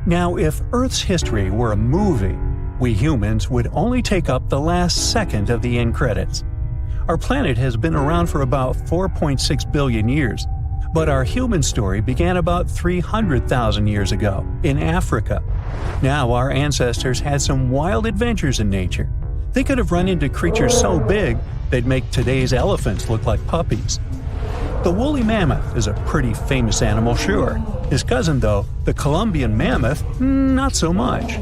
Now, if Earth's history were a movie, we humans would only take up the last second of the end credits. Our planet has been around for about 4.6 billion years, but our human story began about 300,000 years ago, in Africa. Now our ancestors had some wild adventures in nature. They could have run into creatures so big they'd make today's elephants look like puppies. The woolly mammoth is a pretty famous animal, sure. His cousin, though, the Columbian mammoth, not so much.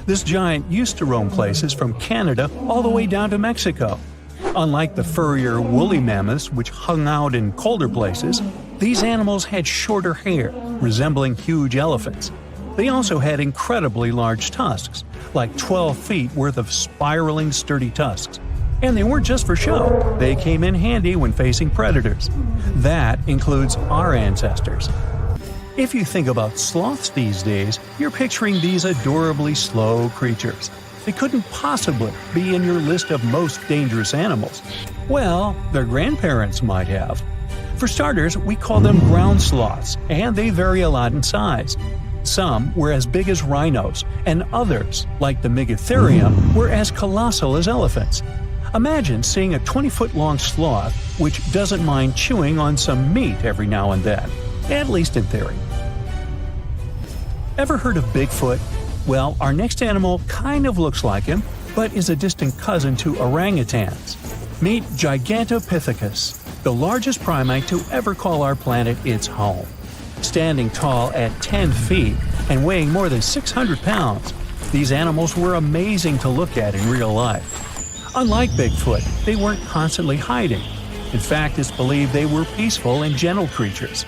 This giant used to roam places from Canada all the way down to Mexico. Unlike the furrier woolly mammoths, which hung out in colder places, these animals had shorter hair, resembling huge elephants. They also had incredibly large tusks, like 12 feet worth of spiraling, sturdy tusks. And they weren't just for show, they came in handy when facing predators. That includes our ancestors. If you think about sloths these days, you're picturing these adorably slow creatures. They couldn't possibly be in your list of most dangerous animals. Well, their grandparents might have. For starters, we call them ground sloths, and they vary a lot in size. Some were as big as rhinos, and others, like the Megatherium, were as colossal as elephants. Imagine seeing a 20-foot-long sloth which doesn't mind chewing on some meat every now and then, at least in theory. Ever heard of Bigfoot? Well, our next animal kind of looks like him, but is a distant cousin to orangutans. Meet Gigantopithecus, the largest primate to ever call our planet its home. Standing tall at 10 feet and weighing more than 600 pounds, these animals were amazing to look at in real life. Unlike Bigfoot, they weren't constantly hiding. In fact, it's believed they were peaceful and gentle creatures.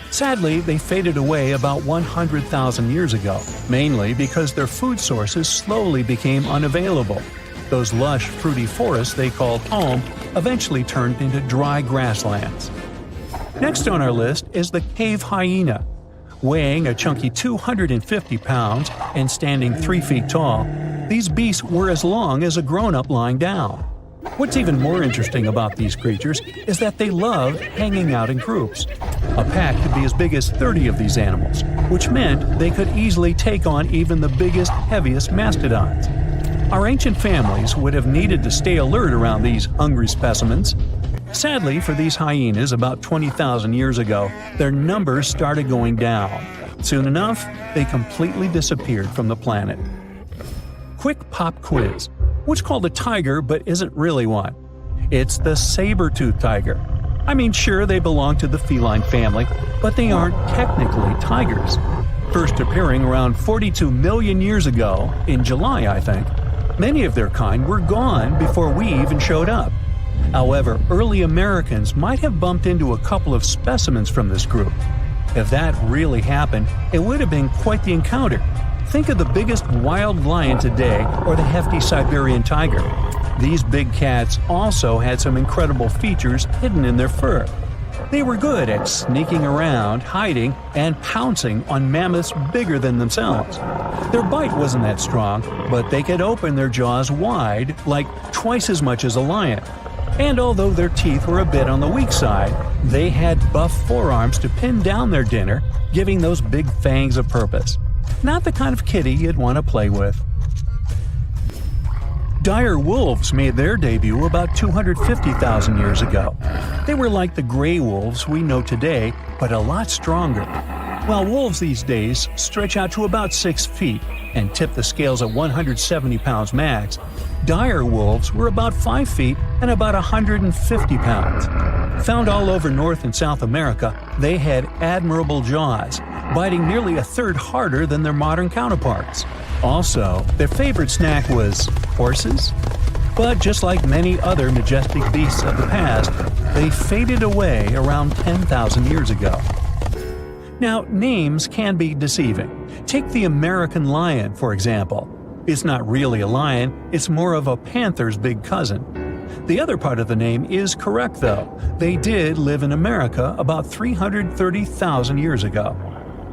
Sadly, they faded away about 100,000 years ago, mainly because their food sources slowly became unavailable. Those lush, fruity forests they called home eventually turned into dry grasslands. Next on our list is the cave hyena. Weighing a chunky 250 pounds and standing 3 feet tall, these beasts were as long as a grown-up lying down. What's even more interesting about these creatures is that they love hanging out in groups. A pack could be as big as 30 of these animals, which meant they could easily take on even the biggest, heaviest mastodons. Our ancient families would have needed to stay alert around these hungry specimens. Sadly for these hyenas, about 20,000 years ago, their numbers started going down. Soon enough, they completely disappeared from the planet. Quick pop quiz. What's called a tiger but isn't really one? It's the saber-toothed tiger. I mean, sure, they belong to the feline family, but they aren't technically tigers. First appearing around 42 million years ago, in July, I think, many of their kind were gone before we even showed up. However, early Americans might have bumped into a couple of specimens from this group. If that really happened, it would have been quite the encounter. Think of the biggest wild lion today or the hefty Siberian tiger. These big cats also had some incredible features hidden in their fur. They were good at sneaking around, hiding, and pouncing on mammoths bigger than themselves. Their bite wasn't that strong, but they could open their jaws wide, like twice as much as a lion. And although their teeth were a bit on the weak side, they had buff forearms to pin down their dinner, giving those big fangs a purpose. Not the kind of kitty you'd want to play with. Dire wolves made their debut about 250,000 years ago. They were like the gray wolves we know today, but a lot stronger. While wolves these days stretch out to about 6 feet and tip the scales at 170 pounds max, dire wolves were about 5 feet and about 150 pounds. Found all over North and South America, they had admirable jaws, biting nearly a third harder than their modern counterparts. Also, their favorite snack was horses. But just like many other majestic beasts of the past, they faded away around 10,000 years ago. Now, names can be deceiving. Take the American lion, for example. It's not really a lion, it's more of a panther's big cousin. The other part of the name is correct, though. They did live in America about 330,000 years ago.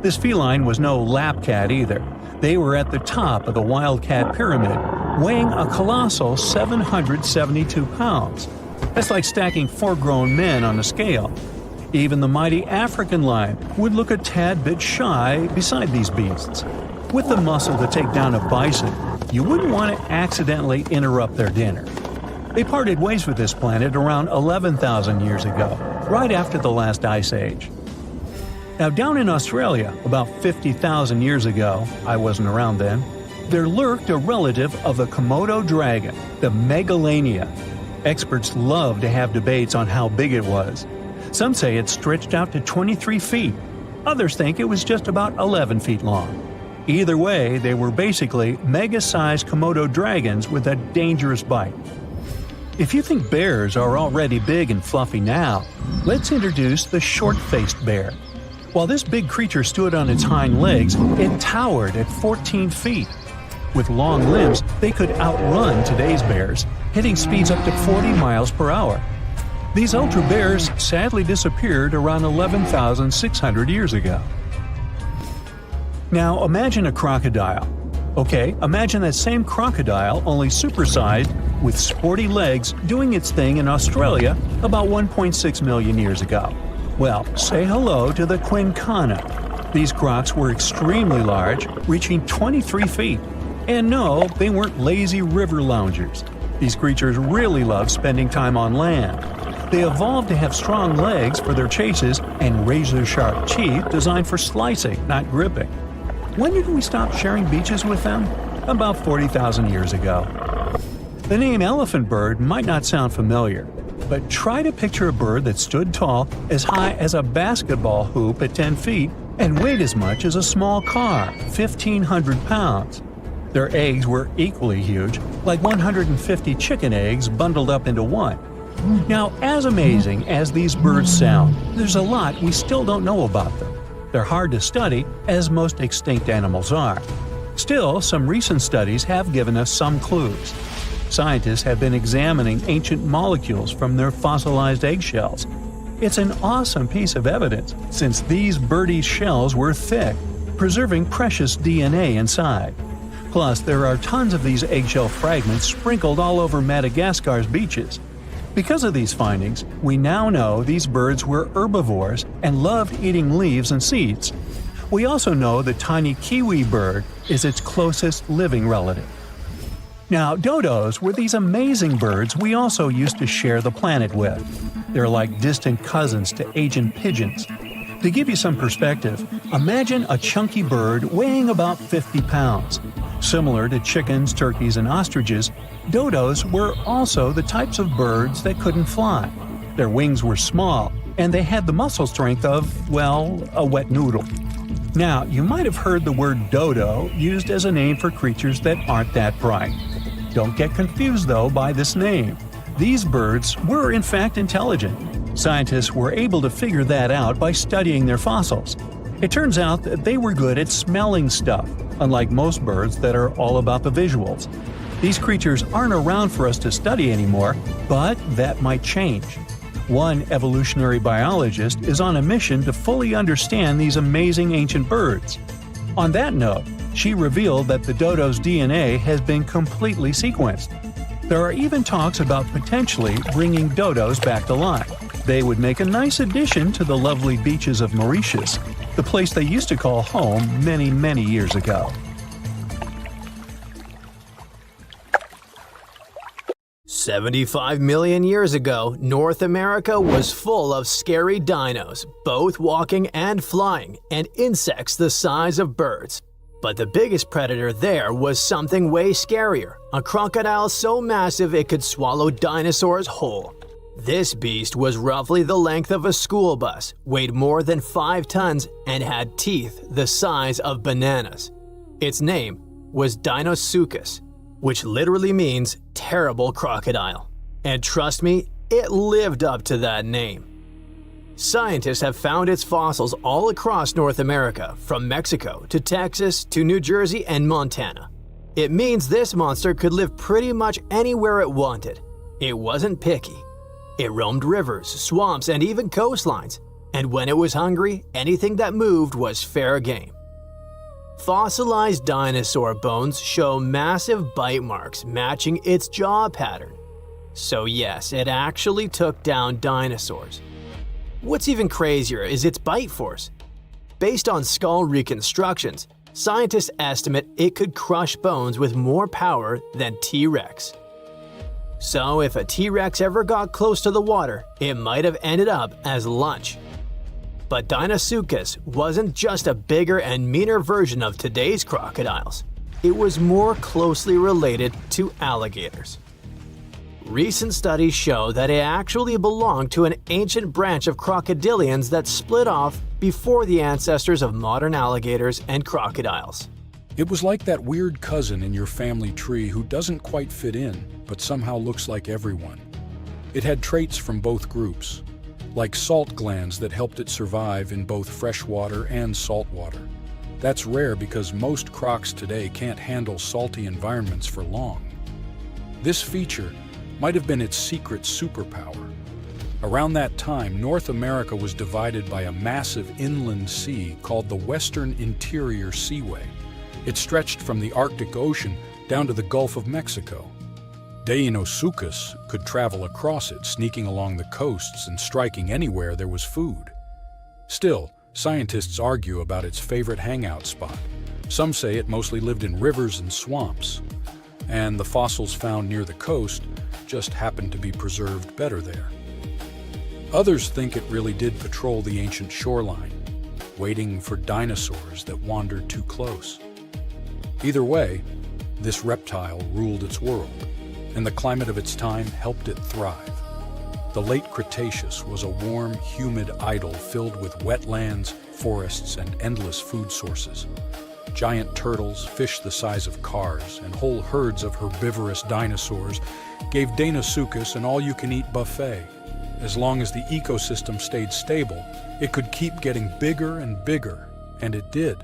This feline was no lap cat either. They were at the top of the wildcat pyramid, weighing a colossal 772 pounds. That's like stacking 4 grown men on a scale. Even the mighty African lion would look a tad bit shy beside these beasts. With the muscle to take down a bison, you wouldn't want to accidentally interrupt their dinner. They parted ways with this planet around 11,000 years ago, right after the last ice age. Now down in Australia, about 50,000 years ago, I wasn't around then, there lurked a relative of the Komodo dragon, the Megalania. Experts love to have debates on how big it was. Some say it stretched out to 23 feet. Others think it was just about 11 feet long. Either way, they were basically mega-sized Komodo dragons with a dangerous bite. If you think bears are already big and fluffy now, let's introduce the short-faced bear. While this big creature stood on its hind legs, it towered at 14 feet. With long limbs, they could outrun today's bears, hitting speeds up to 40 miles per hour. These ultra bears sadly disappeared around 11,600 years ago. Now imagine a crocodile. Okay, imagine that same crocodile, only supersized, with sporty legs, doing its thing in Australia about 1.6 million years ago. Well, say hello to the quincana. These crocs were extremely large, reaching 23 feet. And no, they weren't lazy river loungers. These creatures really love spending time on land. They evolved to have strong legs for their chases and razor-sharp teeth designed for slicing, not gripping. When did we stop sharing beaches with them? About 40,000 years ago. The name elephant bird might not sound familiar, but try to picture a bird that stood tall, as high as a basketball hoop at 10 feet, and weighed as much as a small car, 1,500 pounds. Their eggs were equally huge, like 150 chicken eggs bundled up into one. Now, as amazing as these birds sound, there's a lot we still don't know about them. They're hard to study, as most extinct animals are. Still, some recent studies have given us some clues. Scientists have been examining ancient molecules from their fossilized eggshells. It's an awesome piece of evidence, since these birdie shells were thick, preserving precious DNA inside. Plus, there are tons of these eggshell fragments sprinkled all over Madagascar's beaches. Because of these findings, we now know these birds were herbivores and loved eating leaves and seeds. We also know the tiny kiwi bird is its closest living relative. Now, dodos were these amazing birds we also used to share the planet with. They're like distant cousins to ancient pigeons. To give you some perspective, imagine a chunky bird weighing about 50 pounds. Similar to chickens, turkeys, and ostriches, dodos were also the types of birds that couldn't fly. Their wings were small, and they had the muscle strength of, well, a wet noodle. Now, you might have heard the word dodo used as a name for creatures that aren't that bright. Don't get confused, though, by this name. These birds were in fact intelligent. Scientists were able to figure that out by studying their fossils. It turns out that they were good at smelling stuff, unlike most birds that are all about the visuals. These creatures aren't around for us to study anymore, but that might change. One evolutionary biologist is on a mission to fully understand these amazing ancient birds. On that note, she revealed that the dodo's DNA has been completely sequenced. There are even talks about potentially bringing dodos back to life. They would make a nice addition to the lovely beaches of Mauritius, the place they used to call home many, many years ago. "75 million years ago, North America was full of scary dinos, both walking and flying, and insects the size of birds. But the biggest predator there was something way scarier, a crocodile so massive it could swallow dinosaurs whole. This beast was roughly the length of a school bus, weighed more than 5 tons, and had teeth the size of bananas. Its name was Deinosuchus, which literally means terrible crocodile. And trust me, it lived up to that name. Scientists have found its fossils all across North America, from Mexico to Texas to New Jersey and Montana. It means this monster could live pretty much anywhere it wanted. It wasn't picky. It roamed rivers, swamps, and even coastlines. And when it was hungry, anything that moved was fair game. Fossilized dinosaur bones show massive bite marks matching its jaw pattern. So yes, it actually took down dinosaurs. What's even crazier is its bite force. Based on skull reconstructions, scientists estimate it could crush bones with more power than T-Rex. So if a T-Rex ever got close to the water, it might have ended up as lunch. But Deinosuchus wasn't just a bigger and meaner version of today's crocodiles. It was more closely related to alligators. Recent studies show that it actually belonged to an ancient branch of crocodilians that split off before the ancestors of modern alligators and crocodiles. It was like that weird cousin in your family tree who doesn't quite fit in, but somehow looks like everyone. It had traits from both groups, like salt glands that helped it survive in both freshwater and saltwater. That's rare because most crocs today can't handle salty environments for long. This feature might have been its secret superpower. Around that time, North America was divided by a massive inland sea called the Western Interior Seaway. It stretched from the Arctic Ocean down to the Gulf of Mexico. Deinosuchus could travel across it, sneaking along the coasts and striking anywhere there was food. Still, scientists argue about its favorite hangout spot. Some say it mostly lived in rivers and swamps, and the fossils found near the coast just happened to be preserved better there. Others think it really did patrol the ancient shoreline, waiting for dinosaurs that wandered too close. Either way, this reptile ruled its world, and the climate of its time helped it thrive. The late Cretaceous was a warm, humid idyll filled with wetlands, forests, and endless food sources. Giant turtles, fish the size of cars, and whole herds of herbivorous dinosaurs gave Deinosuchus an all-you-can-eat buffet. As long as the ecosystem stayed stable, it could keep getting bigger and bigger, and it did.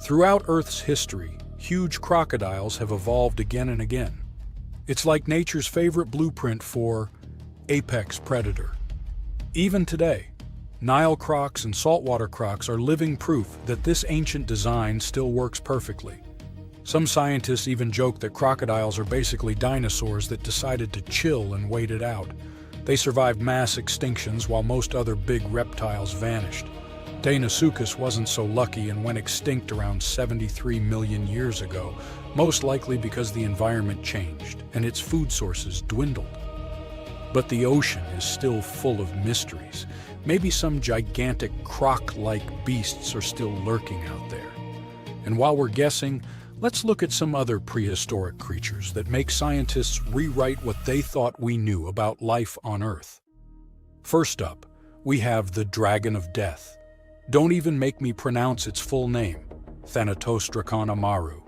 Throughout Earth's history, huge crocodiles have evolved again and again. It's like nature's favorite blueprint for apex predator. Even today, Nile crocs and saltwater crocs are living proof that this ancient design still works perfectly. Some scientists even joke that crocodiles are basically dinosaurs that decided to chill and wait it out. They survived mass extinctions while most other big reptiles vanished. Deinosuchus wasn't so lucky and went extinct around 73 million years ago, most likely because the environment changed and its food sources dwindled. But the ocean is still full of mysteries. Maybe some gigantic croc-like beasts are still lurking out there. And while we're guessing, let's look at some other prehistoric creatures that make scientists rewrite what they thought we knew about life on Earth. First up, we have the Dragon of Death. Don't even make me pronounce its full name, Thanatos draconomaru.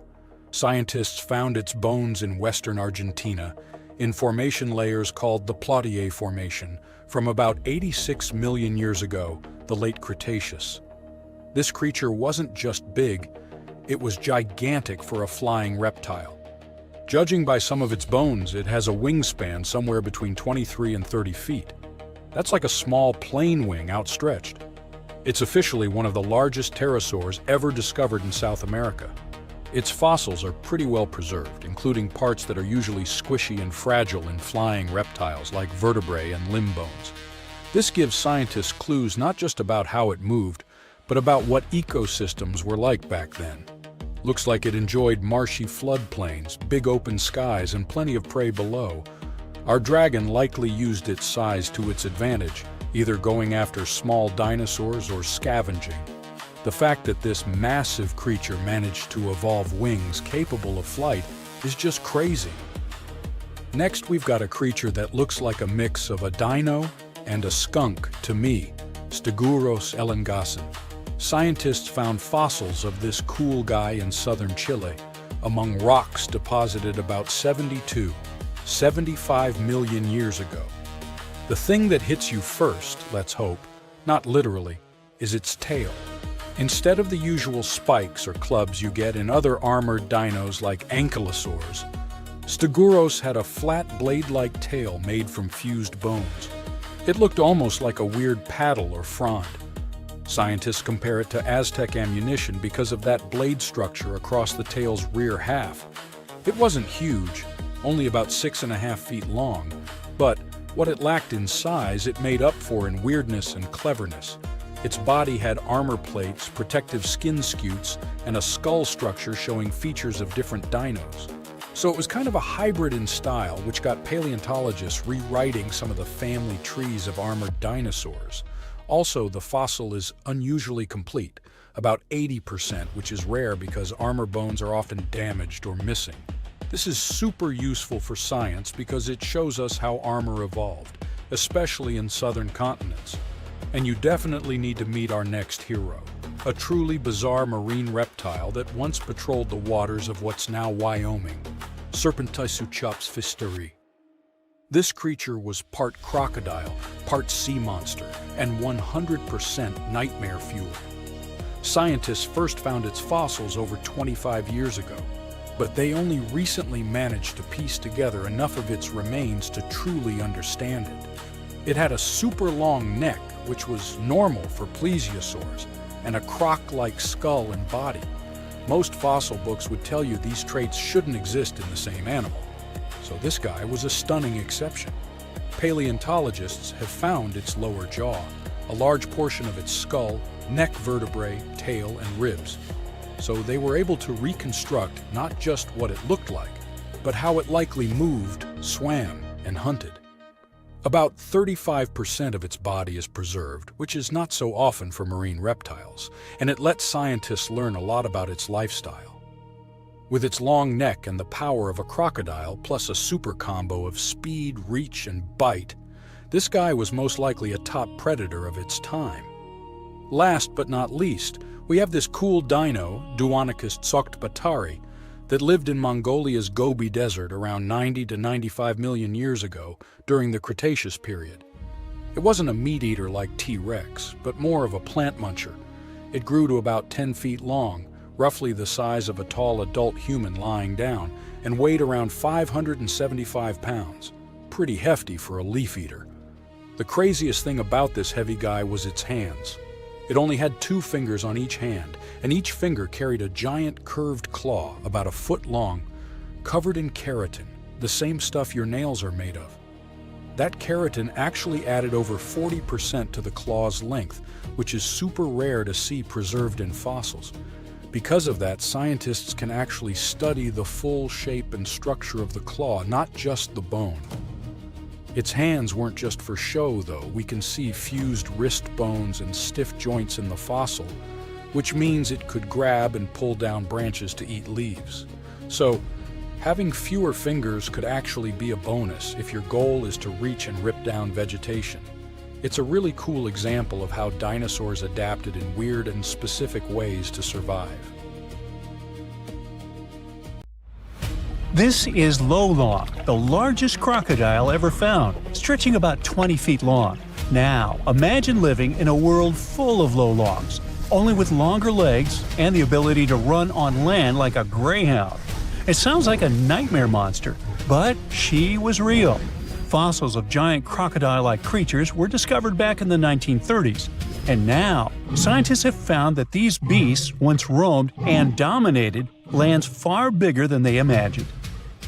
Scientists found its bones in western Argentina, in formation layers called the Plautier Formation, from about 86 million years ago, the late Cretaceous. This creature wasn't just big, it was gigantic for a flying reptile. Judging by some of its bones, it has a wingspan somewhere between 23 and 30 feet. That's like a small plane wing outstretched. It's officially one of the largest pterosaurs ever discovered in South America. Its fossils are pretty well preserved, including parts that are usually squishy and fragile in flying reptiles like vertebrae and limb bones. This gives scientists clues not just about how it moved, but about what ecosystems were like back then. Looks like it enjoyed marshy floodplains, big open skies, and plenty of prey below. Our dragon likely used its size to its advantage, either going after small dinosaurs or scavenging. The fact that this massive creature managed to evolve wings capable of flight is just crazy. Next, we've got a creature that looks like a mix of a dino and a skunk to me, Stegosaurus elengasin. Scientists found fossils of this cool guy in southern Chile among rocks deposited about 75 million years ago. The thing that hits you first, let's hope, not literally, is its tail. Instead of the usual spikes or clubs you get in other armored dinos like ankylosaurs, Stegosaurus had a flat blade-like tail made from fused bones. It looked almost like a weird paddle or frond. Scientists compare it to Aztec ammunition because of that blade structure across the tail's rear half. It wasn't huge, only about 6.5 feet long, but what it lacked in size, it made up for in weirdness and cleverness. Its body had armor plates, protective skin scutes, and a skull structure showing features of different dinos. So it was kind of a hybrid in style, which got paleontologists rewriting some of the family trees of armored dinosaurs. Also, the fossil is unusually complete, about 80%, which is rare because armor bones are often damaged or missing. This is super useful for science because it shows us how armor evolved, especially in southern continents. And you definitely need to meet our next hero, a truly bizarre marine reptile that once patrolled the waters of what's now Wyoming, Serpentisuchops fisteri. This creature was part crocodile, part sea monster, and 100% nightmare fuel. Scientists first found its fossils over 25 years ago, but they only recently managed to piece together enough of its remains to truly understand it. It had a super long neck, which was normal for plesiosaurs, and a croc-like skull and body. Most fossil books would tell you these traits shouldn't exist in the same animal. So this guy was a stunning exception. Paleontologists have found its lower jaw, a large portion of its skull, neck vertebrae, tail, and ribs. So they were able to reconstruct not just what it looked like, but how it likely moved, swam, and hunted. About 35% of its body is preserved, which is not so often for marine reptiles, and it lets scientists learn a lot about its lifestyle. With its long neck and the power of a crocodile, plus a super combo of speed, reach, and bite, this guy was most likely a top predator of its time. Last but not least, we have this cool dino, Duonicus tsokhtbatari, that lived in Mongolia's Gobi Desert around 90 to 95 million years ago during the Cretaceous period. It wasn't a meat-eater like T-Rex, but more of a plant muncher. It grew to about 10 feet long, roughly the size of a tall adult human lying down, and weighed around 575 pounds. Pretty hefty for a leaf-eater. The craziest thing about this heavy guy was its hands. It only had 2 fingers on each hand, and each finger carried a giant curved claw about a foot long, covered in keratin, the same stuff your nails are made of. That keratin actually added over 40% to the claw's length, which is super rare to see preserved in fossils. Because of that, scientists can actually study the full shape and structure of the claw, not just the bone. Its hands weren't just for show, though. We can see fused wrist bones and stiff joints in the fossil, which means it could grab and pull down branches to eat leaves. So, having fewer fingers could actually be a bonus if your goal is to reach and rip down vegetation. It's a really cool example of how dinosaurs adapted in weird and specific ways to survive. This is Lolong, the largest crocodile ever found, stretching about 20 feet long. Now, imagine living in a world full of Lolongs, only with longer legs and the ability to run on land like a greyhound. It sounds like a nightmare monster, but she was real. Fossils of giant crocodile-like creatures were discovered back in the 1930s. And now, scientists have found that these beasts once roamed and dominated lands far bigger than they imagined.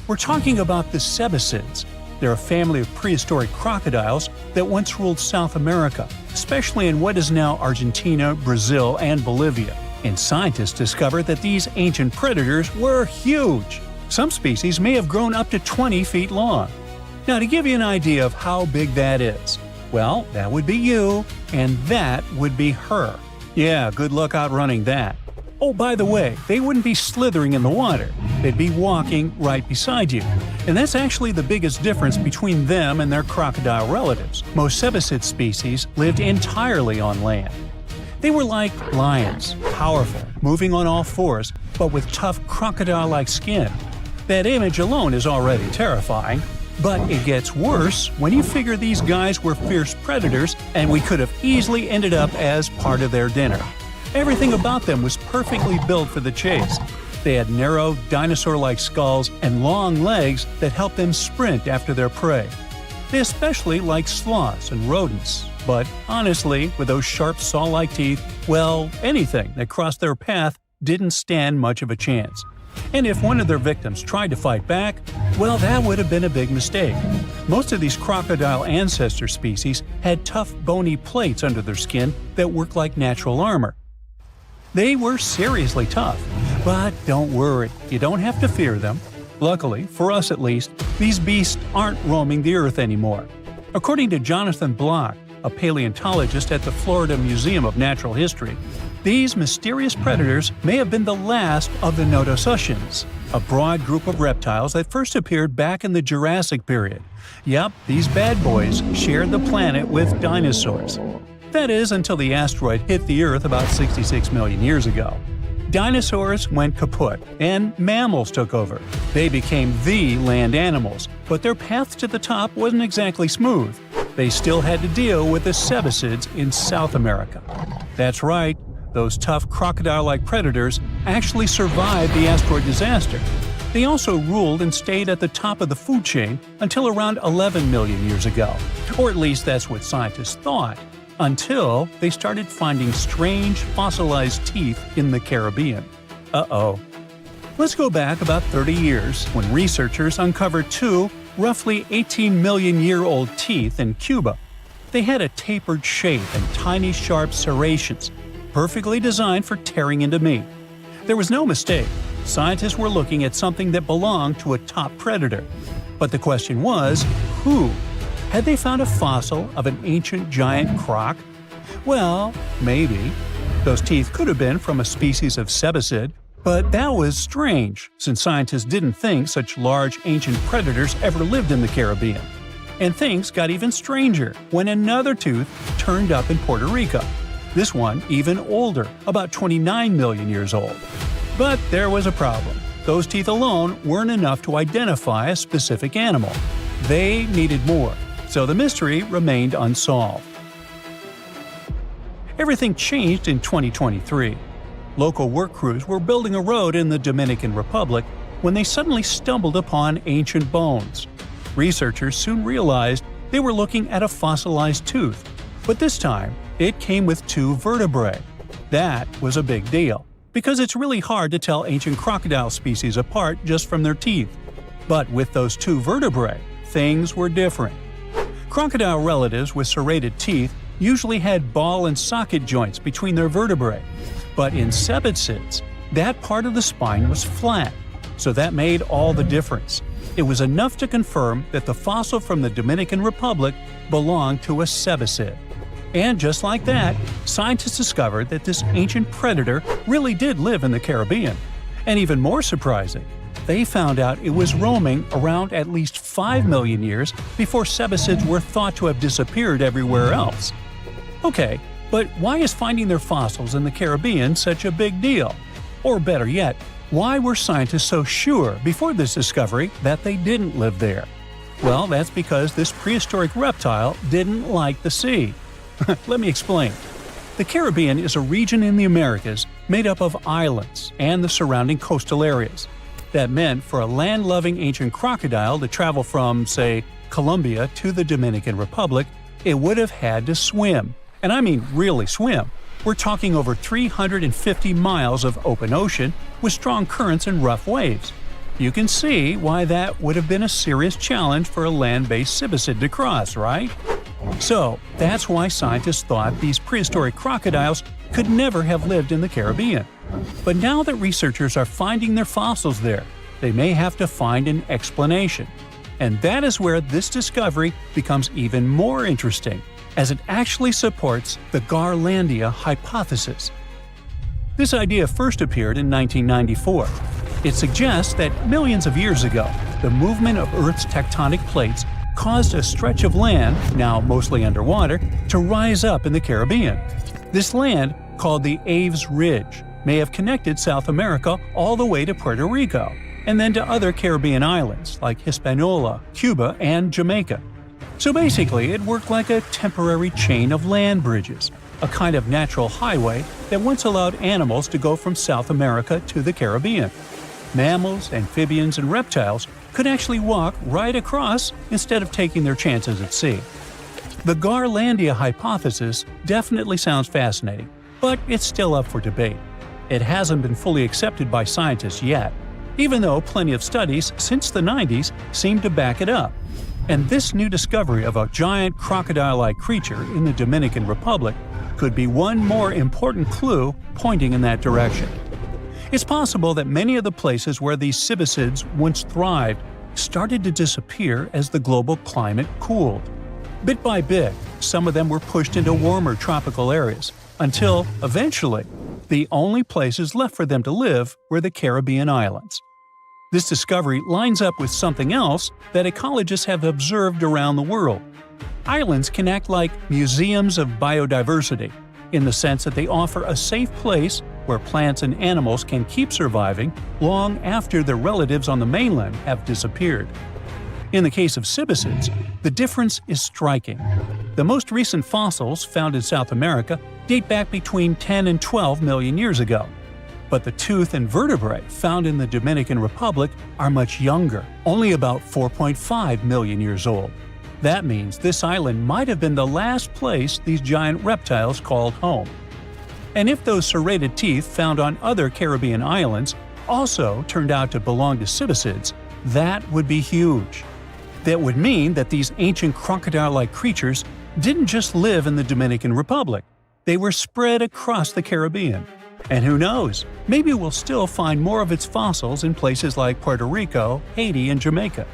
We're talking about the cebicids. They're a family of prehistoric crocodiles that once ruled South America, especially in what is now Argentina, Brazil, and Bolivia. And scientists discovered that these ancient predators were huge. Some species may have grown up to 20 feet long. Now, to give you an idea of how big that is, well, that would be you, and that would be her. Yeah, good luck outrunning that. Oh, by the way, they wouldn't be slithering in the water. They'd be walking right beside you. And that's actually the biggest difference between them and their crocodile relatives. Most cebicid species lived entirely on land. They were like lions, powerful, moving on all fours, but with tough crocodile-like skin. That image alone is already terrifying. But it gets worse when you figure these guys were fierce predators and we could have easily ended up as part of their dinner. Everything about them was perfectly built for the chase. They had narrow, dinosaur-like skulls and long legs that helped them sprint after their prey. They especially liked sloths and rodents, but honestly, with those sharp saw-like teeth, well, anything that crossed their path didn't stand much of a chance. And if one of their victims tried to fight back, well, that would have been a big mistake. Most of these crocodile ancestor species had tough bony plates under their skin that worked like natural armor. They were seriously tough, but don't worry, you don't have to fear them. Luckily, for us at least, these beasts aren't roaming the earth anymore. According to Jonathan Block, a paleontologist at the Florida Museum of Natural History, these mysterious predators may have been the last of the Nodosuchians, a broad group of reptiles that first appeared back in the Jurassic period. Yep, these bad boys shared the planet with dinosaurs. That is, until the asteroid hit the Earth about 66 million years ago. Dinosaurs went kaput, and mammals took over. They became the land animals, but their path to the top wasn't exactly smooth. They still had to deal with the Sebasids in South America. That's right, those tough crocodile-like predators actually survived the asteroid disaster. They also ruled and stayed at the top of the food chain until around 11 million years ago. Or at least that's what scientists thought, until they started finding strange fossilized teeth in the Caribbean. Uh-oh. Let's go back about 30 years when researchers uncovered two roughly 18-million-year-old teeth in Cuba. They had a tapered shape and tiny sharp serrations, perfectly designed for tearing into meat. There was no mistake. Scientists were looking at something that belonged to a top predator. But the question was, who? Had they found a fossil of an ancient giant croc? Well, maybe. Those teeth could have been from a species of Sebasid, but that was strange, since scientists didn't think such large ancient predators ever lived in the Caribbean. And things got even stranger when another tooth turned up in Puerto Rico. This one even older, about 29 million years old. But there was a problem. Those teeth alone weren't enough to identify a specific animal. They needed more, so the mystery remained unsolved. Everything changed in 2023. Local work crews were building a road in the Dominican Republic when they suddenly stumbled upon ancient bones. Researchers soon realized they were looking at a fossilized tooth, but this time it came with two vertebrae. That was a big deal, because it's really hard to tell ancient crocodile species apart just from their teeth. But with those two vertebrae, things were different. Crocodile relatives with serrated teeth usually had ball and socket joints between their vertebrae. But in Sebasids, that part of the spine was flat, so that made all the difference. It was enough to confirm that the fossil from the Dominican Republic belonged to a Sebasid. And just like that, scientists discovered that this ancient predator really did live in the Caribbean. And even more surprising, they found out it was roaming around at least 5 million years before Sebasids were thought to have disappeared everywhere else. Okay, but why is finding their fossils in the Caribbean such a big deal? Or better yet, why were scientists so sure before this discovery that they didn't live there? Well, that's because this prehistoric reptile didn't like the sea. Let me explain. The Caribbean is a region in the Americas made up of islands and the surrounding coastal areas. That meant for a land-loving ancient crocodile to travel from, say, Colombia to the Dominican Republic, it would have had to swim. And I mean really swim. We're talking over 350 miles of open ocean with strong currents and rough waves. You can see why that would have been a serious challenge for a land-based Sebasid to cross, right? So, that's why scientists thought these prehistoric crocodiles could never have lived in the Caribbean. But now that researchers are finding their fossils there, they may have to find an explanation. And that is where this discovery becomes even more interesting, as it actually supports the Garlandia hypothesis. This idea first appeared in 1994. It suggests that millions of years ago, the movement of Earth's tectonic plates caused a stretch of land, now mostly underwater, to rise up in the Caribbean. This land, called the Aves Ridge, may have connected South America all the way to Puerto Rico, and then to other Caribbean islands like Hispaniola, Cuba, and Jamaica. So basically, it worked like a temporary chain of land bridges, a kind of natural highway that once allowed animals to go from South America to the Caribbean. Mammals, amphibians, and reptiles could actually walk right across instead of taking their chances at sea. The Garlandia hypothesis definitely sounds fascinating, but it's still up for debate. It hasn't been fully accepted by scientists yet. even though plenty of studies since the 90s seem to back it up. And this new discovery of a giant crocodile-like creature in the Dominican Republic could be one more important clue pointing in that direction. It's possible that many of the places where these cibicids once thrived started to disappear as the global climate cooled. Bit by bit, some of them were pushed into warmer tropical areas, until, eventually, the only places left for them to live were the Caribbean islands. This discovery lines up with something else that ecologists have observed around the world. Islands can act like museums of biodiversity, in the sense that they offer a safe place where plants and animals can keep surviving long after their relatives on the mainland have disappeared. In the case of cibicids, the difference is striking. The most recent fossils found in South America date back between 10 and 12 million years ago. But the tooth and vertebrae found in the Dominican Republic are much younger, only about 4.5 million years old. That means this island might have been the last place these giant reptiles called home. And if those serrated teeth found on other Caribbean islands also turned out to belong to cibicids, that would be huge. That would mean that these ancient crocodile-like creatures didn't just live in the Dominican Republic. They were spread across the Caribbean. And who knows, maybe we'll still find more of its fossils in places like Puerto Rico, Haiti, and Jamaica.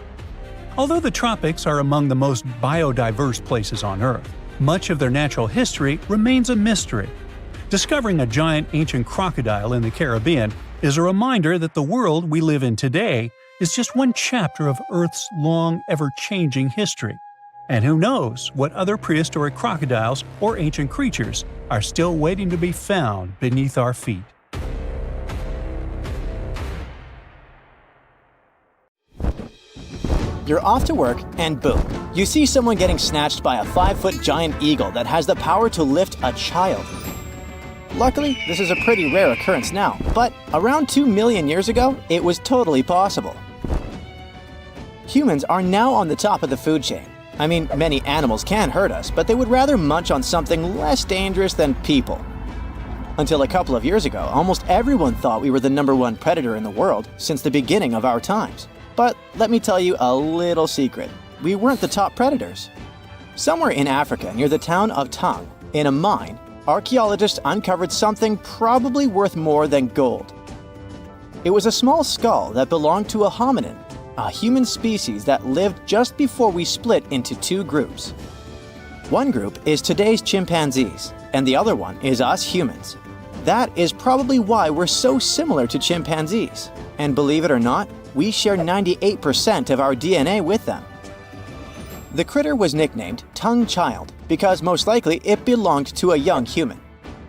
Although the tropics are among the most biodiverse places on Earth, much of their natural history remains a mystery. Discovering a giant ancient crocodile in the Caribbean is a reminder that the world we live in today is just one chapter of Earth's long, ever-changing history. And who knows what other prehistoric crocodiles or ancient creatures are still waiting to be found beneath our feet. You're off to work, and boom, you see someone getting snatched by a 5-foot giant eagle that has the power to lift a child. Luckily, this is a pretty rare occurrence now, but around 2 million years ago, it was totally possible. Humans are now on the top of the food chain. I mean, many animals can hurt us, but they would rather munch on something less dangerous than people. Until a couple of years ago, almost everyone thought we were the #1 predator in the world since the beginning of our times. But let me tell you a little secret. We weren't the top predators. Somewhere in Africa, near the town of Tung, in a mine, archaeologists uncovered something probably worth more than gold. It was a small skull that belonged to a hominin, a human species that lived just before we split into 2 groups. One group is today's chimpanzees, and the other one is us humans. That is probably why we're so similar to chimpanzees. And believe it or not, we share 98% of our DNA with them. The critter was nicknamed Tung Child because most likely it belonged to a young human.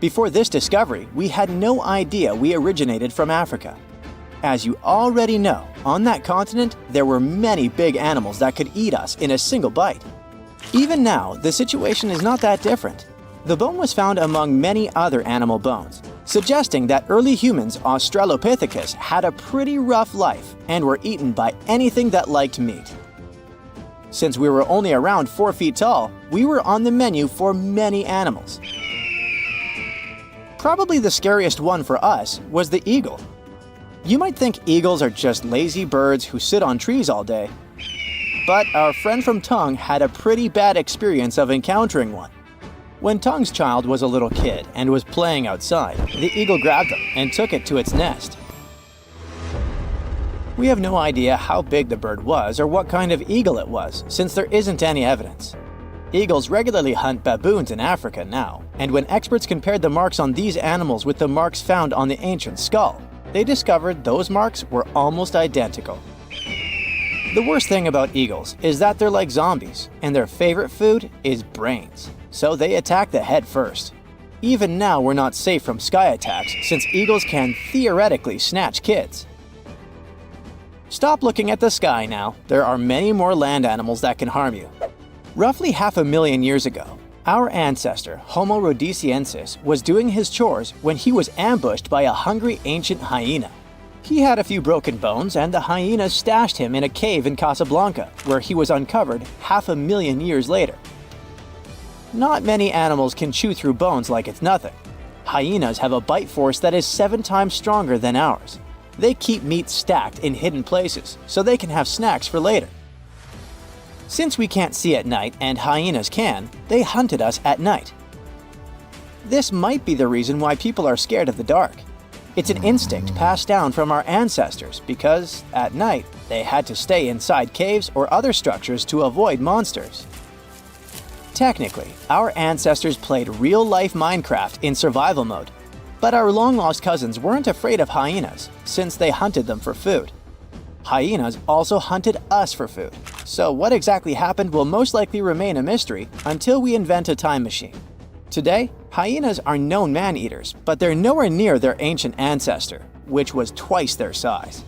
Before this discovery, we had no idea we originated from Africa. As you already know, on that continent, there were many big animals that could eat us in a single bite. Even now, the situation is not that different. The bone was found among many other animal bones, suggesting that early humans, Australopithecus, had a pretty rough life and were eaten by anything that liked meat. Since we were only around 4 feet tall, we were on the menu for many animals. Probably the scariest one for us was the eagle. You might think eagles are just lazy birds who sit on trees all day. But our friend from Tung had a pretty bad experience of encountering one. When Tung's child was a little kid and was playing outside, the eagle grabbed him and took it to its nest. We have no idea how big the bird was or what kind of eagle it was, since there isn't any evidence. Eagles regularly hunt baboons in Africa now, and when experts compared the marks on these animals with the marks found on the ancient skull, they discovered those marks were almost identical. The worst thing about eagles is that they're like zombies, and their favorite food is brains, so they attack the head first. Even now, we're not safe from sky attacks since eagles can theoretically snatch kids. Stop looking at the sky now. There are many more land animals that can harm you. Roughly 500,000 years ago, our ancestor, Homo rhodesiensis, was doing his chores when he was ambushed by a hungry ancient hyena. He had a few broken bones, and the hyena stashed him in a cave in Casablanca, where he was uncovered 500,000 years later. Not many animals can chew through bones like it's nothing. Hyenas have a bite force that is 7 times stronger than ours. They keep meat stacked in hidden places so they can have snacks for later. Since we can't see at night and hyenas can, they hunted us at night. This might be the reason why people are scared of the dark. It's an instinct passed down from our ancestors because, at night, they had to stay inside caves or other structures to avoid monsters. Technically, our ancestors played real-life Minecraft in survival mode, but our long-lost cousins weren't afraid of hyenas since they hunted them for food. Hyenas also hunted us for food, so what exactly happened will most likely remain a mystery until we invent a time machine. Today, hyenas are known man-eaters, but they're nowhere near their ancient ancestor, which was twice their size.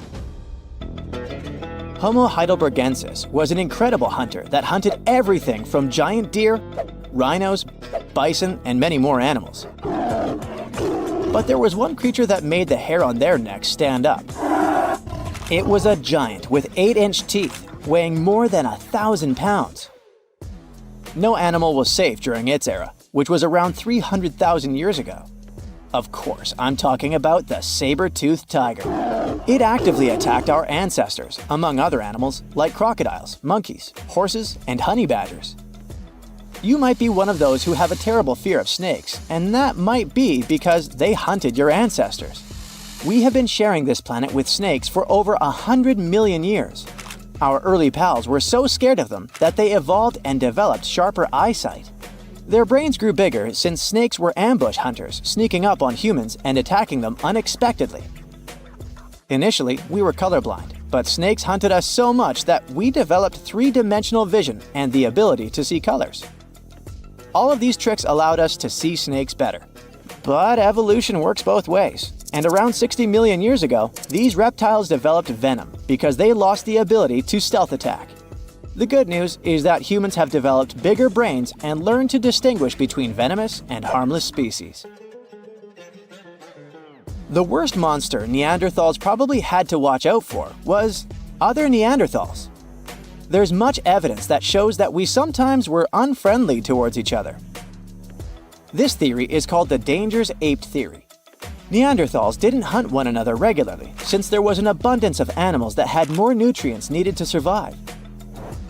Homo heidelbergensis was an incredible hunter that hunted everything from giant deer, rhinos, bison, and many more animals. But there was one creature that made the hair on their necks stand up. It was a giant with 8-inch teeth, weighing more than 1,000 pounds. No animal was safe during its era, which was around 300,000 years ago. Of course, I'm talking about the saber-toothed tiger. It actively attacked our ancestors, among other animals like crocodiles, monkeys, horses, and honey badgers. You might be one of those who have a terrible fear of snakes, and that might be because they hunted your ancestors. We have been sharing this planet with snakes for over 100 million years. Our early pals were so scared of them that they evolved and developed sharper eyesight. Their brains grew bigger since snakes were ambush hunters, sneaking up on humans and attacking them unexpectedly. Initially, we were colorblind, but snakes hunted us so much that we developed three-dimensional vision and the ability to see colors. All of these tricks allowed us to see snakes better. But evolution works both ways, and around 60 million years ago, these reptiles developed venom because they lost the ability to stealth attack. The good news is that humans have developed bigger brains and learned to distinguish between venomous and harmless species. The worst monster Neanderthals probably had to watch out for was other Neanderthals. There's much evidence that shows that we sometimes were unfriendly towards each other. This theory is called the dangerous ape theory. Neanderthals didn't hunt one another regularly since there was an abundance of animals that had more nutrients needed to survive.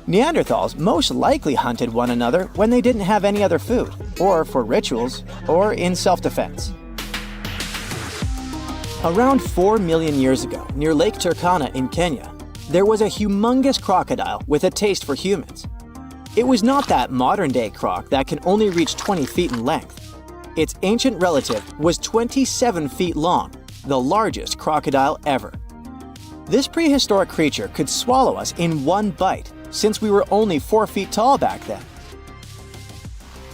Neanderthals most likely hunted one another when they didn't have any other food, or for rituals, or in self-defense. Around 4 million years ago, near Lake Turkana in Kenya, there was a humongous crocodile with a taste for humans. It was not that modern-day croc that can only reach 20 feet in length. Its ancient relative was 27 feet long, the largest crocodile ever. This prehistoric creature could swallow us in one bite, since we were only 4 feet tall back then.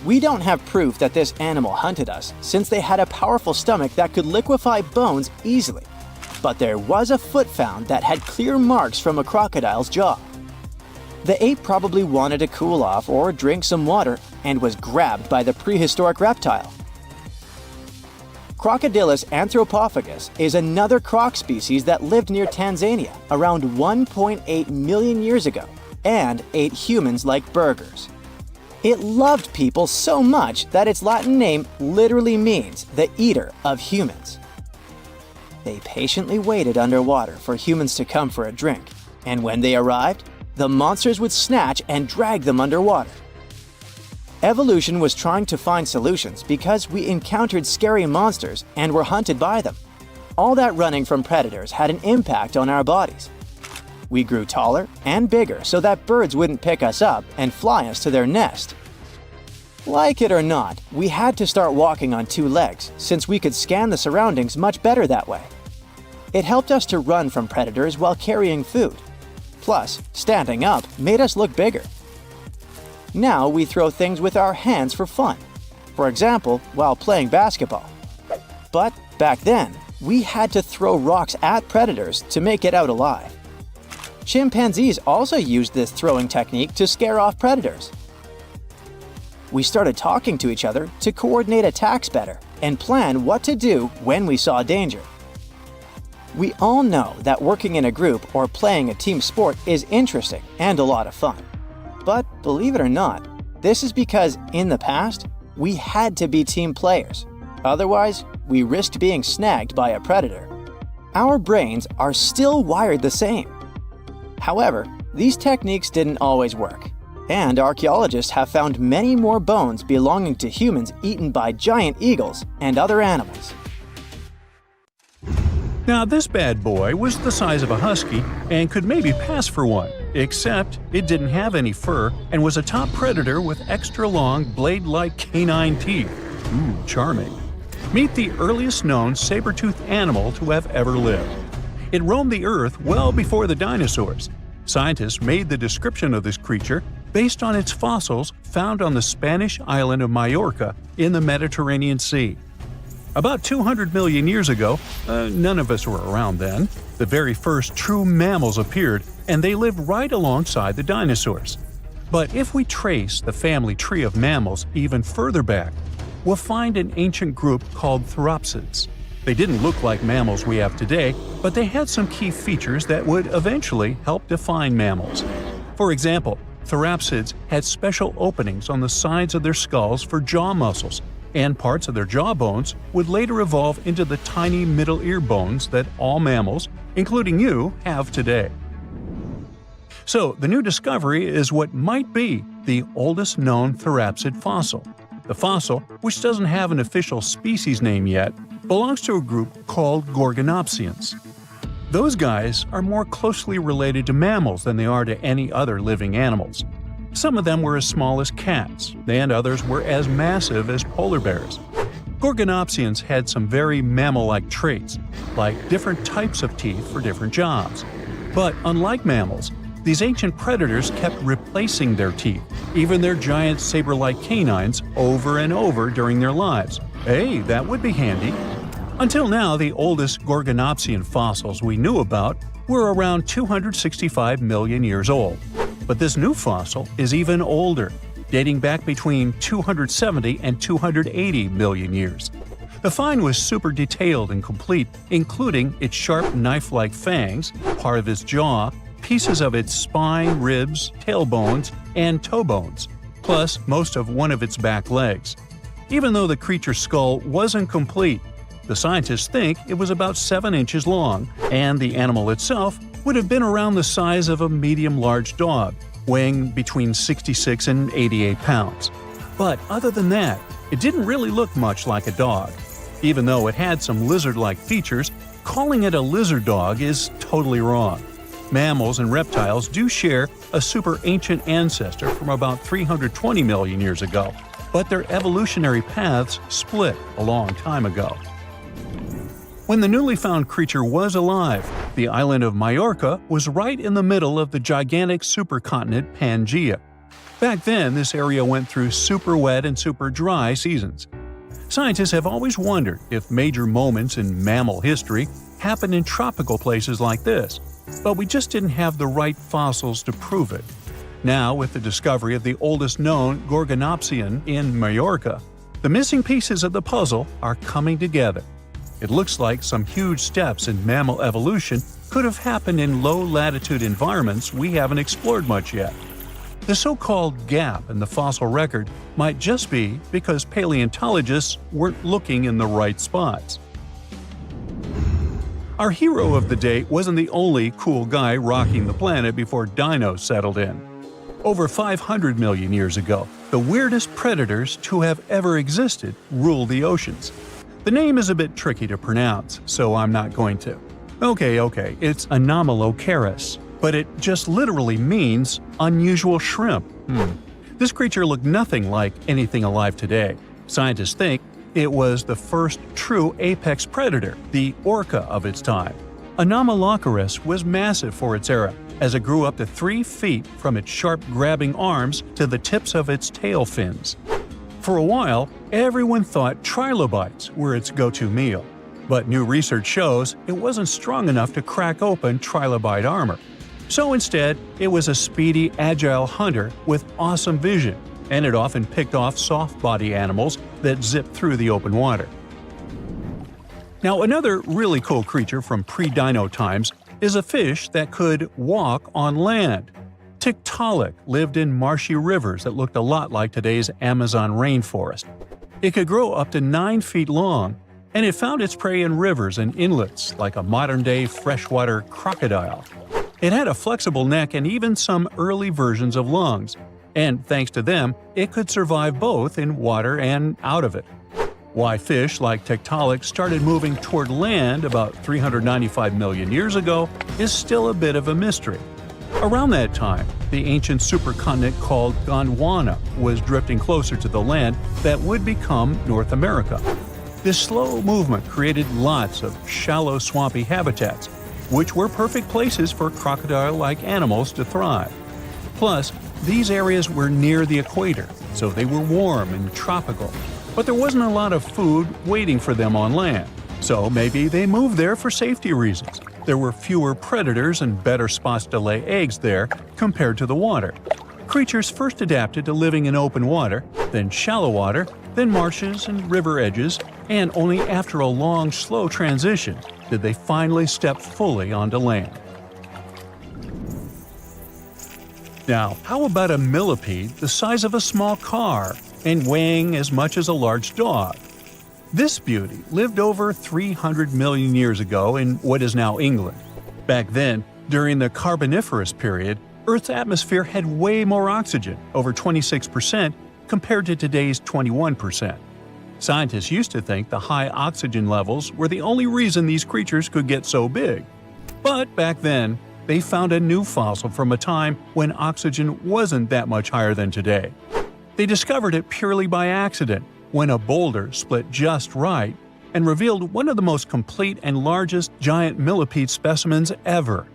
We don't have proof that this animal hunted us, since they had a powerful stomach that could liquefy bones easily. But there was a foot found that had clear marks from a crocodile's jaw. The ape probably wanted to cool off or drink some water and was grabbed by the prehistoric reptile. Crocodylus anthropophagus is another croc species that lived near Tanzania around 1.8 million years ago and ate humans like burgers. It loved people so much that its Latin name literally means the eater of humans. They patiently waited underwater for humans to come for a drink, and when they arrived, the monsters would snatch and drag them underwater. Evolution was trying to find solutions because we encountered scary monsters and were hunted by them. All that running from predators had an impact on our bodies. We grew taller and bigger so that birds wouldn't pick us up and fly us to their nest. Like it or not, we had to start walking on 2 legs since we could scan the surroundings much better that way. It helped us to run from predators while carrying food. Plus, standing up made us look bigger. Now we throw things with our hands for fun. For example, while playing basketball. But back then, we had to throw rocks at predators to make it out alive. Chimpanzees also used this throwing technique to scare off predators. We started talking to each other to coordinate attacks better and plan what to do when we saw danger. We all know that working in a group or playing a team sport is interesting and a lot of fun. But believe it or not, this is because in the past, we had to be team players. Otherwise, we risked being snagged by a predator. our brains are still wired the same. However, these techniques didn't always work, and archaeologists have found many more bones belonging to humans eaten by giant eagles and other animals. Now, this bad boy was the size of a husky and could maybe pass for one, except it didn't have any fur and was a top predator with extra long, blade-like canine teeth. Ooh, charming. Meet the earliest known saber-toothed animal to have ever lived. It roamed the Earth well before the dinosaurs. Scientists made the description of this creature based on its fossils found on the Spanish island of Majorca in the Mediterranean Sea. About 200 million years ago, none of us were around then, the very first true mammals appeared, and they lived right alongside the dinosaurs. But if we trace the family tree of mammals even further back, we'll find an ancient group called Therapsids. They didn't look like mammals we have today, but they had some key features that would eventually help define mammals. For example, Therapsids had special openings on the sides of their skulls for jaw muscles, and parts of their jaw bones would later evolve into the tiny middle ear bones that all mammals, including you, have today. So, the new discovery is what might be the oldest known Therapsid fossil. The fossil, which doesn't have an official species name yet, belongs to a group called Gorgonopsians. Those guys are more closely related to mammals than they are to any other living animals. Some of them were as small as cats, and others were as massive as polar bears. Gorgonopsians had some very mammal-like traits, like different types of teeth for different jobs. But unlike mammals, these ancient predators kept replacing their teeth, even their giant saber-like canines, over and over during their lives. Hey, that would be handy. Until now, the oldest Gorgonopsian fossils we knew about were around 265 million years old. But this new fossil is even older, dating back between 270 and 280 million years. The find was super detailed and complete, including its sharp knife-like fangs, part of its jaw, pieces of its spine, ribs, tailbones, and toe bones, plus most of one of its back legs. Even though the creature's skull wasn't complete, the scientists think it was about 7 inches long, and the animal itself would have been around the size of a medium-large dog, weighing between 66 and 88 pounds. But other than that, it didn't really look much like a dog. Even though it had some lizard-like features, calling it a lizard dog is totally wrong. Mammals and reptiles do share a super ancient ancestor from about 320 million years ago, but their evolutionary paths split a long time ago. When the newly found creature was alive, the island of Majorca was right in the middle of the gigantic supercontinent Pangaea. Back then, this area went through super wet and super dry seasons. Scientists have always wondered if major moments in mammal history happened in tropical places like this, but we just didn't have the right fossils to prove it. Now, with the discovery of the oldest known Gorgonopsian in Majorca, the missing pieces of the puzzle are coming together. It looks like some huge steps in mammal evolution could have happened in low-latitude environments we haven't explored much yet. The so-called gap in the fossil record might just be because paleontologists weren't looking in the right spots. Our hero of the day wasn't the only cool guy rocking the planet before dinos settled in. Over 500 million years ago, the weirdest predators to have ever existed ruled the oceans. The name is a bit tricky to pronounce, so I'm not going to. Okay, it's Anomalocaris, but it just literally means unusual shrimp. This creature looked nothing like anything alive today. Scientists think it was the first true apex predator, the orca of its time. Anomalocaris was massive for its era, as it grew up to 3 feet from its sharp grabbing arms to the tips of its tail fins. For a while, everyone thought trilobites were its go-to meal, but new research shows it wasn't strong enough to crack open trilobite armor. So instead, it was a speedy, agile hunter with awesome vision, and it often picked off soft-body animals that zipped through the open water. Now, another really cool creature from pre-dino times is a fish that could walk on land. Tiktaalik lived in marshy rivers that looked a lot like today's Amazon rainforest. It could grow up to 9 feet long, and it found its prey in rivers and inlets like a modern-day freshwater crocodile. It had a flexible neck and even some early versions of lungs, and thanks to them, it could survive both in water and out of it. Why fish like Tiktaalik started moving toward land about 395 million years ago is still a bit of a mystery. Around that time, the ancient supercontinent called Gondwana was drifting closer to the land that would become North America. This slow movement created lots of shallow swampy habitats, which were perfect places for crocodile-like animals to thrive. Plus, these areas were near the equator, so they were warm and tropical. But there wasn't a lot of food waiting for them on land, so maybe they moved there for safety reasons. There were fewer predators and better spots to lay eggs there compared to the water. Creatures first adapted to living in open water, then shallow water, then marshes and river edges, and only after a long, slow transition did they finally step fully onto land. Now, how about a millipede the size of a small car and weighing as much as a large dog? This beauty lived over 300 million years ago in what is now England. Back then, during the Carboniferous period, Earth's atmosphere had way more oxygen, over 26%, compared to today's 21%. Scientists used to think the high oxygen levels were the only reason these creatures could get so big. But back then, they found a new fossil from a time when oxygen wasn't that much higher than today. They discovered it purely by accident, when a boulder split just right and revealed one of the most complete and largest giant millipede specimens ever.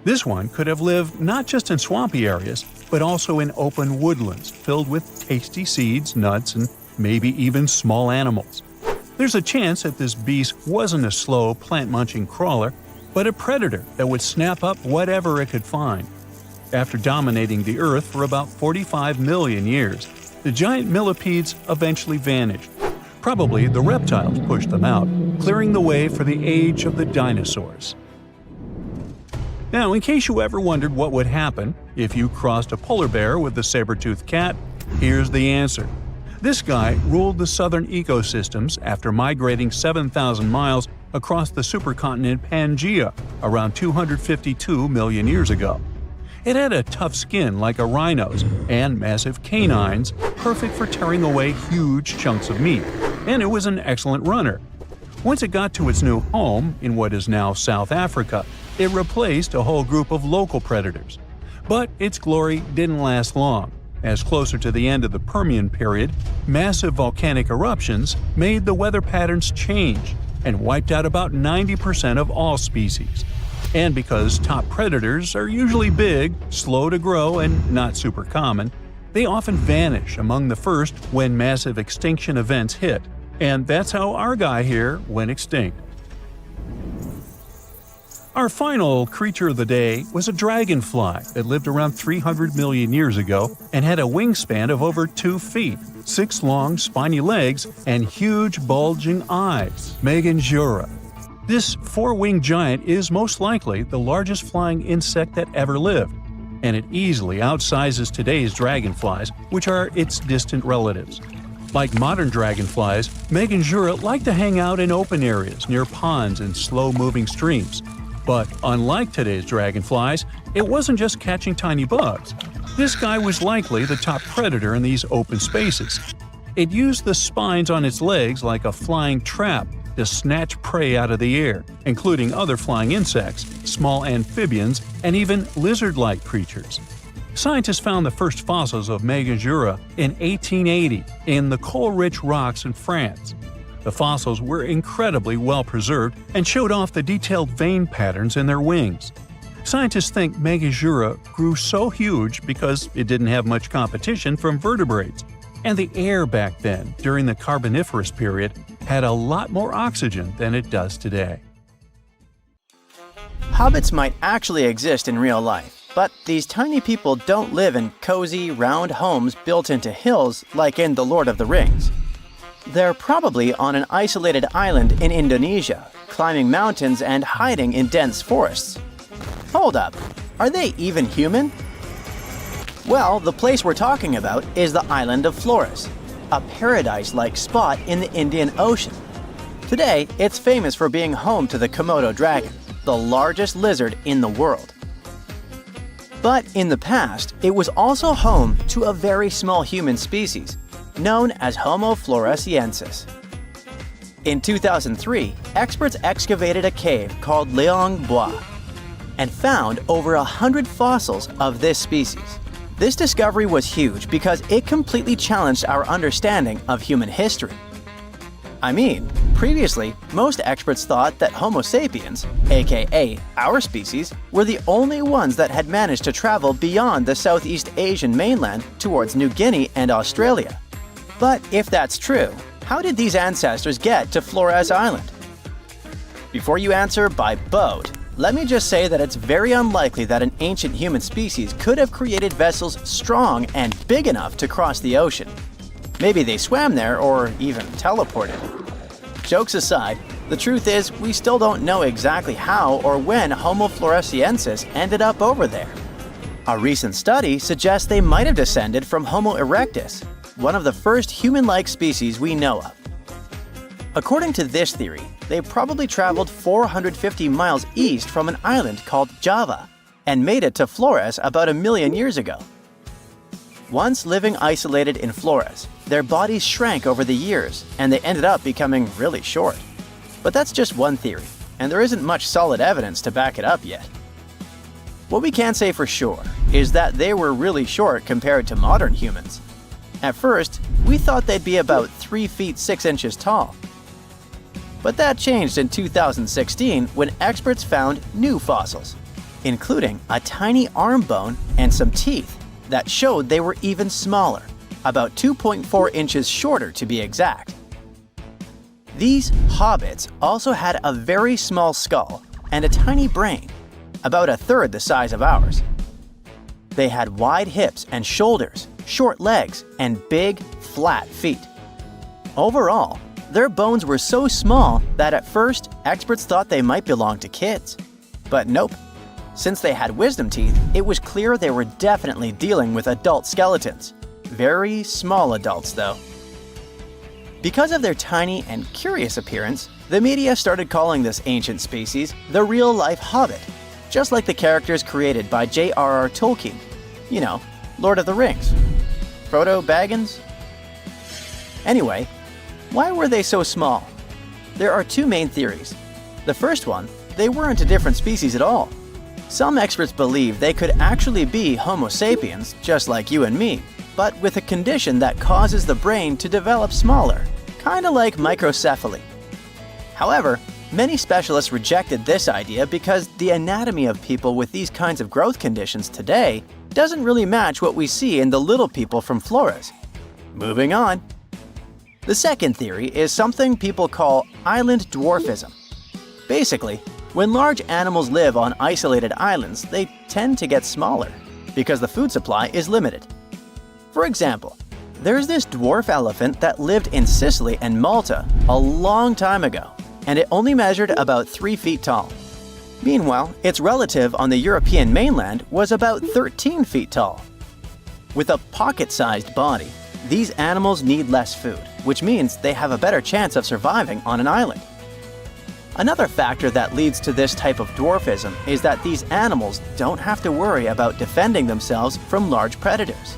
This one could have lived not just in swampy areas, but also in open woodlands filled with tasty seeds, nuts, and maybe even small animals. There's a chance that this beast wasn't a slow, plant-munching crawler, but a predator that would snap up whatever it could find. After dominating the Earth for about 45 million years, the giant millipedes eventually vanished. Probably the reptiles pushed them out, clearing the way for the age of the dinosaurs. Now, in case you ever wondered what would happen if you crossed a polar bear with a saber-toothed cat, here's the answer. This guy ruled the southern ecosystems after migrating 7,000 miles across the supercontinent Pangaea around 252 million years ago. It had a tough skin like a rhino's and massive canines, perfect for tearing away huge chunks of meat, and it was an excellent runner. Once it got to its new home, in what is now South Africa, it replaced a whole group of local predators. But its glory didn't last long, as closer to the end of the Permian period, massive volcanic eruptions made the weather patterns change and wiped out about 90% of all species. And because top predators are usually big, slow to grow, and not super common, they often vanish among the first when massive extinction events hit. And that's how our guy here went extinct. Our final creature of the day was a dragonfly that lived around 300 million years ago and had a wingspan of over 2 feet, 6 long, spiny legs, and huge, bulging eyes, Megangura. This 4-winged giant is most likely the largest flying insect that ever lived, and it easily outsizes today's dragonflies, which are its distant relatives. Like modern dragonflies, Megangura like to hang out in open areas near ponds and slow-moving streams. But unlike today's dragonflies, it wasn't just catching tiny bugs. This guy was likely the top predator in these open spaces. It used the spines on its legs like a flying trap to snatch prey out of the air, including other flying insects, small amphibians, and even lizard-like creatures. Scientists found the first fossils of Megangura in 1880 in the coal-rich rocks in France. The fossils were incredibly well preserved and showed off the detailed vein patterns in their wings. Scientists think Megangura grew so huge because it didn't have much competition from vertebrates, and the air back then, during the Carboniferous period, had a lot more oxygen than it does today. Hobbits might actually exist in real life, but these tiny people don't live in cozy, round homes built into hills like in The Lord of the Rings. They're probably on an isolated island in Indonesia, climbing mountains and hiding in dense forests. Hold up, are they even human? Well, the place we're talking about is the island of Flores, a paradise-like spot in the Indian Ocean. Today, it's famous for being home to the Komodo dragon, the largest lizard in the world. But in the past, it was also home to a very small human species, known as Homo floresiensis. In 2003, experts excavated a cave called Liang Bois and found over 100 fossils of this species. This discovery was huge because it completely challenged our understanding of human history. I mean, previously, most experts thought that Homo sapiens, aka our species, were the only ones that had managed to travel beyond the Southeast Asian mainland towards New Guinea and Australia. But if that's true, how did these ancestors get to Flores Island? Before you answer by boat, let me just say that it's very unlikely that an ancient human species could have created vessels strong and big enough to cross the ocean. Maybe they swam there or even teleported. Jokes aside, the truth is we still don't know exactly how or when Homo floresiensis ended up over there. A recent study suggests they might have descended from Homo erectus, one of the first human-like species we know of. According to this theory, they probably traveled 450 miles east from an island called Java and made it to Flores about 1 million years ago. Once living isolated in Flores, their bodies shrank over the years and they ended up becoming really short. But that's just one theory, and there isn't much solid evidence to back it up yet. What we can say for sure is that they were really short compared to modern humans. At first, we thought they'd be about 3 feet 6 inches tall. But that changed in 2016 when experts found new fossils, including a tiny arm bone and some teeth that showed they were even smaller, about 2.4 inches shorter to be exact. These hobbits also had a very small skull and a tiny brain, about 1/3 the size of ours. They had wide hips and shoulders, short legs, and big, flat feet. Overall, their bones were so small that at first, experts thought they might belong to kids. But nope. Since they had wisdom teeth, it was clear they were definitely dealing with adult skeletons. Very small adults, though. Because of their tiny and curious appearance, the media started calling this ancient species the real-life Hobbit, just like the characters created by J.R.R. Tolkien. You know, Lord of the Rings. Frodo Baggins? Anyway, why were they so small? There are two main theories. The first one, they weren't a different species at all. Some experts believe they could actually be Homo sapiens, just like you and me, but with a condition that causes the brain to develop smaller, kinda like microcephaly. However, many specialists rejected this idea because the anatomy of people with these kinds of growth conditions today doesn't really match what we see in the little people from Flores. Moving on. The second theory is something people call island dwarfism. Basically, when large animals live on isolated islands, they tend to get smaller because the food supply is limited. For example, there's this dwarf elephant that lived in Sicily and Malta a long time ago, and it only measured about 3 feet tall. Meanwhile, its relative on the European mainland was about 13 feet tall. With a pocket-sized body, these animals need less food, which means they have a better chance of surviving on an island. Another factor that leads to this type of dwarfism is that these animals don't have to worry about defending themselves from large predators.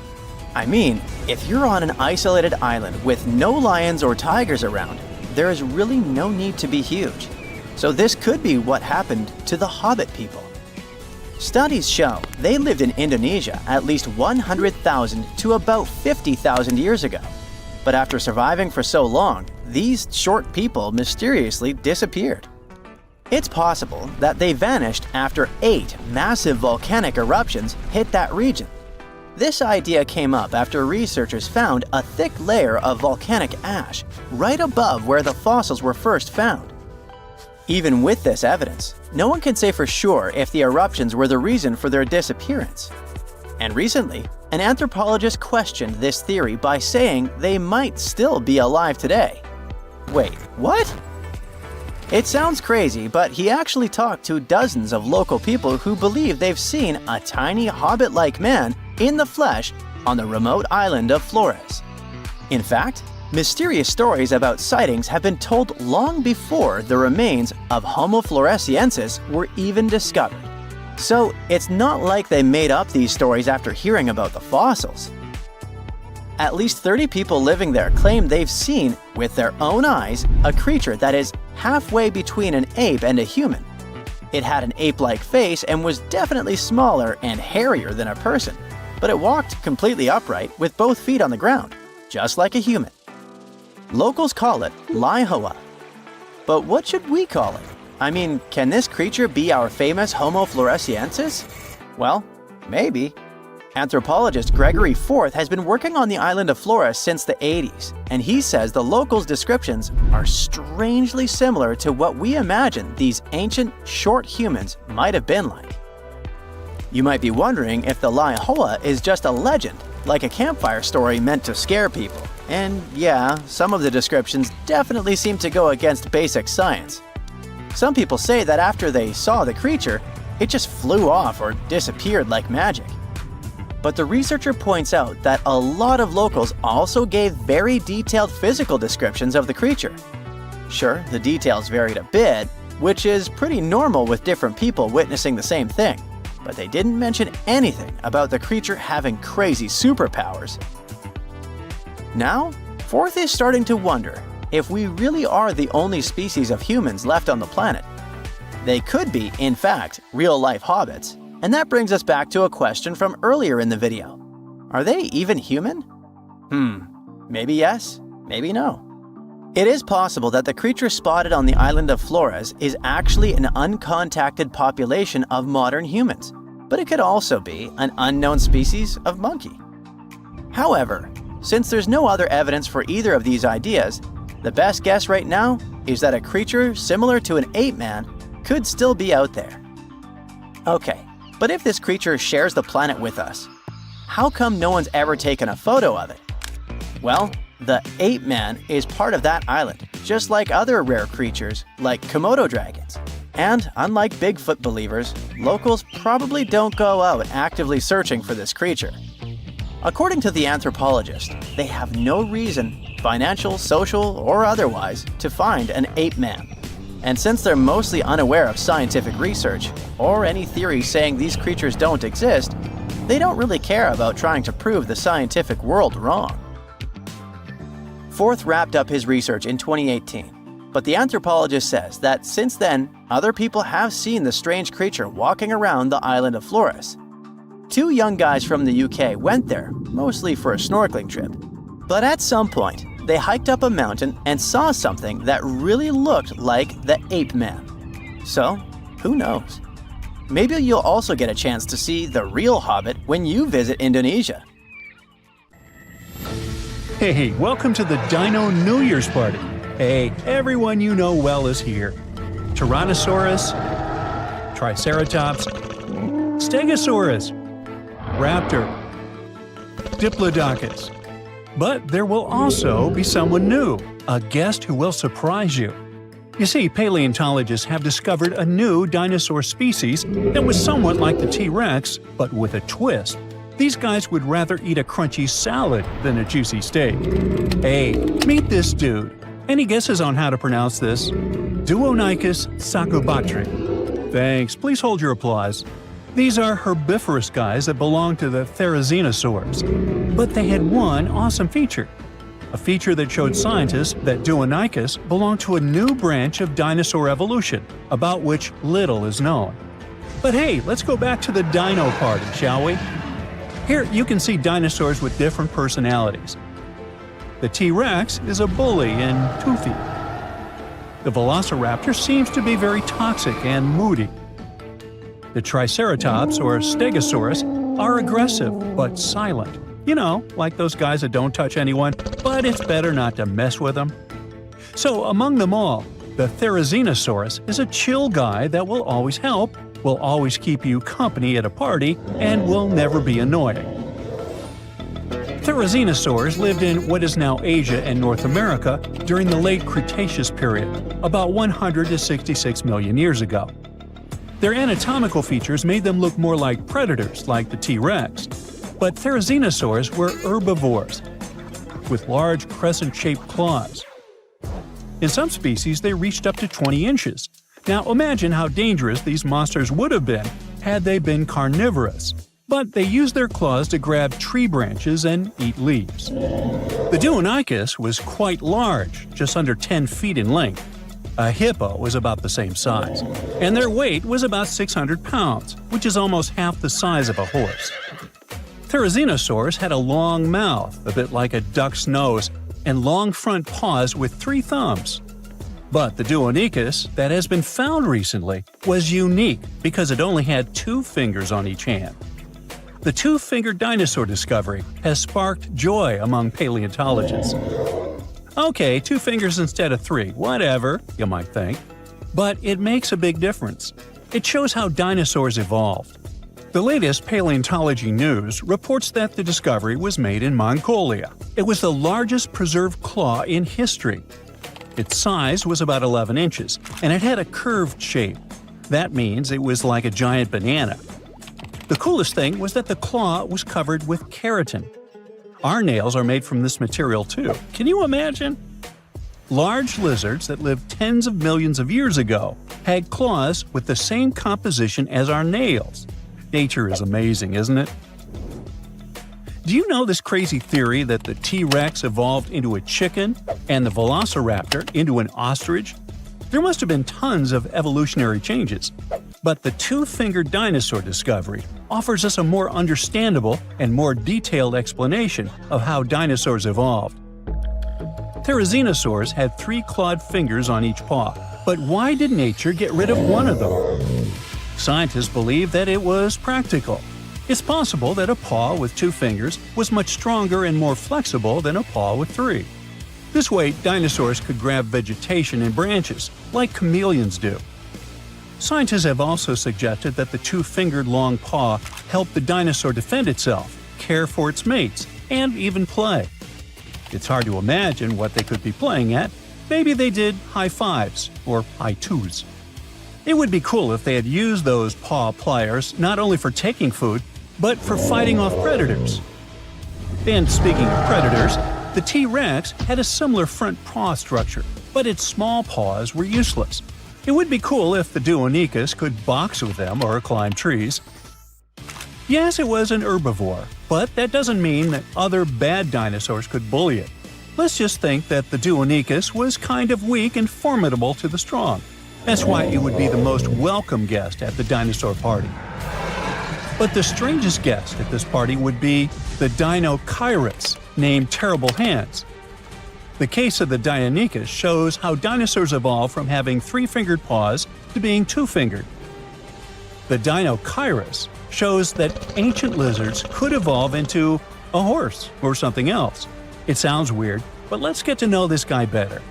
I mean, if you're on an isolated island with no lions or tigers around, there is really no need to be huge. So this could be what happened to the Hobbit people. Studies show they lived in Indonesia at least 100,000 to about 50,000 years ago. But after surviving for so long, these short people mysteriously disappeared. It's possible that they vanished after 8 massive volcanic eruptions hit that region. This idea came up after researchers found a thick layer of volcanic ash right above where the fossils were first found. Even with this evidence, no one can say for sure if the eruptions were the reason for their disappearance. And recently, an anthropologist questioned this theory by saying they might still be alive today. Wait, what? It sounds crazy, but he actually talked to dozens of local people who believe they've seen a tiny hobbit-like man in the flesh on the remote island of Flores. In fact, Mysterious stories about sightings have been told long before the remains of Homo floresiensis were even discovered. So it's not like they made up these stories after hearing about the fossils. At least 30 people living there claim they've seen, with their own eyes, a creature that is halfway between an ape and a human. It had an ape-like face and was definitely smaller and hairier than a person, but it walked completely upright with both feet on the ground, just like a human. Locals call it Laihoa. But what should we call it? I mean, can this creature be our famous Homo floresiensis? Well, maybe. Anthropologist Gregory Forth has been working on the island of Flores since the 80s, and he says the locals' descriptions are strangely similar to what we imagine these ancient, short humans might have been like. You might be wondering if the Laihoa is just a legend, like a campfire story meant to scare people. And yeah, some of the descriptions definitely seem to go against basic science. Some people say that after they saw the creature, it just flew off or disappeared like magic. But the researcher points out that a lot of locals also gave very detailed physical descriptions of the creature. Sure, the details varied a bit, which is pretty normal with different people witnessing the same thing, but they didn't mention anything about the creature having crazy superpowers. Now, Forth is starting to wonder if we really are the only species of humans left on the planet. They could be, in fact, real-life hobbits. And that brings us back to a question from earlier in the video. Are they even human? Maybe yes, maybe no. It is possible that the creature spotted on the island of Flores is actually an uncontacted population of modern humans, but it could also be an unknown species of monkey. However, since there's no other evidence for either of these ideas, the best guess right now is that a creature similar to an ape man could still be out there. Okay. But if this creature shares the planet with us, how come no one's ever taken a photo of it? Well, the ape man is part of that island, just like other rare creatures like Komodo dragons. And unlike Bigfoot believers, locals probably don't go out actively searching for this creature. According to the anthropologist, they have no reason, financial, social, or otherwise, to find an ape man. And since they're mostly unaware of scientific research, or any theories saying these creatures don't exist, they don't really care about trying to prove the scientific world wrong. Forth wrapped up his research in 2018, but the anthropologist says that since then, other people have seen the strange creature walking around the island of Flores. 2 young guys from the UK went there, mostly for a snorkeling trip. But at some point, they hiked up a mountain and saw something that really looked like the ape man. So, who knows? Maybe you'll also get a chance to see the real hobbit when you visit Indonesia. Hey, welcome to the Dino New Year's Party. Hey, everyone you know well is here. Tyrannosaurus, Triceratops, Stegosaurus, Raptor, Diplodocus. But there will also be someone new, a guest who will surprise you. You see, paleontologists have discovered a new dinosaur species that was somewhat like the T-Rex, but with a twist. These guys would rather eat a crunchy salad than a juicy steak. Hey, meet this dude. Any guesses on how to pronounce this? Duonicus sacobatri. Thanks, please hold your applause. These are herbivorous guys that belong to the therizinosaurs. But they had one awesome feature. A feature that showed scientists that Duonicus belonged to a new branch of dinosaur evolution, about which little is known. But hey, let's go back to the dino party, shall we? Here you can see dinosaurs with different personalities. The T-Rex is a bully and toothy. The Velociraptor seems to be very toxic and moody. The Triceratops or Stegosaurus are aggressive but silent. You know, like those guys that don't touch anyone, but it's better not to mess with them. So among them all, the Therizinosaurus is a chill guy that will always help, will always keep you company at a party, and will never be annoying. Therizinosaurs lived in what is now Asia and North America during the late Cretaceous period, about 100 to 66 million years ago. Their anatomical features made them look more like predators like the T-Rex, but Therizinosaurs were herbivores. with large crescent-shaped claws. In some species, they reached up to 20 inches. Now imagine how dangerous these monsters would have been had they been carnivorous. But they used their claws to grab tree branches and eat leaves. The Deinonychus was quite large, just under 10 feet in length. A hippo was about the same size, and their weight was about 600 pounds, which is almost half the size of a horse. Therizinosaurs had a long mouth, a bit like a duck's nose, and long front paws with 3 thumbs. But the Deinonychus, that has been found recently, was unique because it only had 2 fingers on each hand. The 2-fingered dinosaur discovery has sparked joy among paleontologists. Okay, 2 fingers instead of 3, whatever, you might think. But it makes a big difference. It shows how dinosaurs evolved. The latest paleontology news reports that the discovery was made in Mongolia. It was the largest preserved claw in history. Its size was about 11 inches, and it had a curved shape. That means it was like a giant banana. The coolest thing was that the claw was covered with keratin. Our nails are made from this material too. Can you imagine? Large lizards that lived tens of millions of years ago had claws with the same composition as our nails. Nature is amazing, isn't it? Do you know this crazy theory that the T-Rex evolved into a chicken and the Velociraptor into an ostrich? There must have been tons of evolutionary changes. But the 2-fingered dinosaur discovery offers us a more understandable and more detailed explanation of how dinosaurs evolved. Therizinosaurs had 3 clawed fingers on each paw, but why did nature get rid of one of them? Scientists believe that it was practical. It's possible that a paw with 2 fingers was much stronger and more flexible than a paw with 3. This way, dinosaurs could grab vegetation and branches, like chameleons do. Scientists have also suggested that the 2-fingered long paw helped the dinosaur defend itself, care for its mates, and even play. It's hard to imagine what they could be playing at. Maybe they did high fives or high twos. It would be cool if they had used those paw pliers not only for taking food, but for fighting off predators. And speaking of predators, the T-Rex had a similar front paw structure, but its small paws were useless. It would be cool if the Deinonychus could box with them or climb trees. Yes, it was an herbivore, but that doesn't mean that other bad dinosaurs could bully it. Let's just think that the Deinonychus was kind of weak and formidable to the strong. That's why it would be the most welcome guest at the dinosaur party. But the strangest guest at this party would be the Deinonychus, named Terrible Hands. The case of the Deinonychus shows how dinosaurs evolved from having 3-fingered paws to being 2-fingered. The Deinonychus shows that ancient lizards could evolve into a horse or something else. It sounds weird, but let's get to know this guy better.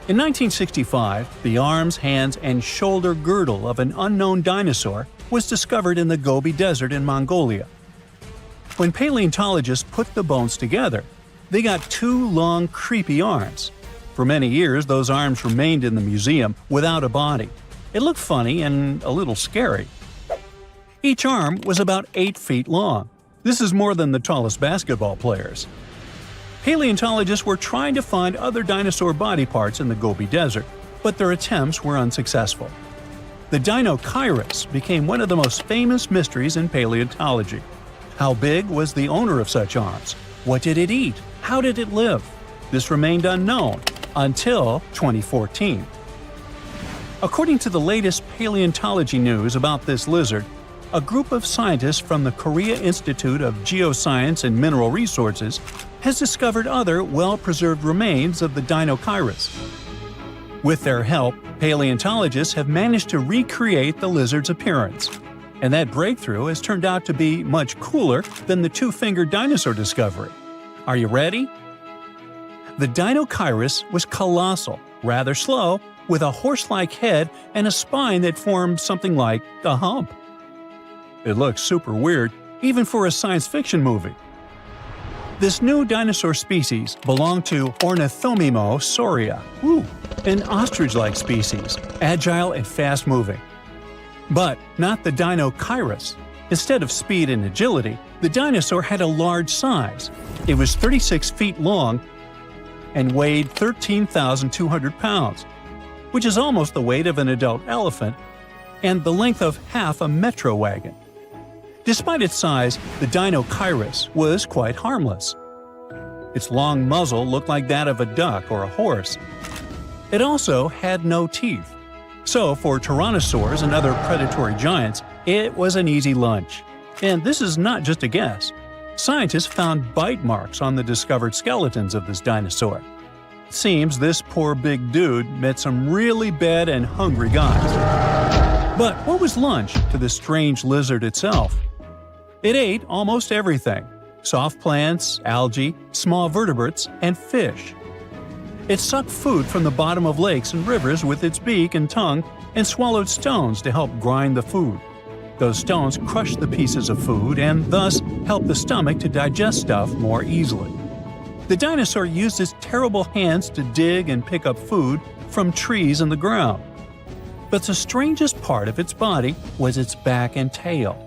In 1965, the arms, hands, and shoulder girdle of an unknown dinosaur was discovered in the Gobi Desert in Mongolia. When paleontologists put the bones together, they got 2 long, creepy arms. For many years, those arms remained in the museum without a body. It looked funny and a little scary. Each arm was about 8 feet long. This is more than the tallest basketball players. Paleontologists were trying to find other dinosaur body parts in the Gobi Desert, but their attempts were unsuccessful. The Deinonychus became one of the most famous mysteries in paleontology. How big was the owner of such arms? What did it eat? How did it live? This remained unknown until 2014. According to the latest paleontology news about this lizard, a group of scientists from the Korea Institute of Geoscience and Mineral Resources has discovered other well-preserved remains of the Deinonychus. With their help, paleontologists have managed to recreate the lizard's appearance. And that breakthrough has turned out to be much cooler than the 2-fingered dinosaur discovery. Are you ready? The Deinonychus was colossal, rather slow, with a horse-like head and a spine that formed something like a hump. It looks super weird, even for a science fiction movie. This new dinosaur species belonged to Ornithomimosauria, an ostrich-like species, agile and fast-moving. But not the Deinonychus. Instead of speed and agility, the dinosaur had a large size. It was 36 feet long and weighed 13,200 pounds, which is almost the weight of an adult elephant and the length of half a metro wagon. Despite its size, the Dinochirus was quite harmless. Its long muzzle looked like that of a duck or a horse. It also had no teeth. So for tyrannosaurs and other predatory giants, it was an easy lunch. And this is not just a guess. Scientists found bite marks on the discovered skeletons of this dinosaur. It seems this poor big dude met some really bad and hungry guys. But what was lunch to this strange lizard itself? It ate almost everything: soft plants, algae, small vertebrates, and fish. It sucked food from the bottom of lakes and rivers with its beak and tongue and swallowed stones to help grind the food. Those stones crushed the pieces of food and thus helped the stomach to digest stuff more easily. The dinosaur used its terrible hands to dig and pick up food from trees and the ground. But the strangest part of its body was its back and tail.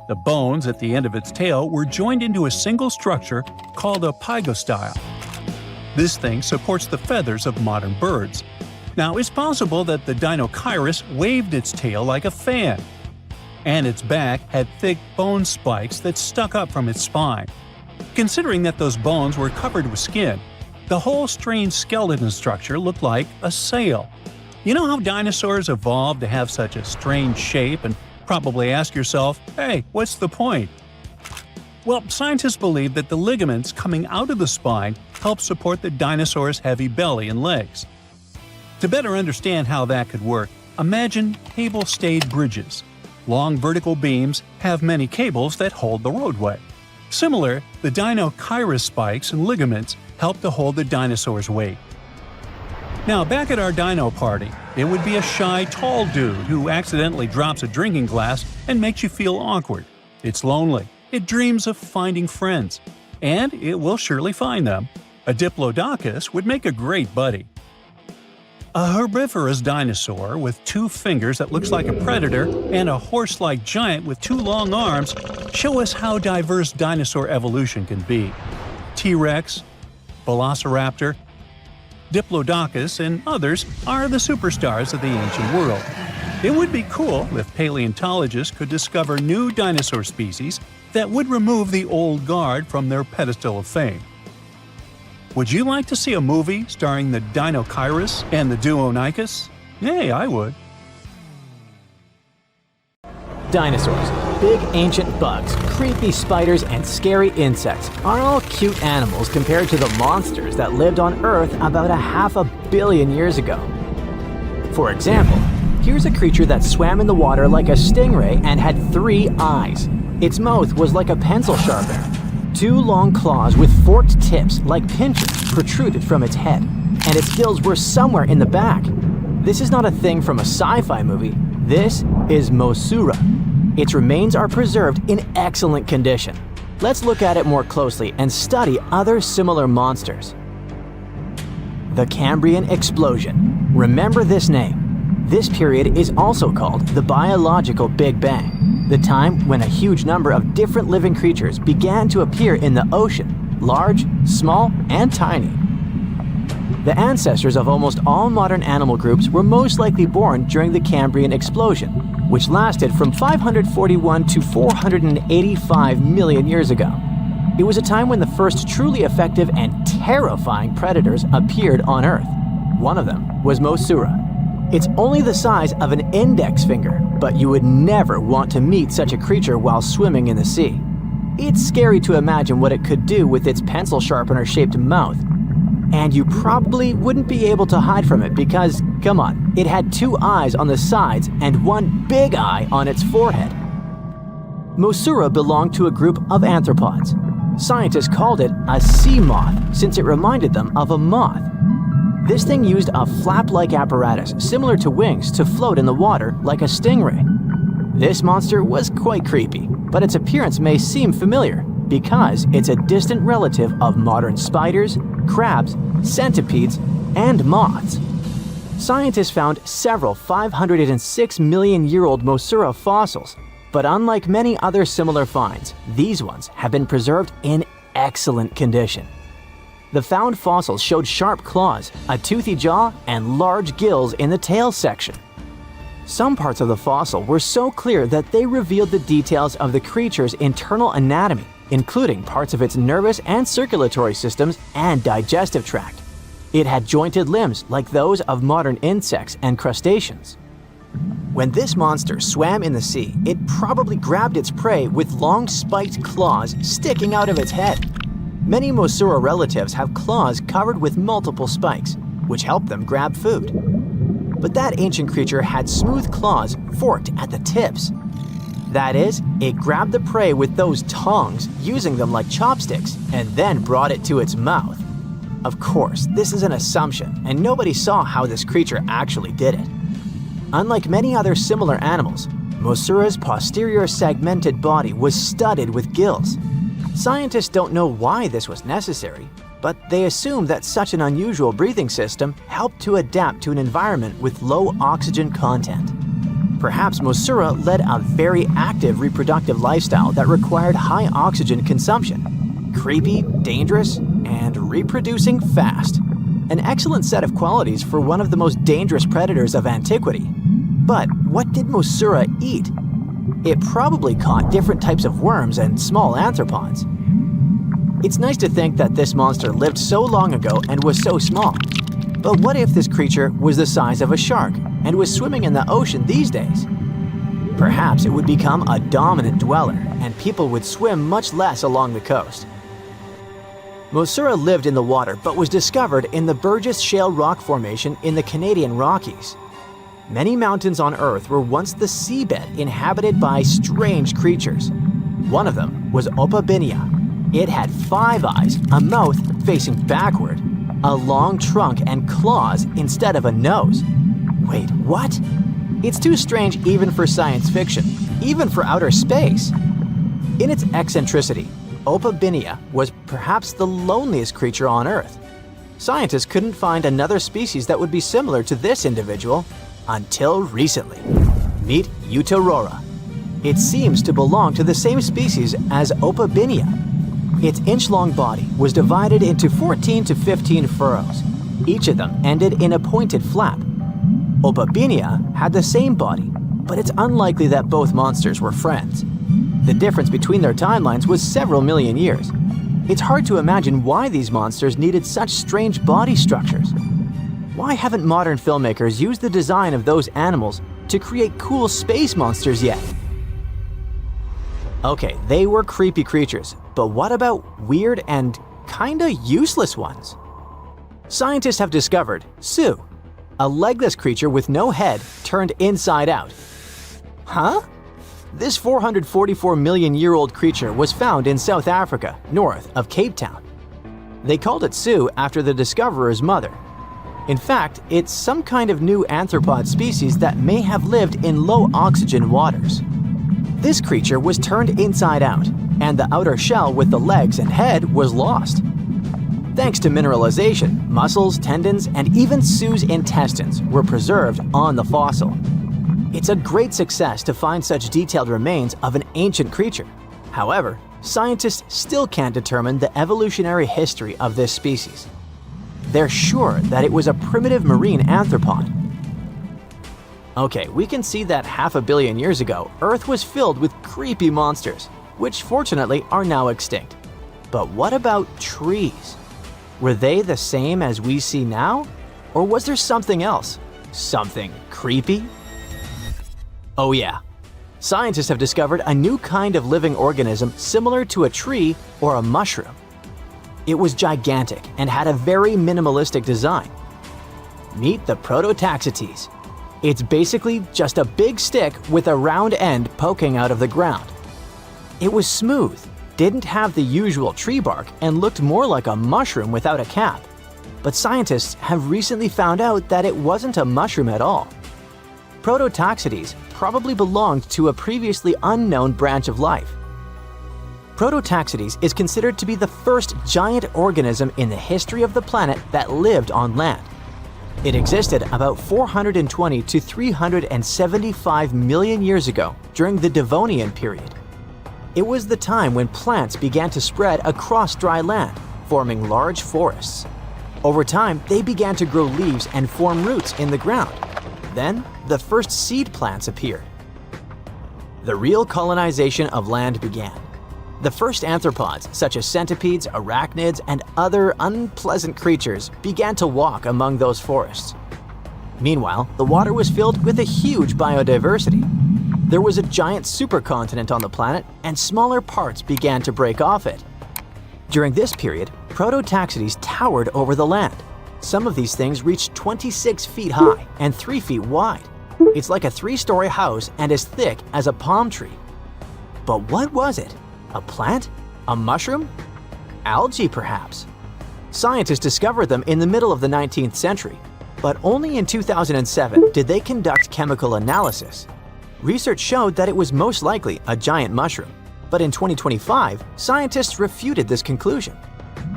The bones at the end of its tail were joined into a single structure called a pygostyle. This thing supports the feathers of modern birds. Now, it's possible that the Dinochirus waved its tail like a fan, and its back had thick bone spikes that stuck up from its spine. Considering that those bones were covered with skin, the whole strange skeleton structure looked like a sail. You know how dinosaurs evolved to have such a strange shape and probably ask yourself, hey, what's the point? Well, scientists believe that the ligaments coming out of the spine help support the dinosaur's heavy belly and legs. To better understand how that could work, imagine cable-stayed bridges. Long vertical beams have many cables that hold the roadway. Similar, the Dinochirus spikes and ligaments help to hold the dinosaur's weight. Now, back at our dino party, it would be a shy, tall dude who accidentally drops a drinking glass and makes you feel awkward. It's lonely. It dreams of finding friends. And it will surely find them. A diplodocus would make a great buddy. A herbivorous dinosaur with 2 fingers that looks like a predator and a horse-like giant with 2 long arms show us how diverse dinosaur evolution can be. T-Rex, Velociraptor, Diplodocus, and others are the superstars of the ancient world. It would be cool if paleontologists could discover new dinosaur species that would remove the old guard from their pedestal of fame. Would you like to see a movie starring the Dinochirus and the Duonicus? Hey, I would. Dinosaurs, big ancient bugs, creepy spiders, and scary insects are all cute animals compared to the monsters that lived on Earth about 500 million years ago. For example, here's a creature that swam in the water like a stingray and had 3 eyes. Its mouth was like a pencil sharpener. 2 long claws with forked tips like pincers protruded from its head, and its gills were somewhere in the back. This is not a thing from a sci-fi movie. This is Mosaura. Its remains are preserved in excellent condition. Let's look at it more closely and study other similar monsters. The Cambrian explosion. Remember this name. This period is also called the biological Big Bang, the time when a huge number of different living creatures began to appear in the ocean, large, small, and tiny. The ancestors of almost all modern animal groups were most likely born during the Cambrian explosion, which lasted from 541 to 485 million years ago. It was a time when the first truly effective and terrifying predators appeared on Earth. One of them was Mosaura. It's only the size of an index finger, but you would never want to meet such a creature while swimming in the sea. It's scary to imagine what it could do with its pencil sharpener-shaped mouth. And you probably wouldn't be able to hide from it because, come on, it had 2 eyes on the sides and 1 big eye on its forehead. Mosaura belonged to a group of arthropods. Scientists called it a sea moth since it reminded them of a moth. This thing used a flap-like apparatus similar to wings to float in the water like a stingray. This monster was quite creepy, but its appearance may seem familiar because it's a distant relative of modern spiders, crabs, centipedes, and moths. Scientists found several 506 million-year-old Mosaura fossils. But unlike many other similar finds, these ones have been preserved in excellent condition. The found fossils showed sharp claws, a toothy jaw, and large gills in the tail section. Some parts of the fossil were so clear that they revealed the details of the creature's internal anatomy, including parts of its nervous and circulatory systems and digestive tract. It had jointed limbs like those of modern insects and crustaceans. When this monster swam in the sea, it probably grabbed its prey with long spiked claws sticking out of its head. Many Mosura relatives have claws covered with multiple spikes, which help them grab food. But that ancient creature had smooth claws forked at the tips. That is, it grabbed the prey with those tongs, using them like chopsticks, and then brought it to its mouth. Of course, this is an assumption, and nobody saw how this creature actually did it. Unlike many other similar animals, Mosura's posterior segmented body was studded with gills. Scientists don't know why this was necessary, but they assume that such an unusual breathing system helped to adapt to an environment with low oxygen content. Perhaps Mosura led a very active reproductive lifestyle that required high oxygen consumption. Creepy, dangerous, and reproducing fast. An excellent set of qualities for one of the most dangerous predators of antiquity. But what did Mosura eat? It probably caught different types of worms and small arthropods. It's nice to think that this monster lived so long ago and was so small. But what if this creature was the size of a shark and was swimming in the ocean these days? Perhaps it would become a dominant dweller and people would swim much less along the coast. Mosura lived in the water but was discovered in the Burgess Shale Rock Formation in the Canadian Rockies. Many mountains on Earth were once the seabed inhabited by strange creatures. One of them was Opabinia. It had 5 eyes, a mouth facing backward, a long trunk and claws instead of a nose. Wait, what? It's too strange even for science fiction, even for outer space. In its eccentricity, Opabinia was perhaps the loneliest creature on Earth. Scientists couldn't find another species that would be similar to this individual until recently. Meet Utaurora. It seems to belong to the same species as Opabinia. Its inch-long body was divided into 14 to 15 furrows. Each of them ended in a pointed flap. Opabinia had the same body, but it's unlikely that both monsters were friends. The difference between their timelines was several million years. It's hard to imagine why these monsters needed such strange body structures. Why haven't modern filmmakers used the design of those animals to create cool space monsters yet? Okay, they were creepy creatures, but what about weird and kinda useless ones? Scientists have discovered Su, a legless creature with no head turned inside out. Huh? This 444 million year old creature was found in South Africa, north of Cape Town. They called it Su after the discoverer's mother. In fact, it's some kind of new arthropod species that may have lived in low oxygen waters. This creature was turned inside out, and the outer shell with the legs and head was lost. Thanks to mineralization, muscles, tendons, and even Su's intestines were preserved on the fossil. It's a great success to find such detailed remains of an ancient creature. However, scientists still can't determine the evolutionary history of this species. They're sure that it was a primitive marine arthropod. Okay, we can see that 500 million years ago, Earth was filled with creepy monsters, which fortunately are now extinct. But what about trees? Were they the same as we see now? Or was there something else? Something creepy? Oh yeah. Scientists have discovered a new kind of living organism similar to a tree or a mushroom. It was gigantic and had a very minimalistic design. Meet the Prototaxites. It's basically just a big stick with a round end poking out of the ground. It was smooth, didn't have the usual tree bark, and looked more like a mushroom without a cap. But scientists have recently found out that it wasn't a mushroom at all. Prototaxites probably belonged to a previously unknown branch of life. Prototaxites is considered to be the first giant organism in the history of the planet that lived on land. It existed about 420 to 375 million years ago during the Devonian period. It was the time when plants began to spread across dry land, forming large forests. Over time, they began to grow leaves and form roots in the ground. Then, the first seed plants appeared. The real colonization of land began. The first arthropods, such as centipedes, arachnids, and other unpleasant creatures, began to walk among those forests. Meanwhile, the water was filled with a huge biodiversity. There was a giant supercontinent on the planet, and smaller parts began to break off it. During this period, prototaxides towered over the land. Some of these things reached 26 feet high and 3 feet wide. It's like a 3-story house and as thick as a palm tree. But what was it? A plant? A mushroom? Algae, perhaps? Scientists discovered them in the middle of the 19th century, but only in 2007 did they conduct chemical analysis. Research showed that it was most likely a giant mushroom, but in 2025, scientists refuted this conclusion.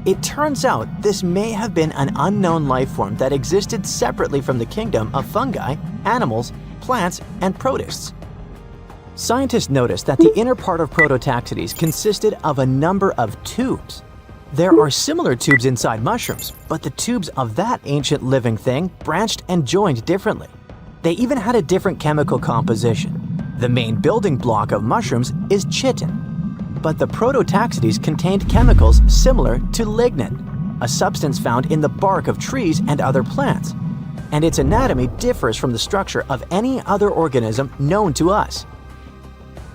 It turns out this may have been an unknown life form that existed separately from the kingdom of fungi, animals, plants, and protists. Scientists noticed that the inner part of prototaxides consisted of a number of tubes. There are similar tubes inside mushrooms, but the tubes of that ancient living thing branched and joined differently. They even had a different chemical composition. The main building block of mushrooms is chitin, but the prototaxides contained chemicals similar to lignin, a substance found in the bark of trees and other plants, and its anatomy differs from the structure of any other organism known to us.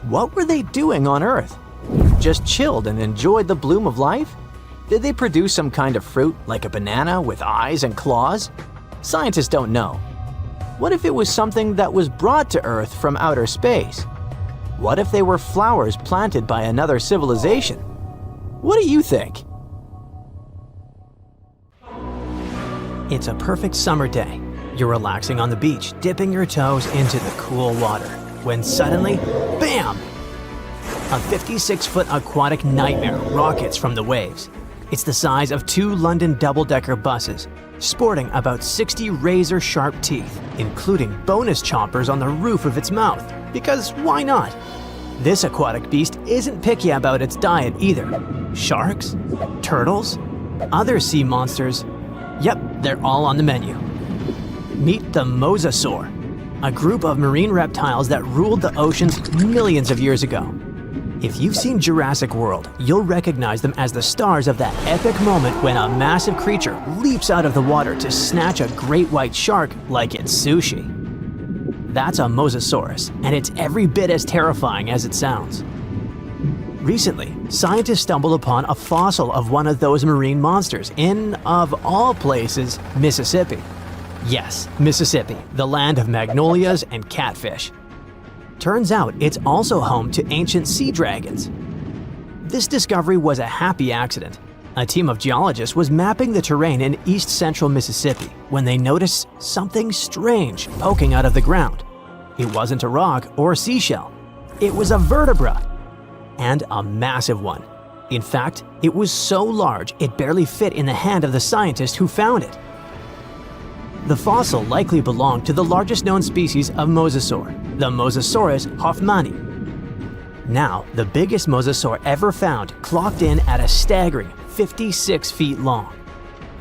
What were they doing on Earth? Just chilled and enjoyed the bloom of life? Did they produce some kind of fruit, like a banana with eyes and claws? Scientists don't know. What if it was something that was brought to Earth from outer space? What if they were flowers planted by another civilization? What do you think? It's a perfect summer day. You're relaxing on the beach, dipping your toes into the cool water, when suddenly, bam! A 56-foot aquatic nightmare rockets from the waves. It's the size of 2 London double-decker buses, sporting about 60 razor-sharp teeth, including bonus chompers on the roof of its mouth, because why not? This aquatic beast isn't picky about its diet either. Sharks? Turtles? Other sea monsters? Yep, they're all on the menu. Meet the mosasaur, a group of marine reptiles that ruled the oceans millions of years ago. If you've seen Jurassic World, you'll recognize them as the stars of that epic moment when a massive creature leaps out of the water to snatch a great white shark like it's sushi. That's a mosasaurus, and it's every bit as terrifying as it sounds. Recently, scientists stumbled upon a fossil of one of those marine monsters in, of all places, Mississippi. Yes, Mississippi, the land of magnolias and catfish. Turns out it's also home to ancient sea dragons. This discovery was a happy accident. A team of geologists was mapping the terrain in east-central Mississippi when they noticed something strange poking out of the ground. It wasn't a rock or seashell. It was a vertebra, and a massive one. In fact, it was so large it barely fit in the hand of the scientist who found it. The fossil likely belonged to the largest known species of mosasaur, the Mosasaurus hoffmanni. Now, the biggest mosasaur ever found clocked in at a staggering 56 feet long.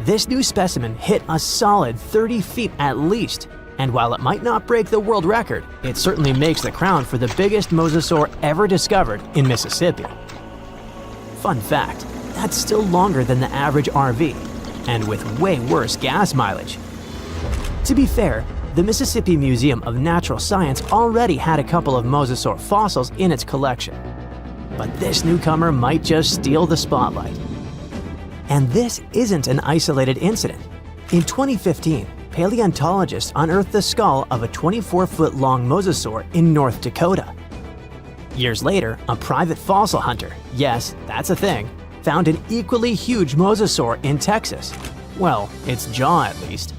This new specimen hit a solid 30 feet at least, and while it might not break the world record, it certainly makes the crown for the biggest mosasaur ever discovered in Mississippi. Fun fact, that's still longer than the average RV, and with way worse gas mileage. To be fair, the Mississippi Museum of Natural Science already had a couple of mosasaur fossils in its collection. But this newcomer might just steal the spotlight. And this isn't an isolated incident. In 2015, paleontologists unearthed the skull of a 24-foot-long mosasaur in North Dakota. Years later, a private fossil hunter, yes, that's a thing, found an equally huge mosasaur in Texas. Well, its jaw at least.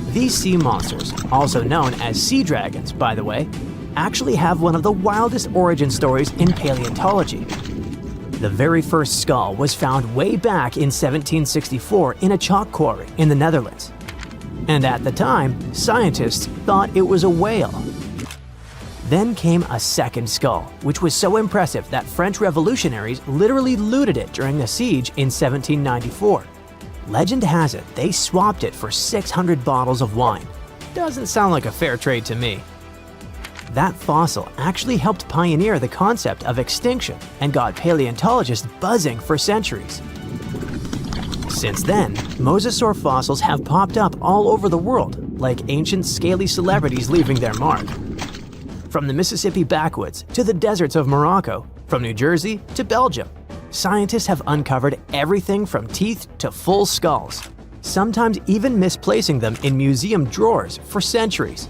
These sea monsters, also known as sea dragons, by the way, actually have one of the wildest origin stories in paleontology. The very first skull was found way back in 1764 in a chalk quarry in the Netherlands. and at the time, scientists thought it was a whale. Then came a second skull, which was so impressive that French revolutionaries literally looted it during the siege in 1794. Legend has it they swapped it for 600 bottles of wine. Doesn't sound like a fair trade to me. That fossil actually helped pioneer the concept of extinction and got paleontologists buzzing for centuries. Since then, mosasaur fossils have popped up all over the world, like ancient scaly celebrities leaving their mark. From the Mississippi backwoods to the deserts of Morocco, from New Jersey to Belgium, scientists have uncovered everything from teeth to full skulls, sometimes even misplacing them in museum drawers for centuries.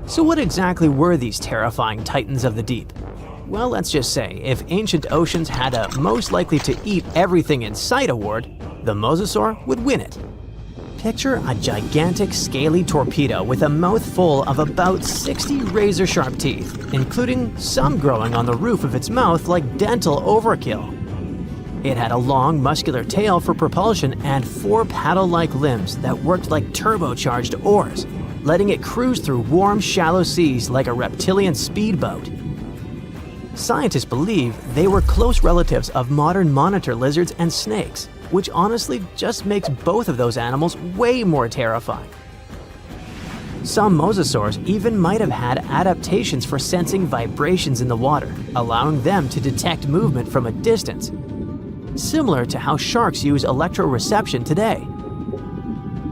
So what exactly were these terrifying titans of the deep? Well, let's just say, if ancient oceans had a most likely to eat everything in sight award, the mosasaur would win it. Picture a gigantic scaly torpedo with a mouth full of about 60 razor-sharp teeth, including some growing on the roof of its mouth like dental overkill. It had a long, muscular tail for propulsion and 4 paddle-like limbs that worked like turbocharged oars, letting it cruise through warm, shallow seas like a reptilian speedboat. Scientists believe they were close relatives of modern monitor lizards and snakes, which honestly just makes both of those animals way more terrifying. Some mosasaurs even might have had adaptations for sensing vibrations in the water, allowing them to detect movement from a distance, similar to how sharks use electroreception today.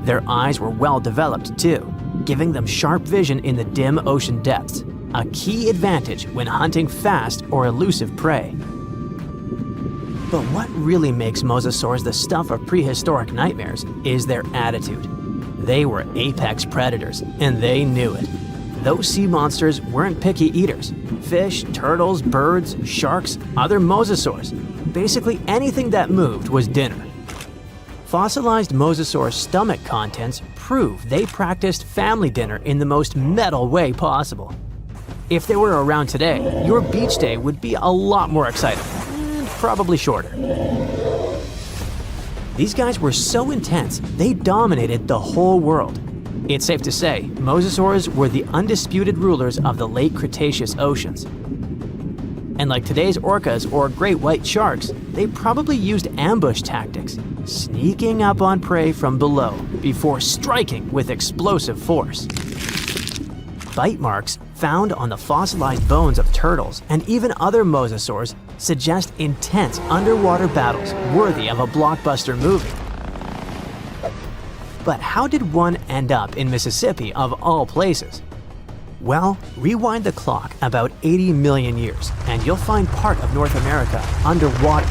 Their eyes were well developed too, giving them sharp vision in the dim ocean depths, a key advantage when hunting fast or elusive prey. But what really makes mosasaurs the stuff of prehistoric nightmares is their attitude. They were apex predators, and they knew it. Those sea monsters weren't picky eaters. Fish, turtles, birds, sharks, other mosasaurs. Basically anything that moved was dinner. Fossilized mosasaur stomach contents prove they practiced family dinner in the most metal way possible. If they were around today, your beach day would be a lot more exciting. Probably shorter. These guys were so intense, they dominated the whole world. It's safe to say, mosasaurs were the undisputed rulers of the late Cretaceous oceans. And like today's orcas or great white sharks, they probably used ambush tactics, sneaking up on prey from below before striking with explosive force. Bite marks found on the fossilized bones of turtles and even other mosasaurs suggest intense underwater battles worthy of a blockbuster movie. But how did one end up in Mississippi of all places? Well, rewind the clock about 80 million years and you'll find part of North America underwater.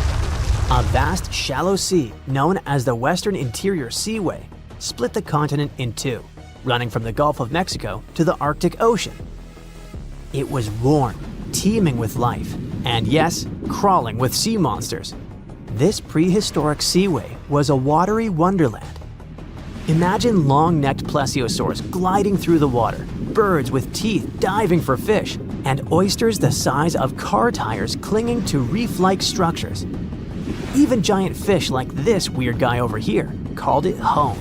A vast shallow sea known as the Western Interior Seaway split the continent in two, running from the Gulf of Mexico to the Arctic Ocean. It was warm, teeming with life, and yes, crawling with sea monsters. This prehistoric seaway was a watery wonderland. Imagine long-necked plesiosaurs gliding through the water, birds with teeth diving for fish, and oysters the size of car tires clinging to reef-like structures. Even giant fish like this weird guy over here called it home.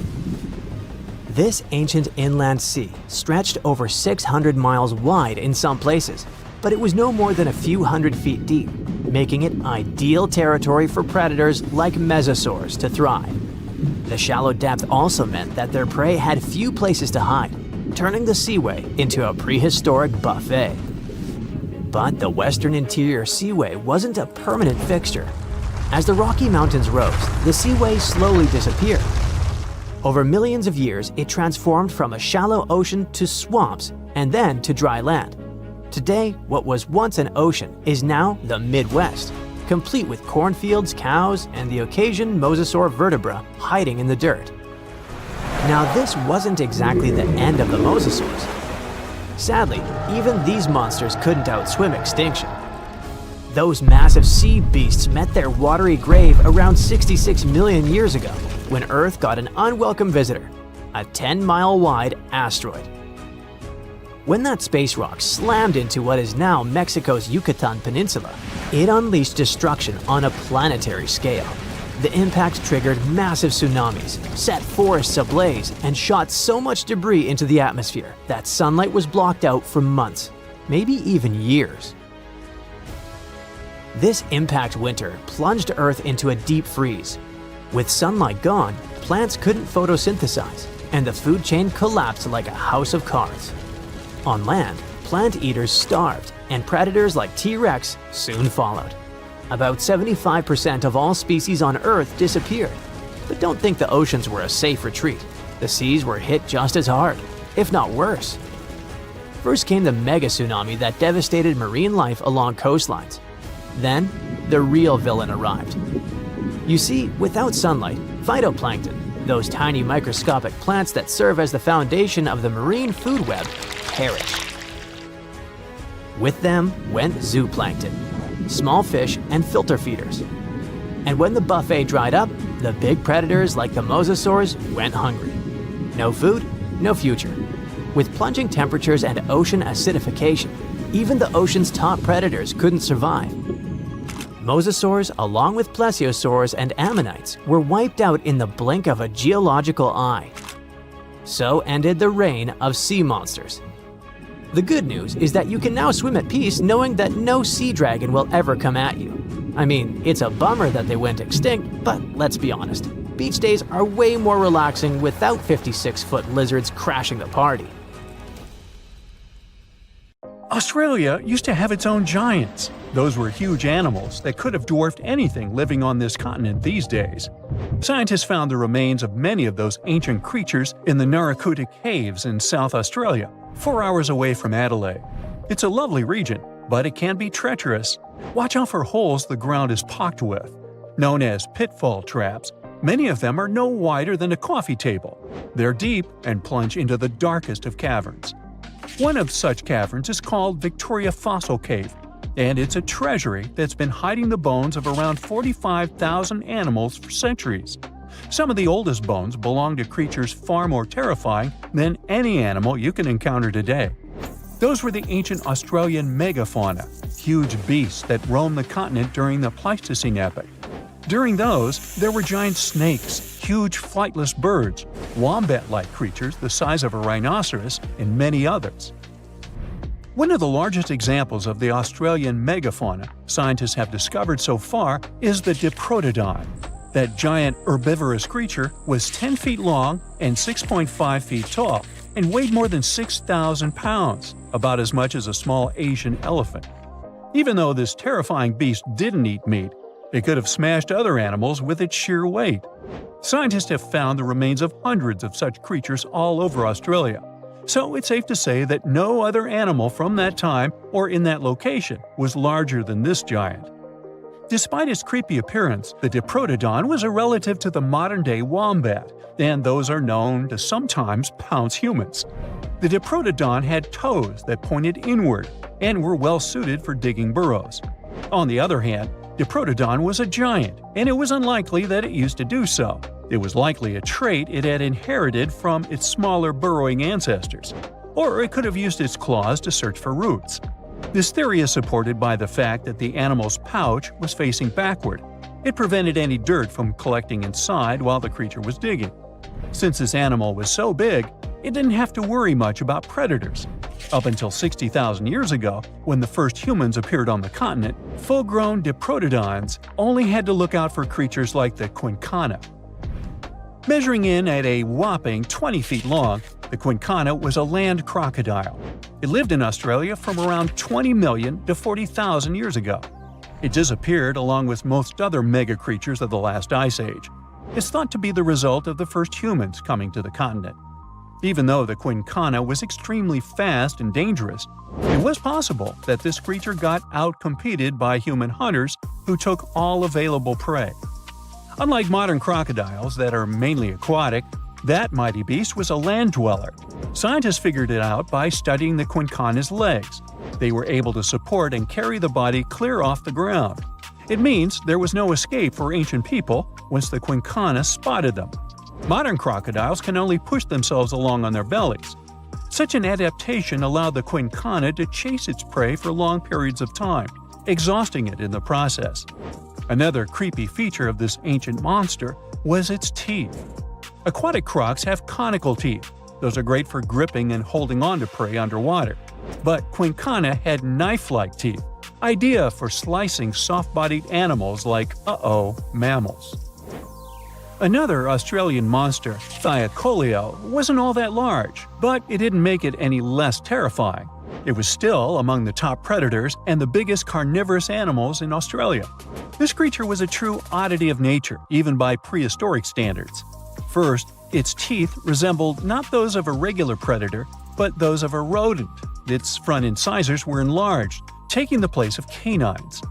This ancient inland sea stretched over 600 miles wide in some places, but it was no more than a few hundred feet deep, making it ideal territory for predators like mesosaurs to thrive. The shallow depth also meant that their prey had few places to hide, turning the seaway into a prehistoric buffet. But the Western Interior Seaway wasn't a permanent fixture. As the Rocky Mountains rose, the seaway slowly disappeared. Over millions of years, it transformed from a shallow ocean to swamps and then to dry land. Today, what was once an ocean is now the Midwest, complete with cornfields, cows, and the occasion mosasaur vertebra hiding in the dirt. Now, this wasn't exactly the end of the mosasaurs. Sadly, even these monsters couldn't outswim extinction. Those massive sea beasts met their watery grave around 66 million years ago, when Earth got an unwelcome visitor, a 10-mile-wide asteroid. When that space rock slammed into what is now Mexico's Yucatan Peninsula, it unleashed destruction on a planetary scale. The impact triggered massive tsunamis, set forests ablaze, and shot so much debris into the atmosphere that sunlight was blocked out for months, maybe even years. This impact winter plunged Earth into a deep freeze. With sunlight gone, plants couldn't photosynthesize, and the food chain collapsed like a house of cards. On land, plant eaters starved, and predators like T-Rex soon followed. About 75% of all species on Earth disappeared. But don't think the oceans were a safe retreat. The seas were hit just as hard, if not worse. First came the mega tsunami that devastated marine life along coastlines. Then, the real villain arrived. You see, without sunlight, phytoplankton, those tiny microscopic plants that serve as the foundation of the marine food web, perished. With them went zooplankton, small fish and filter feeders. And when the buffet dried up, the big predators like the mosasaurs went hungry. No food, no future. With plunging temperatures and ocean acidification, even the ocean's top predators couldn't survive. Mosasaurs, along with plesiosaurs and ammonites, were wiped out in the blink of a geological eye. So ended the reign of sea monsters. The good news is that you can now swim at peace knowing that no sea dragon will ever come at you. I mean, it's a bummer that they went extinct, but let's be honest. Beach days are way more relaxing without 56-foot lizards crashing the party. Australia used to have its own giants. Those were huge animals that could have dwarfed anything living on this continent these days. Scientists found the remains of many of those ancient creatures in the Narracuta Caves in South Australia, 4 hours away from Adelaide. It's a lovely region, but it can be treacherous. Watch out for holes the ground is pocked with. Known as pitfall traps, many of them are no wider than a coffee table. They're deep and plunge into the darkest of caverns. One of such caverns is called Victoria Fossil Cave, and it's a treasury that's been hiding the bones of around 45,000 animals for centuries. Some of the oldest bones belong to creatures far more terrifying than any animal you can encounter today. Those were the ancient Australian megafauna, huge beasts that roamed the continent during the Pleistocene epoch. During those, there were giant snakes, huge flightless birds, wombat-like creatures the size of a rhinoceros, and many others. One of the largest examples of the Australian megafauna scientists have discovered so far is the Diprotodon. That giant herbivorous creature was 10 feet long and 6.5 feet tall, and weighed more than 6,000 pounds, about as much as a small Asian elephant. Even though this terrifying beast didn't eat meat, it could have smashed other animals with its sheer weight. Scientists have found the remains of hundreds of such creatures all over Australia, so it's safe to say that no other animal from that time or in that location was larger than this giant. Despite its creepy appearance, the Diprotodon was a relative to the modern-day wombat, and those are known to sometimes pounce humans. The Diprotodon had toes that pointed inward and were well suited for digging burrows. On the other hand, Diprotodon was a giant, and it was unlikely that it used to do so. It was likely a trait it had inherited from its smaller burrowing ancestors, or it could have used its claws to search for roots. This theory is supported by the fact that the animal's pouch was facing backward. It prevented any dirt from collecting inside while the creature was digging. Since this animal was so big, it didn't have to worry much about predators. Up until 60,000 years ago, when the first humans appeared on the continent, full-grown Diprotodons only had to look out for creatures like the quincana. Measuring in at a whopping 20 feet long, the quincana was a land crocodile. It lived in Australia from around 20 million to 40,000 years ago. It disappeared along with most other mega creatures of the last ice age. It's thought to be the result of the first humans coming to the continent. Even though the quincana was extremely fast and dangerous, it was possible that this creature got out-competed by human hunters who took all available prey. Unlike modern crocodiles that are mainly aquatic, that mighty beast was a land dweller. Scientists figured it out by studying the quincana's legs. They were able to support and carry the body clear off the ground. It means there was no escape for ancient people once the quincana spotted them. Modern crocodiles can only push themselves along on their bellies. Such an adaptation allowed the quincana to chase its prey for long periods of time, exhausting it in the process. Another creepy feature of this ancient monster was its teeth. Aquatic crocs have conical teeth. Those are great for gripping and holding on to prey underwater. But Quincana had knife-like teeth, ideal for slicing soft-bodied animals like, mammals. Another Australian monster, Thylacoleo, wasn't all that large, but it didn't make it any less terrifying. It was still among the top predators and the biggest carnivorous animals in Australia. This creature was a true oddity of nature, even by prehistoric standards. First, its teeth resembled not those of a regular predator, but those of a rodent. Its front incisors were enlarged, taking the place of canines.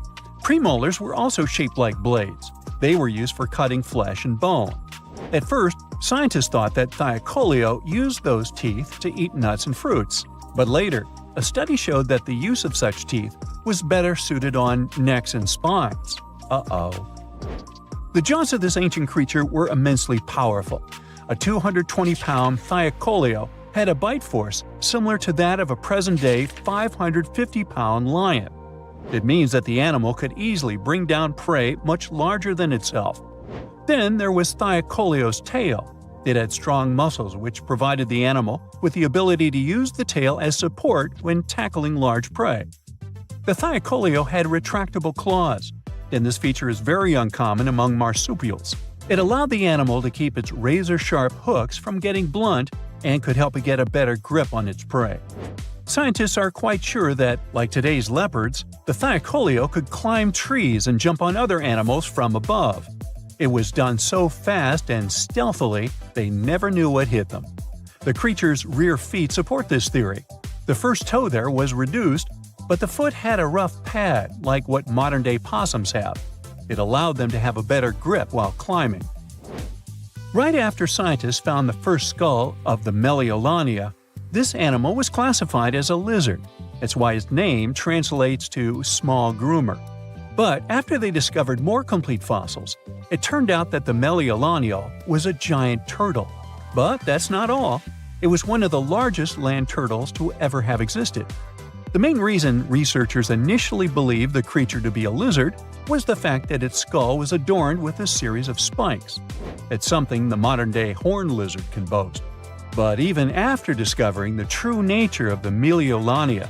Premolars were also shaped like blades. They were used for cutting flesh and bone. At first, scientists thought that Thylacoleo used those teeth to eat nuts and fruits. But later, a study showed that the use of such teeth was better suited on necks and spines. The jaws of this ancient creature were immensely powerful. A 220-pound Thylacoleo had a bite force similar to that of a present-day 550-pound lion. It means that the animal could easily bring down prey much larger than itself. Then there was Thylacoleo's tail. It had strong muscles which provided the animal with the ability to use the tail as support when tackling large prey. The Thylacoleo had retractable claws, and this feature is very uncommon among marsupials. It allowed the animal to keep its razor-sharp hooks from getting blunt and could help it get a better grip on its prey. Scientists are quite sure that, like today's leopards, the Thylacoleo could climb trees and jump on other animals from above. It was done so fast and stealthily, they never knew what hit them. The creature's rear feet support this theory. The first toe there was reduced, but the foot had a rough pad like what modern-day possums have. It allowed them to have a better grip while climbing. Right after scientists found the first skull of the Meliolania, this animal was classified as a lizard. That's why its name translates to small groomer. But after they discovered more complete fossils, it turned out that the Meliolania was a giant turtle. But that's not all. It was one of the largest land turtles to ever have existed. The main reason researchers initially believed the creature to be a lizard was the fact that its skull was adorned with a series of spikes. It's something the modern-day horned lizard can boast. But even after discovering the true nature of the Meliolania,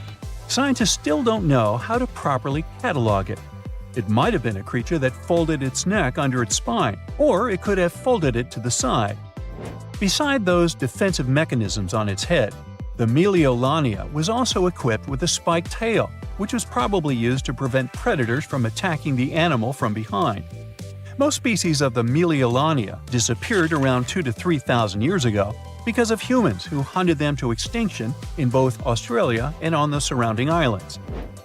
scientists still don't know how to properly catalog it. It might have been a creature that folded its neck under its spine, or it could have folded it to the side. Beside those defensive mechanisms on its head, the Meliolania was also equipped with a spiked tail, which was probably used to prevent predators from attacking the animal from behind. Most species of the Meliolania disappeared around 2,000 to 3,000 years ago because of humans who hunted them to extinction in both Australia and on the surrounding islands.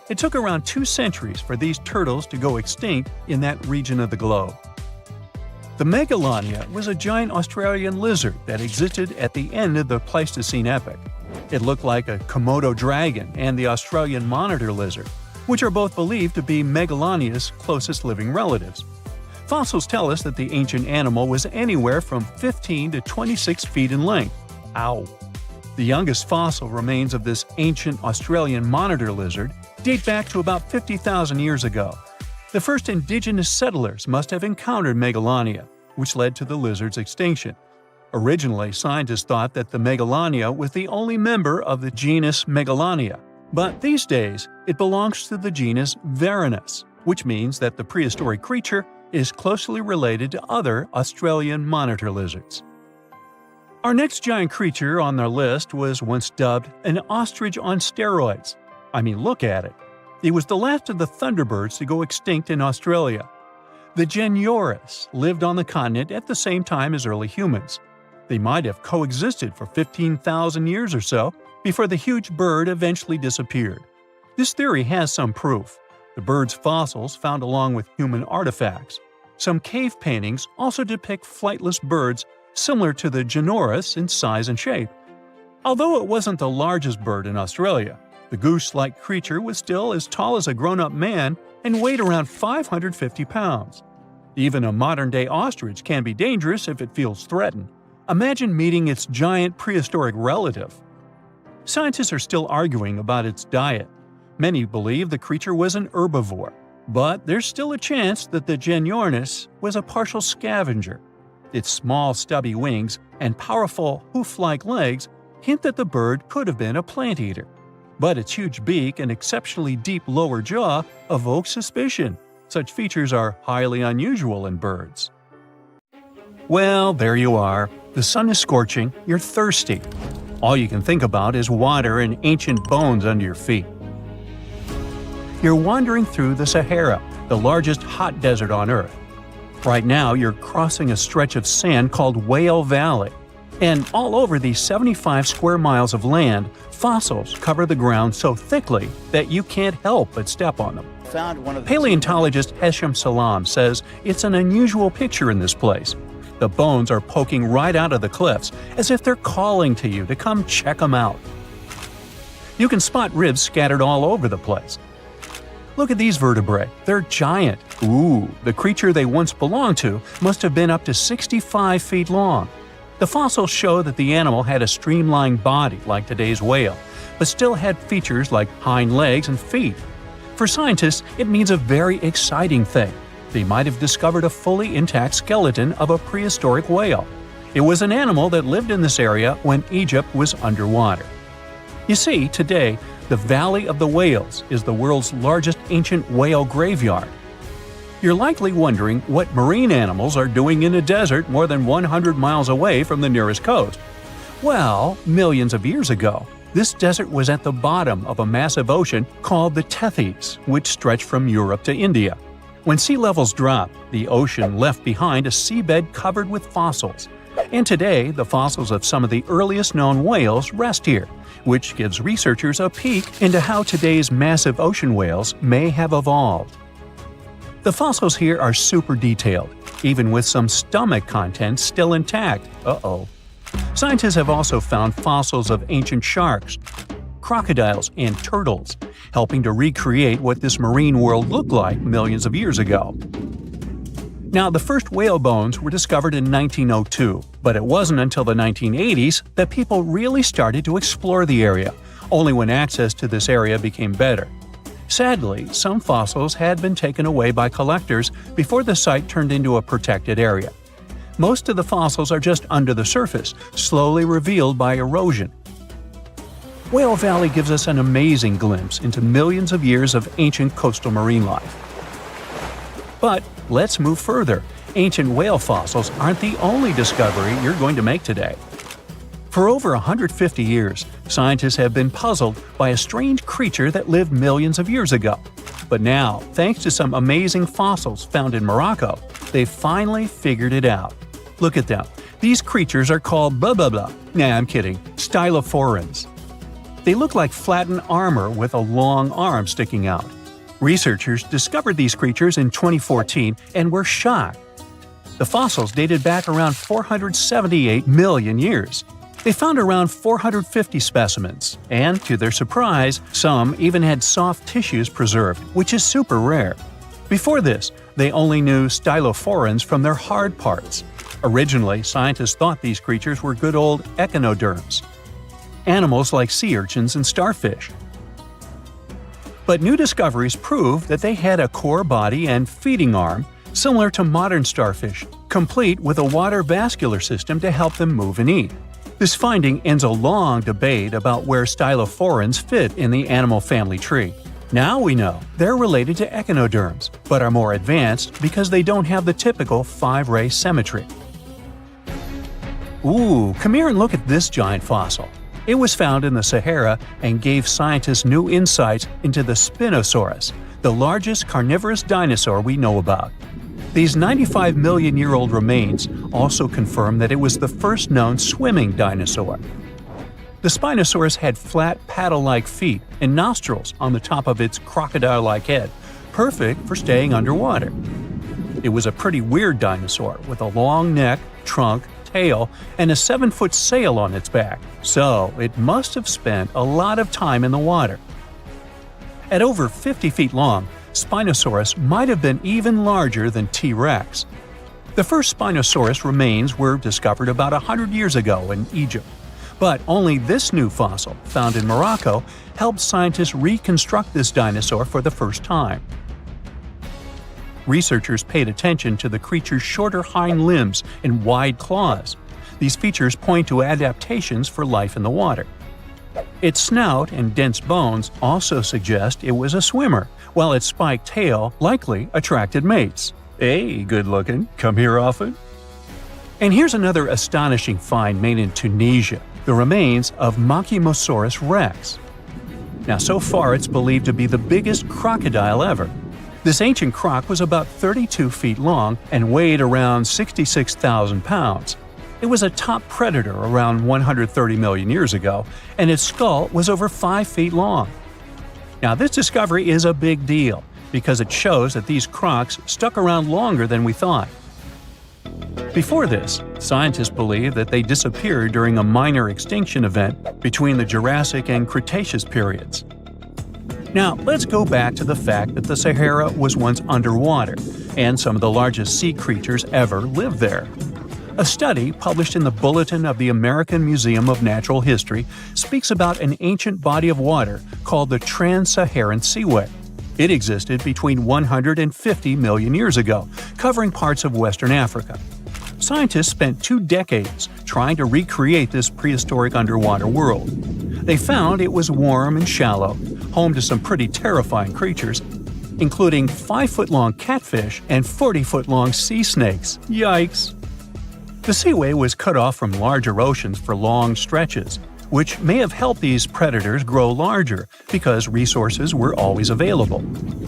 It took around 2 centuries for these turtles to go extinct in that region of the globe. The Megalania was a giant Australian lizard that existed at the end of the Pleistocene epoch. It looked like a Komodo dragon and the Australian monitor lizard, which are both believed to be Megalania's closest living relatives. Fossils tell us that the ancient animal was anywhere from 15 to 26 feet in length. Ow! The youngest fossil remains of this ancient Australian monitor lizard date back to about 50,000 years ago. The first indigenous settlers must have encountered Megalania, which led to the lizard's extinction. Originally, scientists thought that the Megalania was the only member of the genus Megalania, but these days it belongs to the genus Varanus, which means that the prehistoric creature is closely related to other Australian monitor lizards. Our next giant creature on our list was once dubbed an ostrich on steroids. I mean, look at it. It was the last of the thunderbirds to go extinct in Australia. The Genyorus lived on the continent at the same time as early humans. They might have coexisted for 15,000 years or so before the huge bird eventually disappeared. This theory has some proof. The bird's fossils found along with human artifacts. Some cave paintings also depict flightless birds similar to the Genyorus in size and shape. Although it wasn't the largest bird in Australia, the goose-like creature was still as tall as a grown-up man and weighed around 550 pounds. Even a modern-day ostrich can be dangerous if it feels threatened. Imagine meeting its giant prehistoric relative. Scientists are still arguing about its diet. Many believe the creature was an herbivore. But there's still a chance that the Genyornis was a partial scavenger. Its small, stubby wings and powerful hoof-like legs hint that the bird could have been a plant eater. But its huge beak and exceptionally deep lower jaw evoke suspicion. Such features are highly unusual in birds. Well, there you are. The sun is scorching, you're thirsty. All you can think about is water and ancient bones under your feet. You're wandering through the Sahara, the largest hot desert on Earth. Right now, you're crossing a stretch of sand called Whale Valley. And all over these 75 square miles of land, fossils cover the ground so thickly that you can't help but step on them. Paleontologist Hesham Salam says it's an unusual picture in this place. The bones are poking right out of the cliffs, as if they're calling to you to come check them out. You can spot ribs scattered all over the place. Look at these vertebrae. They're giant. Ooh, the creature they once belonged to must have been up to 65 feet long. The fossils show that the animal had a streamlined body like today's whale, but still had features like hind legs and feet. For scientists, it means a very exciting thing. They might have discovered a fully intact skeleton of a prehistoric whale. It was an animal that lived in this area when Egypt was underwater. You see, today, the Valley of the Whales is the world's largest ancient whale graveyard. You're likely wondering what marine animals are doing in a desert more than 100 miles away from the nearest coast. Well, millions of years ago, this desert was at the bottom of a massive ocean called the Tethys, which stretched from Europe to India. When sea levels dropped, the ocean left behind a seabed covered with fossils. And today, the fossils of some of the earliest known whales rest here, which gives researchers a peek into how today's massive ocean whales may have evolved. The fossils here are super detailed, even with some stomach contents still intact. Uh-oh. Scientists have also found fossils of ancient sharks, crocodiles, and turtles, helping to recreate what this marine world looked like millions of years ago. Now, the first whale bones were discovered in 1902, but it wasn't until the 1980s that people really started to explore the area, only when access to this area became better. Sadly, some fossils had been taken away by collectors before the site turned into a protected area. Most of the fossils are just under the surface, slowly revealed by erosion. Whale Valley gives us an amazing glimpse into millions of years of ancient coastal marine life. But let's move further. Ancient whale fossils aren't the only discovery you're going to make today. For over 150 years, scientists have been puzzled by a strange creature that lived millions of years ago. But now, thanks to some amazing fossils found in Morocco, they've finally figured it out. Look at them. These creatures are called blah blah blah. Nah, I'm kidding. Stylophorans. They look like flattened armor with a long arm sticking out. Researchers discovered these creatures in 2014 and were shocked. The fossils dated back around 478 million years. They found around 450 specimens, and to their surprise, some even had soft tissues preserved, which is super rare. Before this, they only knew stylophorans from their hard parts. Originally, scientists thought these creatures were good old echinoderms, animals like sea urchins and starfish. But new discoveries prove that they had a core body and feeding arm similar to modern starfish, complete with a water vascular system to help them move and eat. This finding ends a long debate about where stylophorans fit in the animal family tree. Now we know they're related to echinoderms, but are more advanced because they don't have the typical 5-ray symmetry. Ooh, come here and look at this giant fossil. It was found in the Sahara and gave scientists new insights into the Spinosaurus, the largest carnivorous dinosaur we know about. These 95 million-year-old remains also confirm that it was the first known swimming dinosaur. The Spinosaurus had flat paddle-like feet and nostrils on the top of its crocodile-like head, perfect for staying underwater. It was a pretty weird dinosaur with a long neck, trunk, tail, and a 7-foot sail on its back, so it must have spent a lot of time in the water. At over 50 feet long, Spinosaurus might have been even larger than T-Rex. The first Spinosaurus remains were discovered about 100 years ago in Egypt, but only this new fossil, found in Morocco, helped scientists reconstruct this dinosaur for the first time. Researchers paid attention to the creature's shorter hind limbs and wide claws. These features point to adaptations for life in the water. Its snout and dense bones also suggest it was a swimmer, while its spiked tail likely attracted mates. Hey, good looking, come here often? And here's another astonishing find made in Tunisia, the remains of Machimosaurus rex. Now, so far it's believed to be the biggest crocodile ever. This ancient croc was about 32 feet long and weighed around 66,000 pounds. It was a top predator around 130 million years ago, and its skull was over 5 feet long. Now, this discovery is a big deal because it shows that these crocs stuck around longer than we thought. Before this, scientists believed that they disappeared during a minor extinction event between the Jurassic and Cretaceous periods. Now, let's go back to the fact that the Sahara was once underwater, and some of the largest sea creatures ever lived there. A study published in the Bulletin of the American Museum of Natural History speaks about an ancient body of water called the Trans-Saharan Seaway. It existed between 150 million years ago, covering parts of Western Africa. Scientists spent 2 decades trying to recreate this prehistoric underwater world. They found it was warm and shallow, home to some pretty terrifying creatures, including 5-foot-long catfish and 40-foot-long sea snakes. Yikes! The seaway was cut off from larger oceans for long stretches, which may have helped these predators grow larger because resources were always available.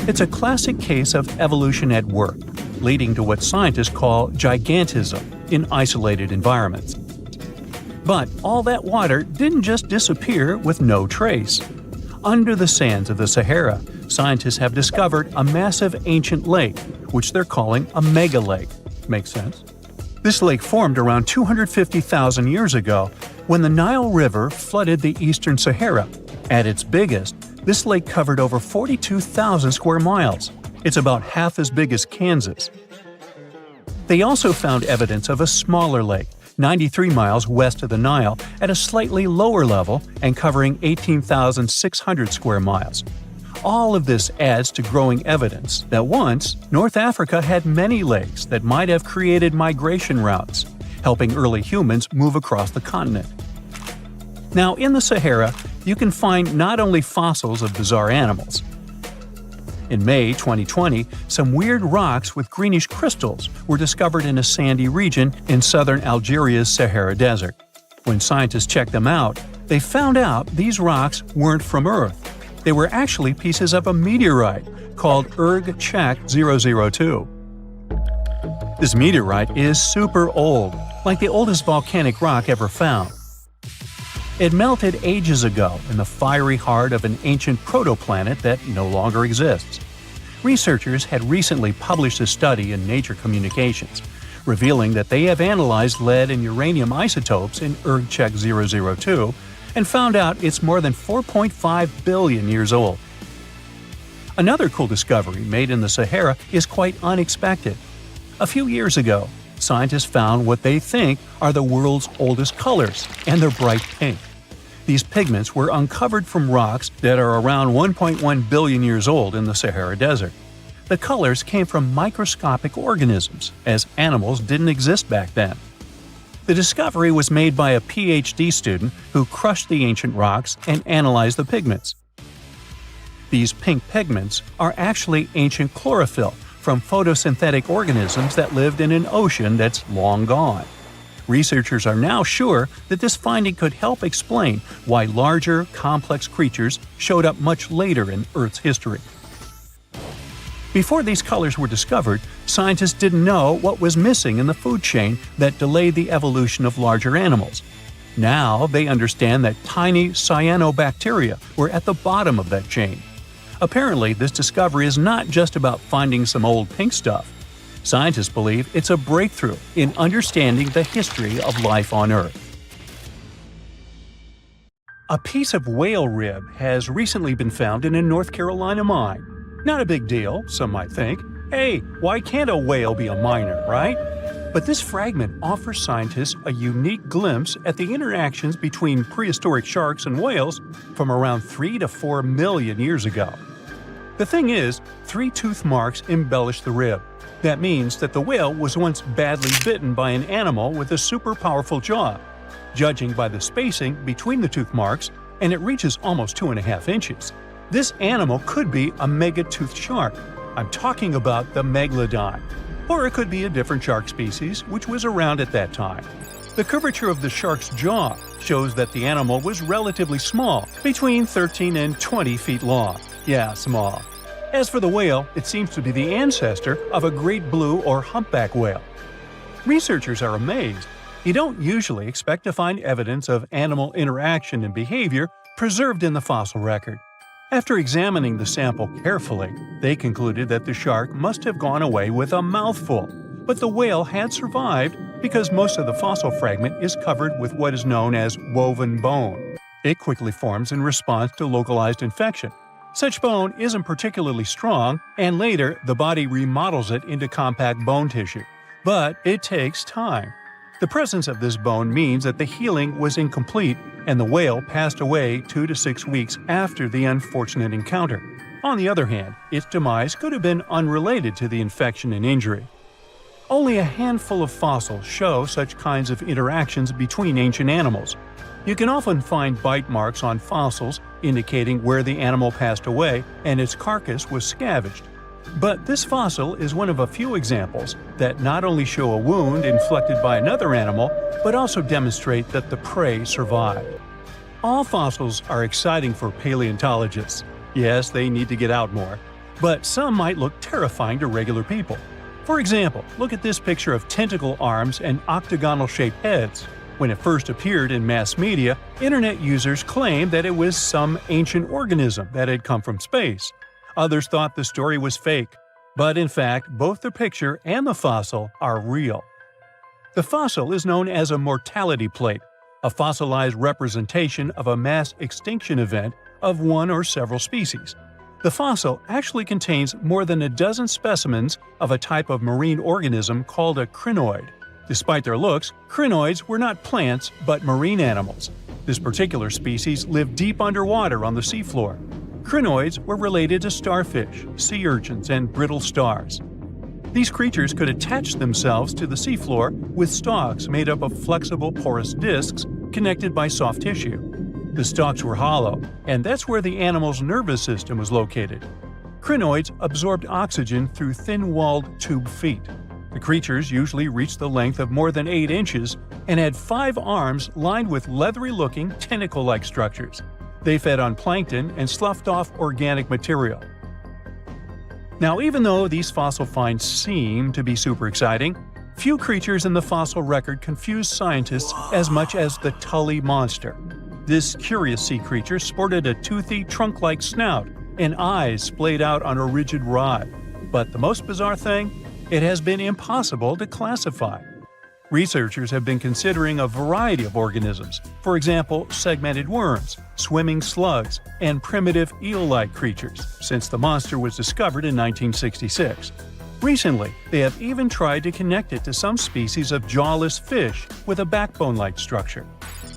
It's a classic case of evolution at work, leading to what scientists call gigantism in isolated environments. But all that water didn't just disappear with no trace. Under the sands of the Sahara, scientists have discovered a massive ancient lake, which they're calling a megalake. Makes sense? This lake formed around 250,000 years ago when the Nile River flooded the eastern Sahara. At its biggest, this lake covered over 42,000 square miles. It's about half as big as Kansas. They also found evidence of a smaller lake, 93 miles west of the Nile, at a slightly lower level and covering 18,600 square miles. All of this adds to growing evidence that once, North Africa had many lakes that might have created migration routes, helping early humans move across the continent. Now, in the Sahara, you can find not only fossils of bizarre animals. In May 2020, some weird rocks with greenish crystals were discovered in a sandy region in southern Algeria's Sahara Desert. When scientists checked them out, they found out these rocks weren't from Earth. They were actually pieces of a meteorite called Erg-Chek 002. This meteorite is super old, like the oldest volcanic rock ever found. It melted ages ago in the fiery heart of an ancient protoplanet that no longer exists. Researchers had recently published a study in Nature Communications, revealing that they have analyzed lead and uranium isotopes in Erg-Chek 002 and found out it's more than 4.5 billion years old. Another cool discovery made in the Sahara is quite unexpected. A few years ago, scientists found what they think are the world's oldest colors, and they're bright pink. These pigments were uncovered from rocks that are around 1.1 billion years old in the Sahara Desert. The colors came from microscopic organisms, as animals didn't exist back then. The discovery was made by a PhD student who crushed the ancient rocks and analyzed the pigments. These pink pigments are actually ancient chlorophyll from photosynthetic organisms that lived in an ocean that's long gone. Researchers are now sure that this finding could help explain why larger, complex creatures showed up much later in Earth's history. Before these colors were discovered, scientists didn't know what was missing in the food chain that delayed the evolution of larger animals. Now they understand that tiny cyanobacteria were at the bottom of that chain. Apparently, this discovery is not just about finding some old pink stuff. Scientists believe it's a breakthrough in understanding the history of life on Earth. A piece of whale rib has recently been found in a North Carolina mine. Not a big deal, some might think. Hey, why can't a whale be a miner, right? But this fragment offers scientists a unique glimpse at the interactions between prehistoric sharks and whales from around 3 to 4 million years ago. The thing is, 3 tooth marks embellish the rib. That means that the whale was once badly bitten by an animal with a super powerful jaw. Judging by the spacing between the tooth marks, and it reaches almost 2.5 inches, this animal could be a mega-toothed shark. I'm talking about the megalodon. Or it could be a different shark species which was around at that time. The curvature of the shark's jaw shows that the animal was relatively small, between 13 and 20 feet long. Yeah, small. As for the whale, it seems to be the ancestor of a great blue or humpback whale. Researchers are amazed. You don't usually expect to find evidence of animal interaction and behavior preserved in the fossil record. After examining the sample carefully, they concluded that the shark must have gone away with a mouthful, but the whale had survived because most of the fossil fragment is covered with what is known as woven bone. It quickly forms in response to localized infection. Such bone isn't particularly strong, and later the body remodels it into compact bone tissue. But it takes time. The presence of this bone means that the healing was incomplete and the whale passed away 2 to 6 weeks after the unfortunate encounter. On the other hand, its demise could have been unrelated to the infection and injury. Only a handful of fossils show such kinds of interactions between ancient animals. You can often find bite marks on fossils indicating where the animal passed away and its carcass was scavenged. But this fossil is one of a few examples that not only show a wound inflicted by another animal, but also demonstrate that the prey survived. All fossils are exciting for paleontologists. Yes, they need to get out more. But some might look terrifying to regular people. For example, look at this picture of tentacle arms and octagonal-shaped heads. When it first appeared in mass media, internet users claimed that it was some ancient organism that had come from space. Others thought the story was fake, but in fact, both the picture and the fossil are real. The fossil is known as a mortality plate, a fossilized representation of a mass extinction event of one or several species. The fossil actually contains more than a dozen specimens of a type of marine organism called a crinoid. Despite their looks, crinoids were not plants but marine animals. This particular species lived deep underwater on the seafloor. Crinoids were related to starfish, sea urchins, and brittle stars. These creatures could attach themselves to the seafloor with stalks made up of flexible porous discs connected by soft tissue. The stalks were hollow, and that's where the animal's nervous system was located. Crinoids absorbed oxygen through thin-walled tube feet. The creatures usually reached the length of more than 8 inches and had 5 arms lined with leathery-looking tentacle-like structures. They fed on plankton and sloughed off organic material. Now, even though these fossil finds seem to be super exciting, few creatures in the fossil record confuse scientists as much as the Tully monster. This curious sea creature sported a toothy, trunk-like snout and eyes splayed out on a rigid rod. But the most bizarre thing? It has been impossible to classify. Researchers have been considering a variety of organisms, for example, segmented worms, swimming slugs, and primitive eel-like creatures, since the monster was discovered in 1966. Recently, they have even tried to connect it to some species of jawless fish with a backbone-like structure.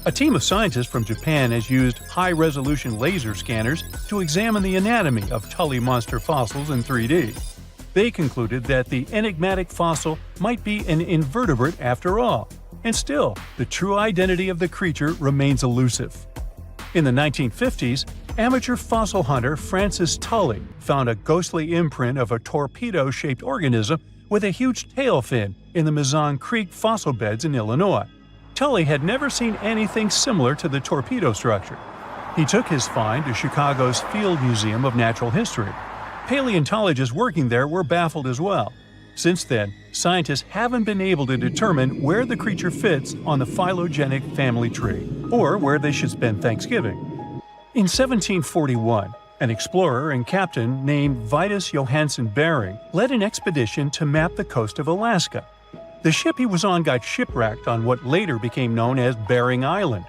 A team of scientists from Japan has used high-resolution laser scanners to examine the anatomy of Tully monster fossils in 3D. They concluded that the enigmatic fossil might be an invertebrate after all, and still, the true identity of the creature remains elusive. In the 1950s, amateur fossil hunter Francis Tully found a ghostly imprint of a torpedo-shaped organism with a huge tail fin in the Mizon Creek fossil beds in Illinois. Tully had never seen anything similar to the torpedo structure. He took his find to Chicago's Field Museum of Natural History. Paleontologists working there were baffled as well. Since then, scientists haven't been able to determine where the creature fits on the phylogenetic family tree, or where they should spend Thanksgiving. In 1741, an explorer and captain named Vitus Johansen Bering led an expedition to map the coast of Alaska. The ship he was on got shipwrecked on what later became known as Bering Island,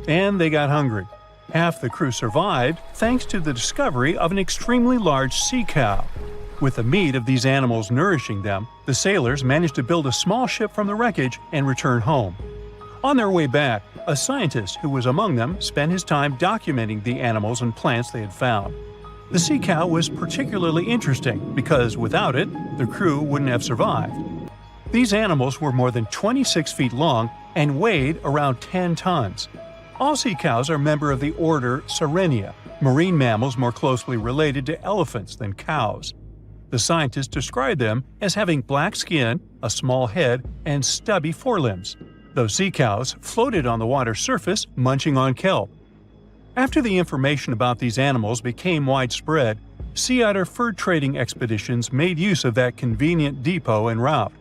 and they got hungry. Half the crew survived thanks to the discovery of an extremely large sea cow. With the meat of these animals nourishing them, the sailors managed to build a small ship from the wreckage and return home. On their way back, a scientist who was among them spent his time documenting the animals and plants they had found. The sea cow was particularly interesting because without it, the crew wouldn't have survived. These animals were more than 26 feet long and weighed around 10 tons. All sea cows are member of the order Sirenia, marine mammals more closely related to elephants than cows. The scientists describe them as having black skin, a small head, and stubby forelimbs. Those sea cows floated on the water's surface, munching on kelp. After the information about these animals became widespread, sea otter fur trading expeditions made use of that convenient depot en route.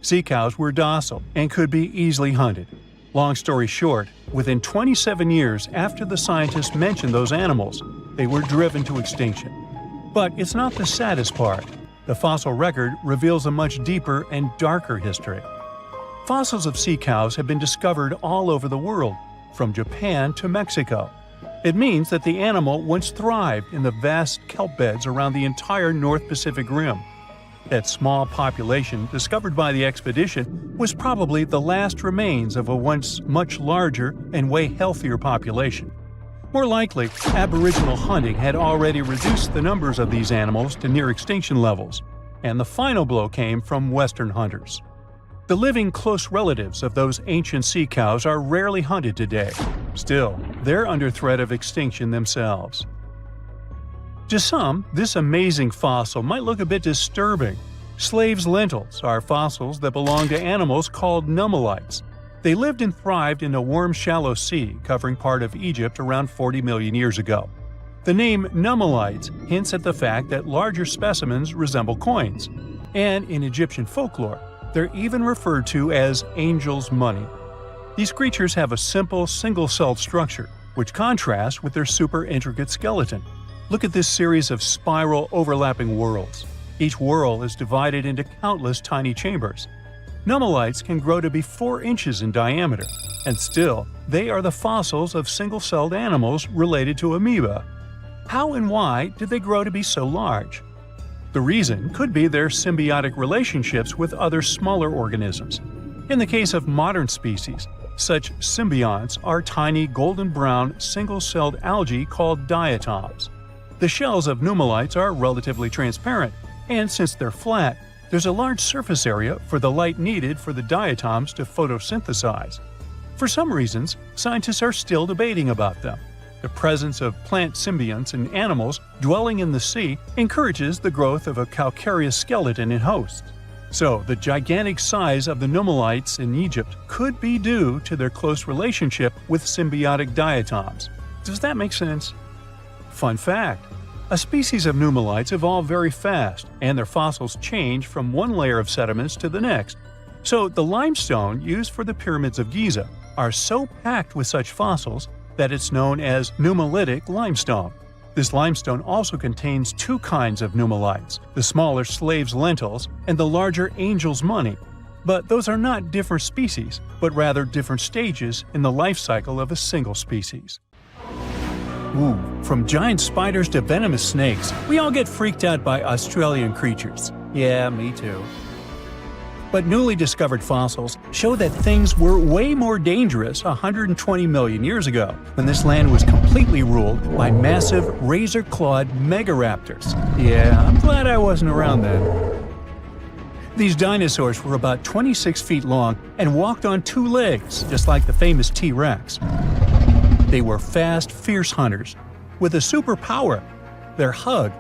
Sea cows were docile and could be easily hunted. Long story short, within 27 years after the scientists mentioned those animals, they were driven to extinction. But it's not the saddest part. The fossil record reveals a much deeper and darker history. Fossils of sea cows have been discovered all over the world, from Japan to Mexico. It means that the animal once thrived in the vast kelp beds around the entire North Pacific Rim. That small population discovered by the expedition was probably the last remains of a once much larger and way healthier population. More likely, Aboriginal hunting had already reduced the numbers of these animals to near extinction levels, and the final blow came from Western hunters. The living close relatives of those ancient sea cows are rarely hunted today. Still, they're under threat of extinction themselves. To some, this amazing fossil might look a bit disturbing. Slaves' lentils are fossils that belong to animals called nummelites. They lived and thrived in a warm, shallow sea covering part of Egypt around 40 million years ago. The name nummelites hints at the fact that larger specimens resemble coins, and in Egyptian folklore, they're even referred to as angel's money. These creatures have a simple, single-celled structure, which contrasts with their super intricate skeleton. Look at this series of spiral overlapping whorls. Each whorl is divided into countless tiny chambers. Nummelites can grow to be 4 inches in diameter, and still, they are the fossils of single-celled animals related to amoeba. How and why did they grow to be so large? The reason could be their symbiotic relationships with other smaller organisms. In the case of modern species, such symbionts are tiny golden-brown single-celled algae called diatoms. The shells of nummelites are relatively transparent, and since they're flat, there's a large surface area for the light needed for the diatoms to photosynthesize. For some reasons, scientists are still debating about them. The presence of plant symbionts in animals dwelling in the sea encourages the growth of a calcareous skeleton in hosts. So, the gigantic size of the nummelites in Egypt could be due to their close relationship with symbiotic diatoms. Does that make sense? Fun fact: a species of nummelites evolve very fast, and their fossils change from one layer of sediments to the next. So, the limestone used for the pyramids of Giza are so packed with such fossils that it's known as nummulitic limestone. This limestone also contains 2 kinds of nummelites, the smaller slave's lentils and the larger angel's money. But those are not different species, but rather different stages in the life cycle of a single species. Ooh, from giant spiders to venomous snakes, we all get freaked out by Australian creatures. Yeah, me too. But newly discovered fossils show that things were way more dangerous 120 million years ago, when this land was completely ruled by massive razor-clawed megaraptors. Yeah, I'm glad I wasn't around then. These dinosaurs were about 26 feet long and walked on 2 legs, just like the famous T-Rex. They were fast, fierce hunters, with a superpower: their hug.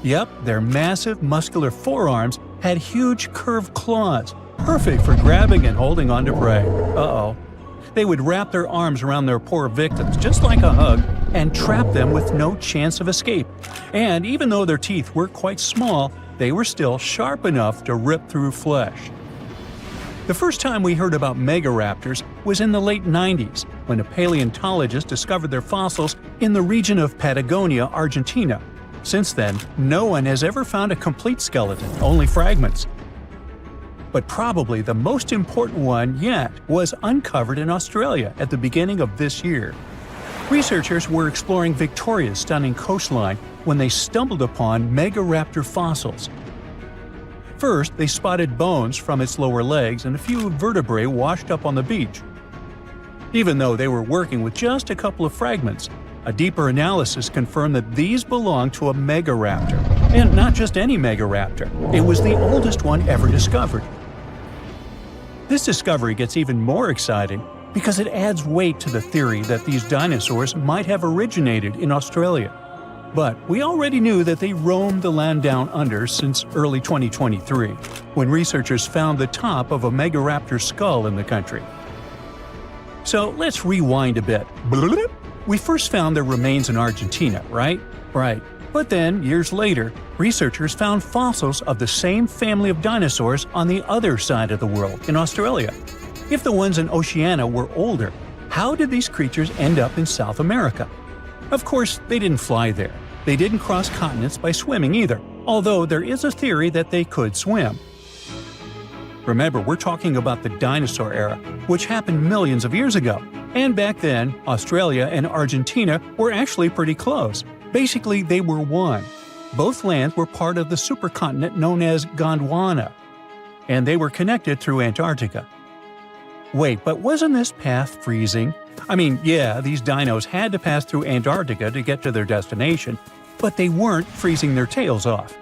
Yep, their massive, muscular forearms had huge curved claws, perfect for grabbing and holding onto prey. Uh-oh. They would wrap their arms around their poor victims, just like a hug, and trap them with no chance of escape. And even though their teeth were quite small, they were still sharp enough to rip through flesh. The first time we heard about megaraptors was in the late 90s, when a paleontologist discovered their fossils in the region of Patagonia, Argentina. Since then, no one has ever found a complete skeleton, only fragments. But probably the most important one yet was uncovered in Australia at the beginning of this year. Researchers were exploring Victoria's stunning coastline when they stumbled upon megaraptor fossils. First, they spotted bones from its lower legs and a few vertebrae washed up on the beach. Even though they were working with just a couple of fragments, A deeper analysis confirmed that these belonged to a megaraptor. And not just any megaraptor, it was the oldest one ever discovered. This discovery gets even more exciting because it adds weight to the theory that these dinosaurs might have originated in Australia. But we already knew that they roamed the land down under since early 2023, when researchers found the top of a megaraptor skull in the country. So let's rewind a bit. We first found their remains in Argentina, right? Right. But then, years later, researchers found fossils of the same family of dinosaurs on the other side of the world, in Australia. If the ones in Oceania were older, how did these creatures end up in South America? Of course, they didn't fly there. They didn't cross continents by swimming either, although there is a theory that they could swim. Remember, we're talking about the dinosaur era, which happened millions of years ago. And back then, Australia and Argentina were actually pretty close. Basically, they were one. Both lands were part of the supercontinent known as Gondwana, and they were connected through Antarctica. Wait, but wasn't this path freezing? I mean, yeah, these dinos had to pass through Antarctica to get to their destination, but they weren't freezing their tails off.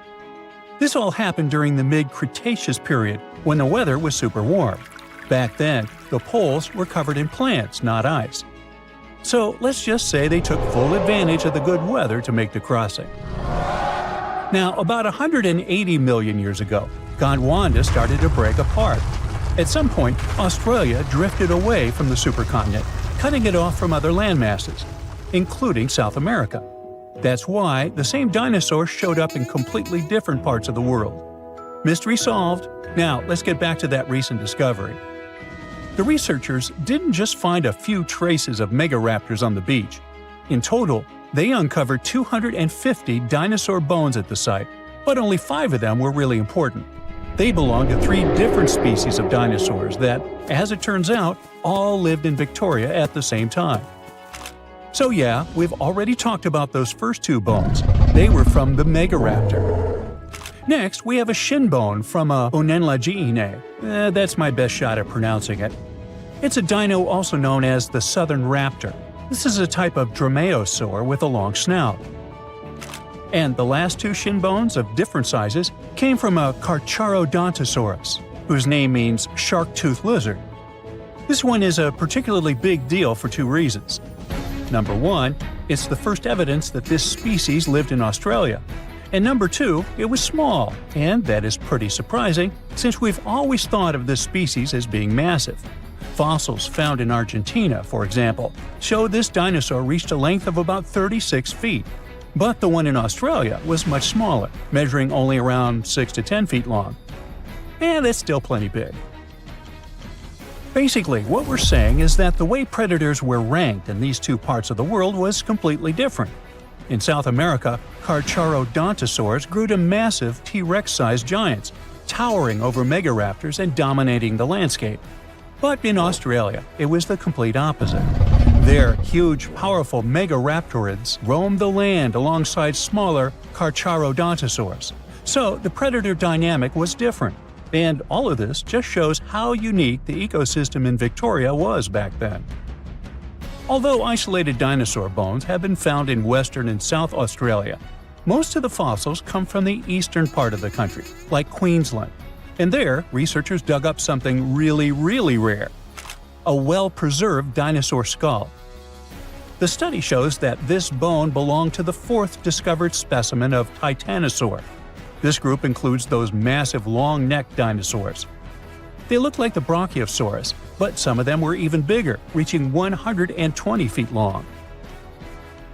This all happened during the mid-Cretaceous period, when the weather was super warm. Back then, the poles were covered in plants, not ice. So let's just say they took full advantage of the good weather to make the crossing. Now, about 180 million years ago, Gondwana started to break apart. At some point, Australia drifted away from the supercontinent, cutting it off from other landmasses, including South America. That's why the same dinosaurs showed up in completely different parts of the world. Mystery solved. Now, let's get back to that recent discovery. The researchers didn't just find a few traces of megaraptors on the beach. In total, they uncovered 250 dinosaur bones at the site, but only 5 of them were really important. They belonged to 3 different species of dinosaurs that, as it turns out, all lived in Victoria at the same time. So yeah, we've already talked about those first 2 bones. They were from the megaraptor. Next, we have a shin bone from a Onenlagiine. That's my best shot at pronouncing it. It's a dino also known as the southern raptor. This is a type of dromaeosaur with a long snout. And the last 2 shin bones of different sizes came from a Carcharodontosaurus, whose name means shark-toothed lizard. This one is a particularly big deal for 2 reasons. Number 1, it's the first evidence that this species lived in Australia. And number 2, it was small, and that is pretty surprising since we've always thought of this species as being massive. Fossils found in Argentina, for example, show this dinosaur reached a length of about 36 feet. But the one in Australia was much smaller, measuring only around 6 to 10 feet long. And that's still plenty big. Basically, what we're saying is that the way predators were ranked in these 2 parts of the world was completely different. In South America, Carcharodontosaurs grew to massive T-Rex-sized giants, towering over megaraptors and dominating the landscape. But in Australia, it was the complete opposite. There, huge, powerful megaraptorids roamed the land alongside smaller Carcharodontosaurs. So the predator dynamic was different. And all of this just shows how unique the ecosystem in Victoria was back then. Although isolated dinosaur bones have been found in Western and South Australia, most of the fossils come from the eastern part of the country, like Queensland. And there, researchers dug up something really, really rare – a well-preserved dinosaur skull. The study shows that this bone belonged to the 4th discovered specimen of Titanosaur. This group includes those massive long-necked dinosaurs. They look like the Brachiosaurus, but some of them were even bigger, reaching 120 feet long.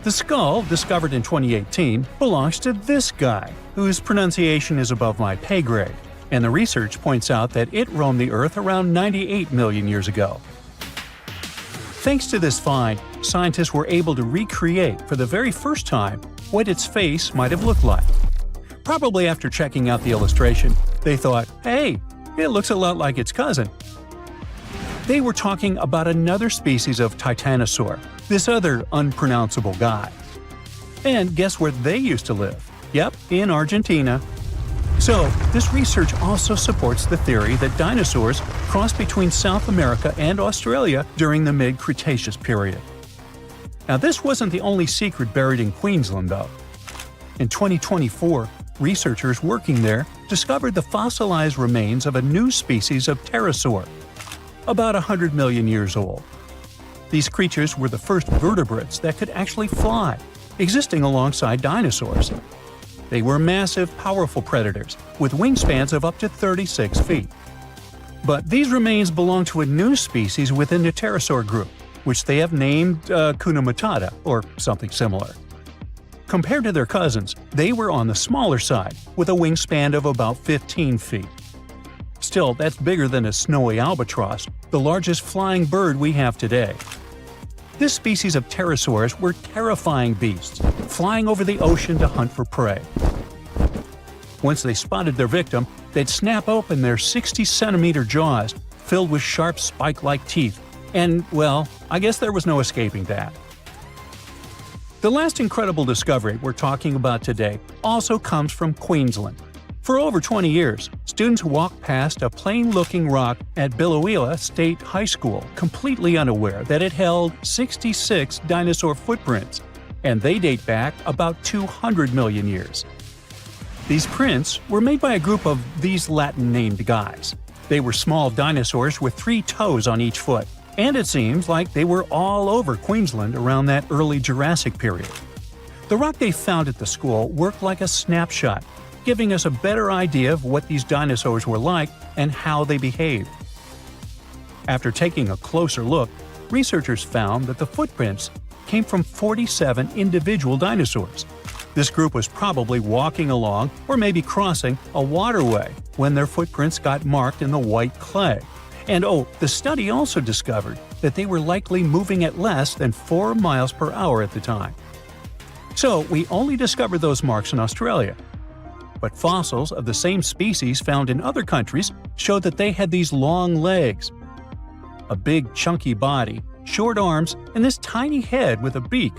The skull, discovered in 2018, belongs to this guy, whose pronunciation is above my pay grade, and the research points out that it roamed the Earth around 98 million years ago. Thanks to this find, scientists were able to recreate for the very first time what its face might have looked like. Probably after checking out the illustration, they thought, hey, it looks a lot like its cousin. They were talking about another species of Titanosaur, this other unpronounceable guy. And guess where they used to live? Yep, in Argentina. So, this research also supports the theory that dinosaurs crossed between South America and Australia during the mid-Cretaceous period. Now, this wasn't the only secret buried in Queensland, though. In 2024, researchers working there discovered the fossilized remains of a new species of pterosaur, about 100 million years old. These creatures were the first vertebrates that could actually fly, existing alongside dinosaurs. They were massive, powerful predators with wingspans of up to 36 feet. But these remains belong to a new species within the pterosaur group, which they have named Kunamatata, or something similar. Compared to their cousins, they were on the smaller side, with a wingspan of about 15 feet. Still, that's bigger than a snowy albatross, the largest flying bird we have today. This species of pterosaurs were terrifying beasts, flying over the ocean to hunt for prey. Once they spotted their victim, they'd snap open their 60-centimeter jaws, filled with sharp spike-like teeth, and, well, I guess there was no escaping that. The last incredible discovery we're talking about today also comes from Queensland. For over 20 years, students walked past a plain-looking rock at Biloela State High School completely unaware that it held 66 dinosaur footprints, and they date back about 200 million years. These prints were made by a group of these Latin-named guys. They were small dinosaurs with 3 toes on each foot, and it seems like they were all over Queensland around that early Jurassic period. The rock they found at the school worked like a snapshot, giving us a better idea of what these dinosaurs were like and how they behaved. After taking a closer look, researchers found that the footprints came from 47 individual dinosaurs. This group was probably walking along or maybe crossing a waterway when their footprints got marked in the white clay. And the study also discovered that they were likely moving at less than 4 miles per hour at the time. So we only discovered those marks in Australia. But fossils of the same species found in other countries showed that they had these long legs, a big chunky body, short arms, and this tiny head with a beak.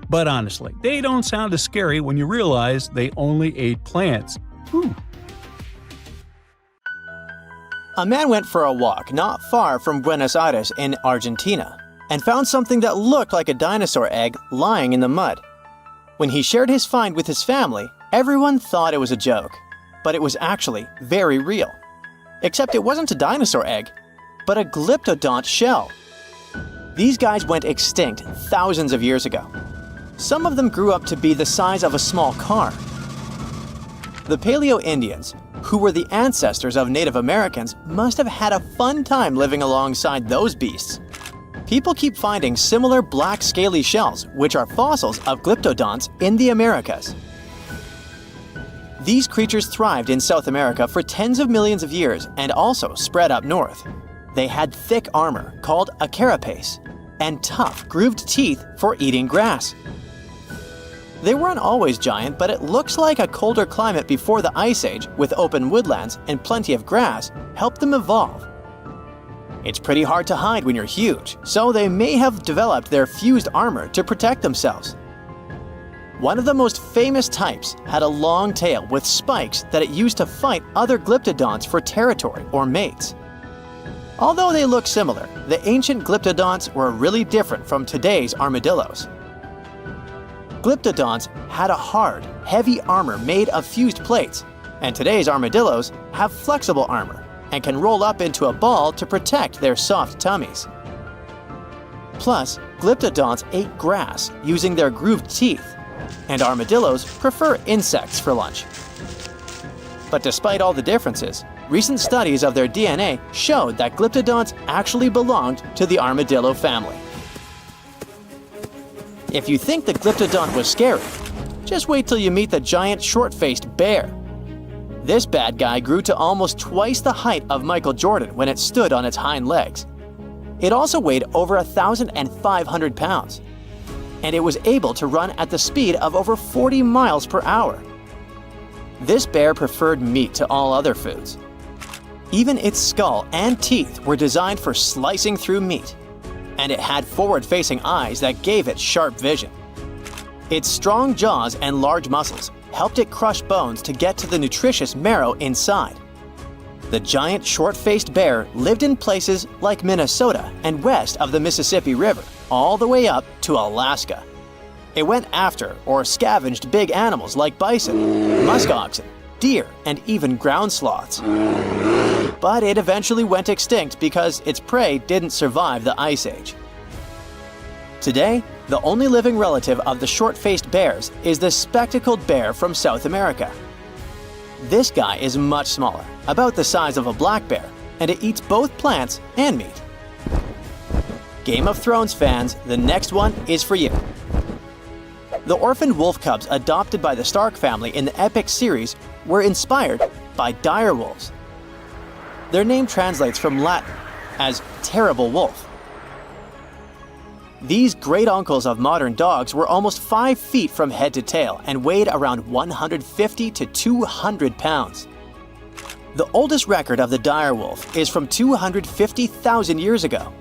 But honestly, they don't sound as scary when you realize they only ate plants. Whew. A man went for a walk not far from Buenos Aires in Argentina and found something that looked like a dinosaur egg lying in the mud. When he shared his find with his family, everyone thought it was a joke, but it was actually very real. Except it wasn't a dinosaur egg, but a glyptodont shell. These guys went extinct thousands of years ago. Some of them grew up to be the size of a small car. The Paleo-Indians, who were the ancestors of Native Americans, must have had a fun time living alongside those beasts. People keep finding similar black scaly shells, which are fossils of glyptodonts in the Americas. These creatures thrived in South America for tens of millions of years and also spread up north. They had thick armor, called a carapace, and tough, grooved teeth for eating grass. They weren't always giant, but it looks like a colder climate before the Ice Age, with open woodlands and plenty of grass, helped them evolve. It's pretty hard to hide when you're huge, so they may have developed their fused armor to protect themselves. One of the most famous types had a long tail with spikes that it used to fight other glyptodonts for territory or mates. Although they look similar, the ancient glyptodonts were really different from today's armadillos. Glyptodonts had a hard, heavy armor made of fused plates, and today's armadillos have flexible armor and can roll up into a ball to protect their soft tummies. Plus, glyptodonts ate grass using their grooved teeth, and armadillos prefer insects for lunch. But despite all the differences, recent studies of their DNA showed that glyptodonts actually belonged to the armadillo family. If you think the glyptodont was scary, just wait till you meet the giant short-faced bear. This bad guy grew to almost twice the height of Michael Jordan when it stood on its hind legs. It also weighed over 1,500 pounds, and it was able to run at the speed of over 40 miles per hour. This bear preferred meat to all other foods. Even its skull and teeth were designed for slicing through meat, and it had forward-facing eyes that gave it sharp vision. Its strong jaws and large muscles helped it crush bones to get to the nutritious marrow inside. The giant short-faced bear lived in places like Minnesota and west of the Mississippi River, all the way up to Alaska. It went after or scavenged big animals like bison, musk oxen, deer, and even ground sloths. But it eventually went extinct because its prey didn't survive the Ice Age. Today, the only living relative of the short-faced bears is the spectacled bear from South America. This guy is much smaller, about the size of a black bear, and it eats both plants and meat. Game of Thrones fans, the next one is for you. The orphaned wolf cubs adopted by the Stark family in the epic series were inspired by dire wolves. Their name translates from Latin as terrible wolf. These great uncles of modern dogs were almost 5 feet from head to tail and weighed around 150 to 200 pounds. The oldest record of the dire wolf is from 250,000 years ago.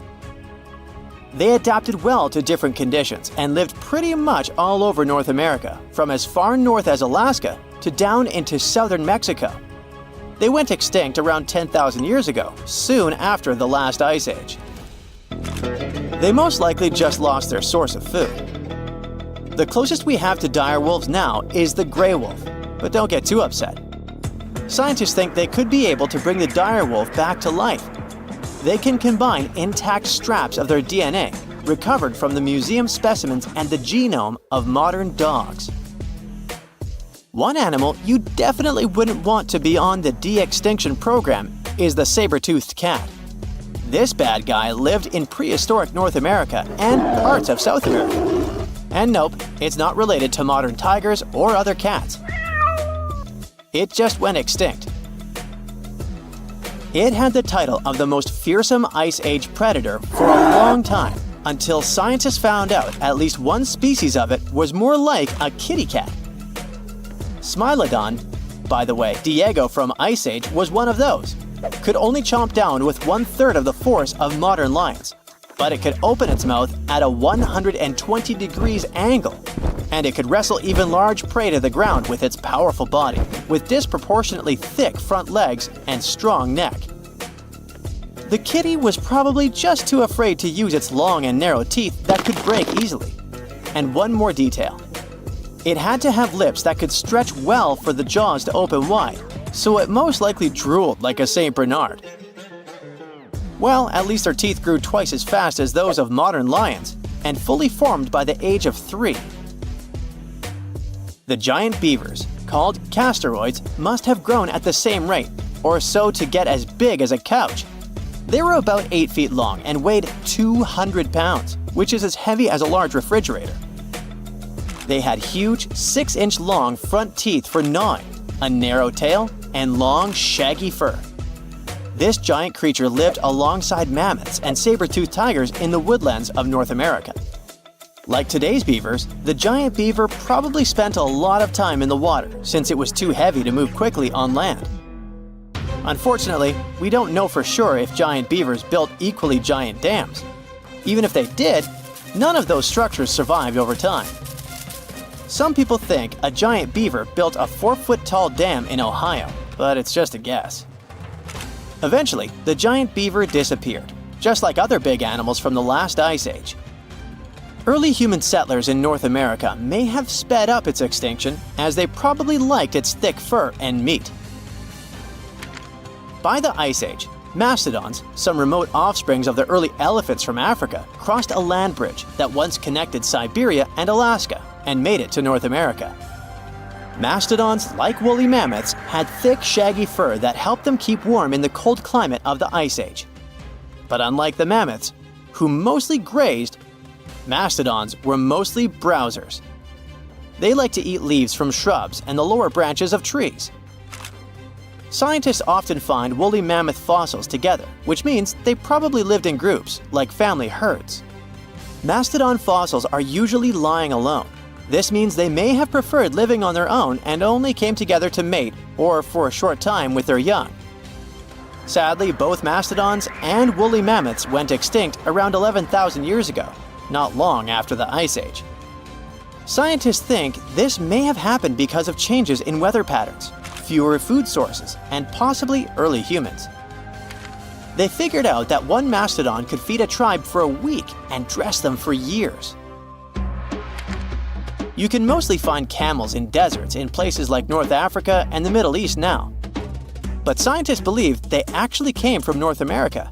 They adapted well to different conditions and lived pretty much all over North America, from as far north as Alaska to down into southern Mexico. They went extinct around 10,000 years ago, soon after the last ice age. They most likely just lost their source of food. The closest we have to dire wolves now is the gray wolf, but don't get too upset. Scientists think they could be able to bring the dire wolf back to life. They can combine intact straps of their DNA, recovered from the museum specimens and the genome of modern dogs. One animal you definitely wouldn't want to be on the de-extinction program is the saber-toothed cat. This bad guy lived in prehistoric North America and parts of South America. And nope, it's not related to modern tigers or other cats. It just went extinct. It had the title of the most fearsome Ice Age predator for a long time, until scientists found out at least one species of it was more like a kitty cat. Smilodon, by the way, Diego from Ice Age was one of those. Could only chomp down with 1/3 of the force of modern lions, but it could open its mouth at a 120 degrees angle, and it could wrestle even large prey to the ground with its powerful body, with disproportionately thick front legs and strong neck. The kitty was probably just too afraid to use its long and narrow teeth that could break easily. And one more detail. It had to have lips that could stretch well for the jaws to open wide, so it most likely drooled like a St. Bernard. Well, at least their teeth grew twice as fast as those of modern lions, and fully formed by the age of 3. The giant beavers, called castoroids, must have grown at the same rate, or so to get as big as a couch. They were about 8 feet long and weighed 200 pounds, which is as heavy as a large refrigerator. They had huge 6-inch long front teeth for gnawing, a narrow tail, and long, shaggy fur. This giant creature lived alongside mammoths and saber-toothed tigers in the woodlands of North America. Like today's beavers, the giant beaver probably spent a lot of time in the water since it was too heavy to move quickly on land. Unfortunately, we don't know for sure if giant beavers built equally giant dams. Even if they did, none of those structures survived over time. Some people think a giant beaver built a 4-foot-tall dam in Ohio, but it's just a guess. Eventually, the giant beaver disappeared, just like other big animals from the last ice age. Early human settlers in North America may have sped up its extinction, as they probably liked its thick fur and meat. By the Ice Age, mastodons, some remote offsprings of the early elephants from Africa, crossed a land bridge that once connected Siberia and Alaska and made it to North America. Mastodons, like woolly mammoths, had thick, shaggy fur that helped them keep warm in the cold climate of the Ice Age. But unlike the mammoths, who mostly grazed, mastodons were mostly browsers. They like to eat leaves from shrubs and the lower branches of trees. Scientists often find woolly mammoth fossils together, which means they probably lived in groups, like family herds. Mastodon fossils are usually lying alone. This means they may have preferred living on their own and only came together to mate or for a short time with their young. Sadly, both mastodons and woolly mammoths went extinct around 11,000 years ago, not long after the Ice Age. Scientists think this may have happened because of changes in weather patterns, fewer food sources, and possibly early humans. They figured out that one mastodon could feed a tribe for a week and dress them for years. You can mostly find camels in deserts in places like North Africa and the Middle East now. But scientists believe they actually came from North America,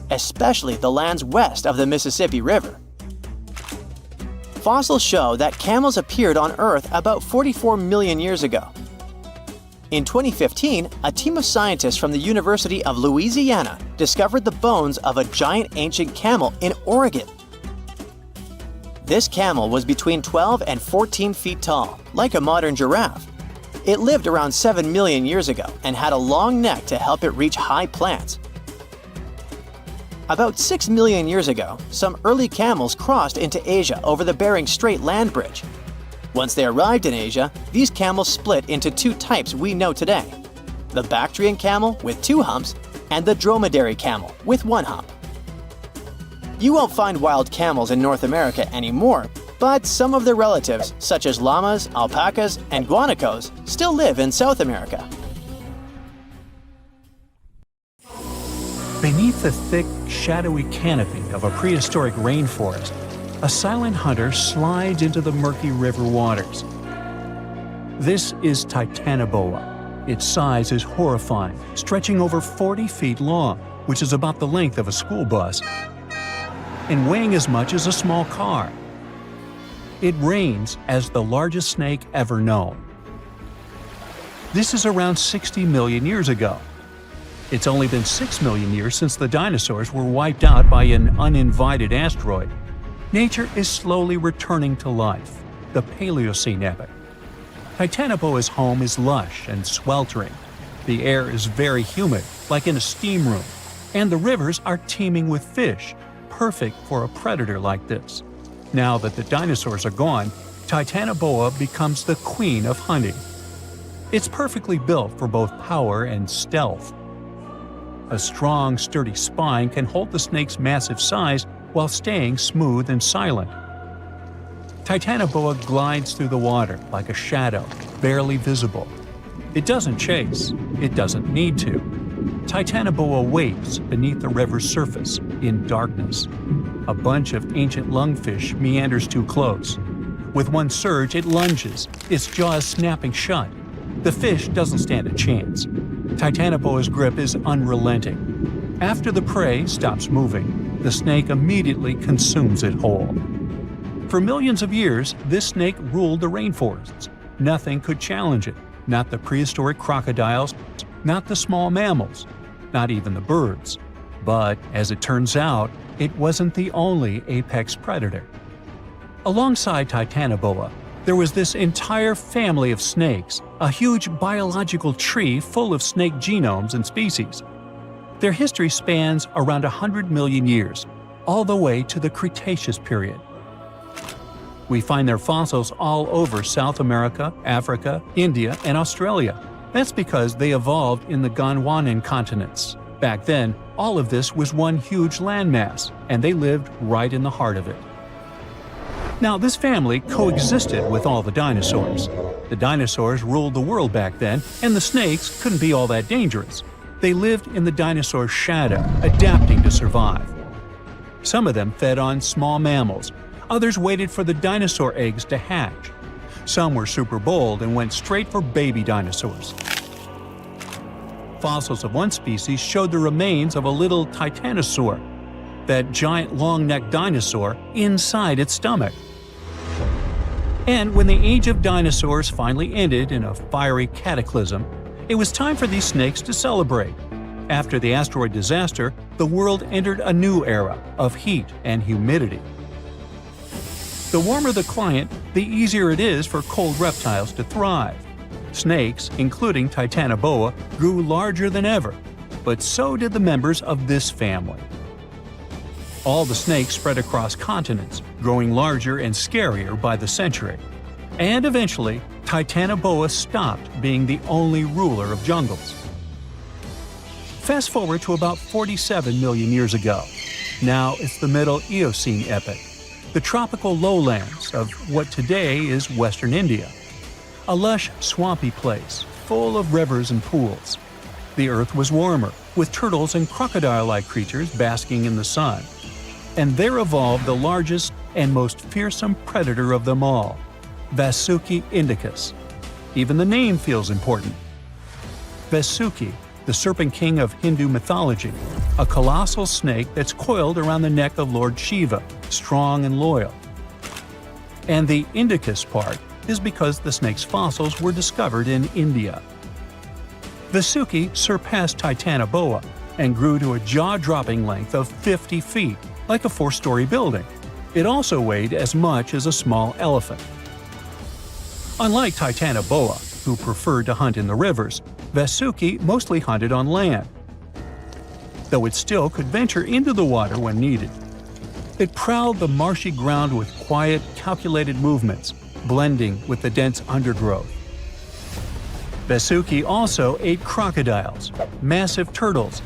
especially the lands west of the Mississippi River. Fossils show that camels appeared on Earth about 44 million years ago. In 2015, a team of scientists from the University of Louisiana discovered the bones of a giant ancient camel in Oregon. This camel was between 12 and 14 feet tall, like a modern giraffe. It lived around 7 million years ago and had a long neck to help it reach high plants. About 6 million years ago, some early camels crossed into Asia over the Bering Strait land bridge. Once they arrived in Asia, these camels split into two types we know today: the Bactrian camel with 2 humps and the dromedary camel with 1 hump. You won't find wild camels in North America anymore, but some of their relatives, such as llamas, alpacas, and guanacos, still live in South America. Beneath the thick, shadowy canopy of a prehistoric rainforest, a silent hunter slides into the murky river waters. This is Titanoboa. Its size is horrifying, stretching over 40 feet long, which is about the length of a school bus, and weighing as much as a small car. It reigns as the largest snake ever known. This is around 60 million years ago. It's only been 6 million years since the dinosaurs were wiped out by an uninvited asteroid. Nature is slowly returning to life, the Paleocene epoch. Titanoboa's home is lush and sweltering. The air is very humid, like in a steam room, and the rivers are teeming with fish, perfect for a predator like this. Now that the dinosaurs are gone, Titanoboa becomes the queen of hunting. It's perfectly built for both power and stealth. A strong, sturdy spine can hold the snake's massive size while staying smooth and silent. Titanoboa glides through the water like a shadow, barely visible. It doesn't chase. It doesn't need to. Titanoboa waits beneath the river's surface, in darkness. A bunch of ancient lungfish meanders too close. With one surge, it lunges, its jaws snapping shut. The fish doesn't stand a chance. Titanoboa's grip is unrelenting. After the prey stops moving, the snake immediately consumes it whole. For millions of years, this snake ruled the rainforests. Nothing could challenge it, not the prehistoric crocodiles, not the small mammals, not even the birds. But, as it turns out, it wasn't the only apex predator. Alongside Titanoboa, there was this entire family of snakes, a huge biological tree full of snake genomes and species. Their history spans around 100 million years, all the way to the Cretaceous period. We find their fossils all over South America, Africa, India, and Australia. That's because they evolved in the Gondwanan continents. Back then, all of this was one huge landmass, and they lived right in the heart of it. Now, this family coexisted with all the dinosaurs. The dinosaurs ruled the world back then, and the snakes couldn't be all that dangerous. They lived in the dinosaur's shadow, adapting to survive. Some of them fed on small mammals. Others waited for the dinosaur eggs to hatch. Some were super bold and went straight for baby dinosaurs. Fossils of one species showed the remains of a little titanosaur, that giant long-necked dinosaur, inside its stomach. And when the age of dinosaurs finally ended in a fiery cataclysm, it was time for these snakes to celebrate. After the asteroid disaster, the world entered a new era of heat and humidity. The warmer the climate, the easier it is for cold reptiles to thrive. Snakes, including Titanoboa, grew larger than ever, but so did the members of this family. All the snakes spread across continents, growing larger and scarier by the century. And eventually, Titanoboa stopped being the only ruler of jungles. Fast forward to about 47 million years ago. Now it's the Middle Eocene epoch, the tropical lowlands of what today is Western India. A lush, swampy place, full of rivers and pools. The earth was warmer, with turtles and crocodile-like creatures basking in the sun. And there evolved the largest and most fearsome predator of them all, Vasuki indicus. Even the name feels important. Vasuki, the serpent king of Hindu mythology, a colossal snake that's coiled around the neck of Lord Shiva, strong and loyal. And the indicus part is because the snake's fossils were discovered in India. Vasuki surpassed Titanoboa and grew to a jaw-dropping length of 50 feet, like a 4-story building. It also weighed as much as a small elephant. Unlike Titanoboa, who preferred to hunt in the rivers, Vasuki mostly hunted on land, though it still could venture into the water when needed. It prowled the marshy ground with quiet, calculated movements, blending with the dense undergrowth. Vasuki also ate crocodiles, massive turtles,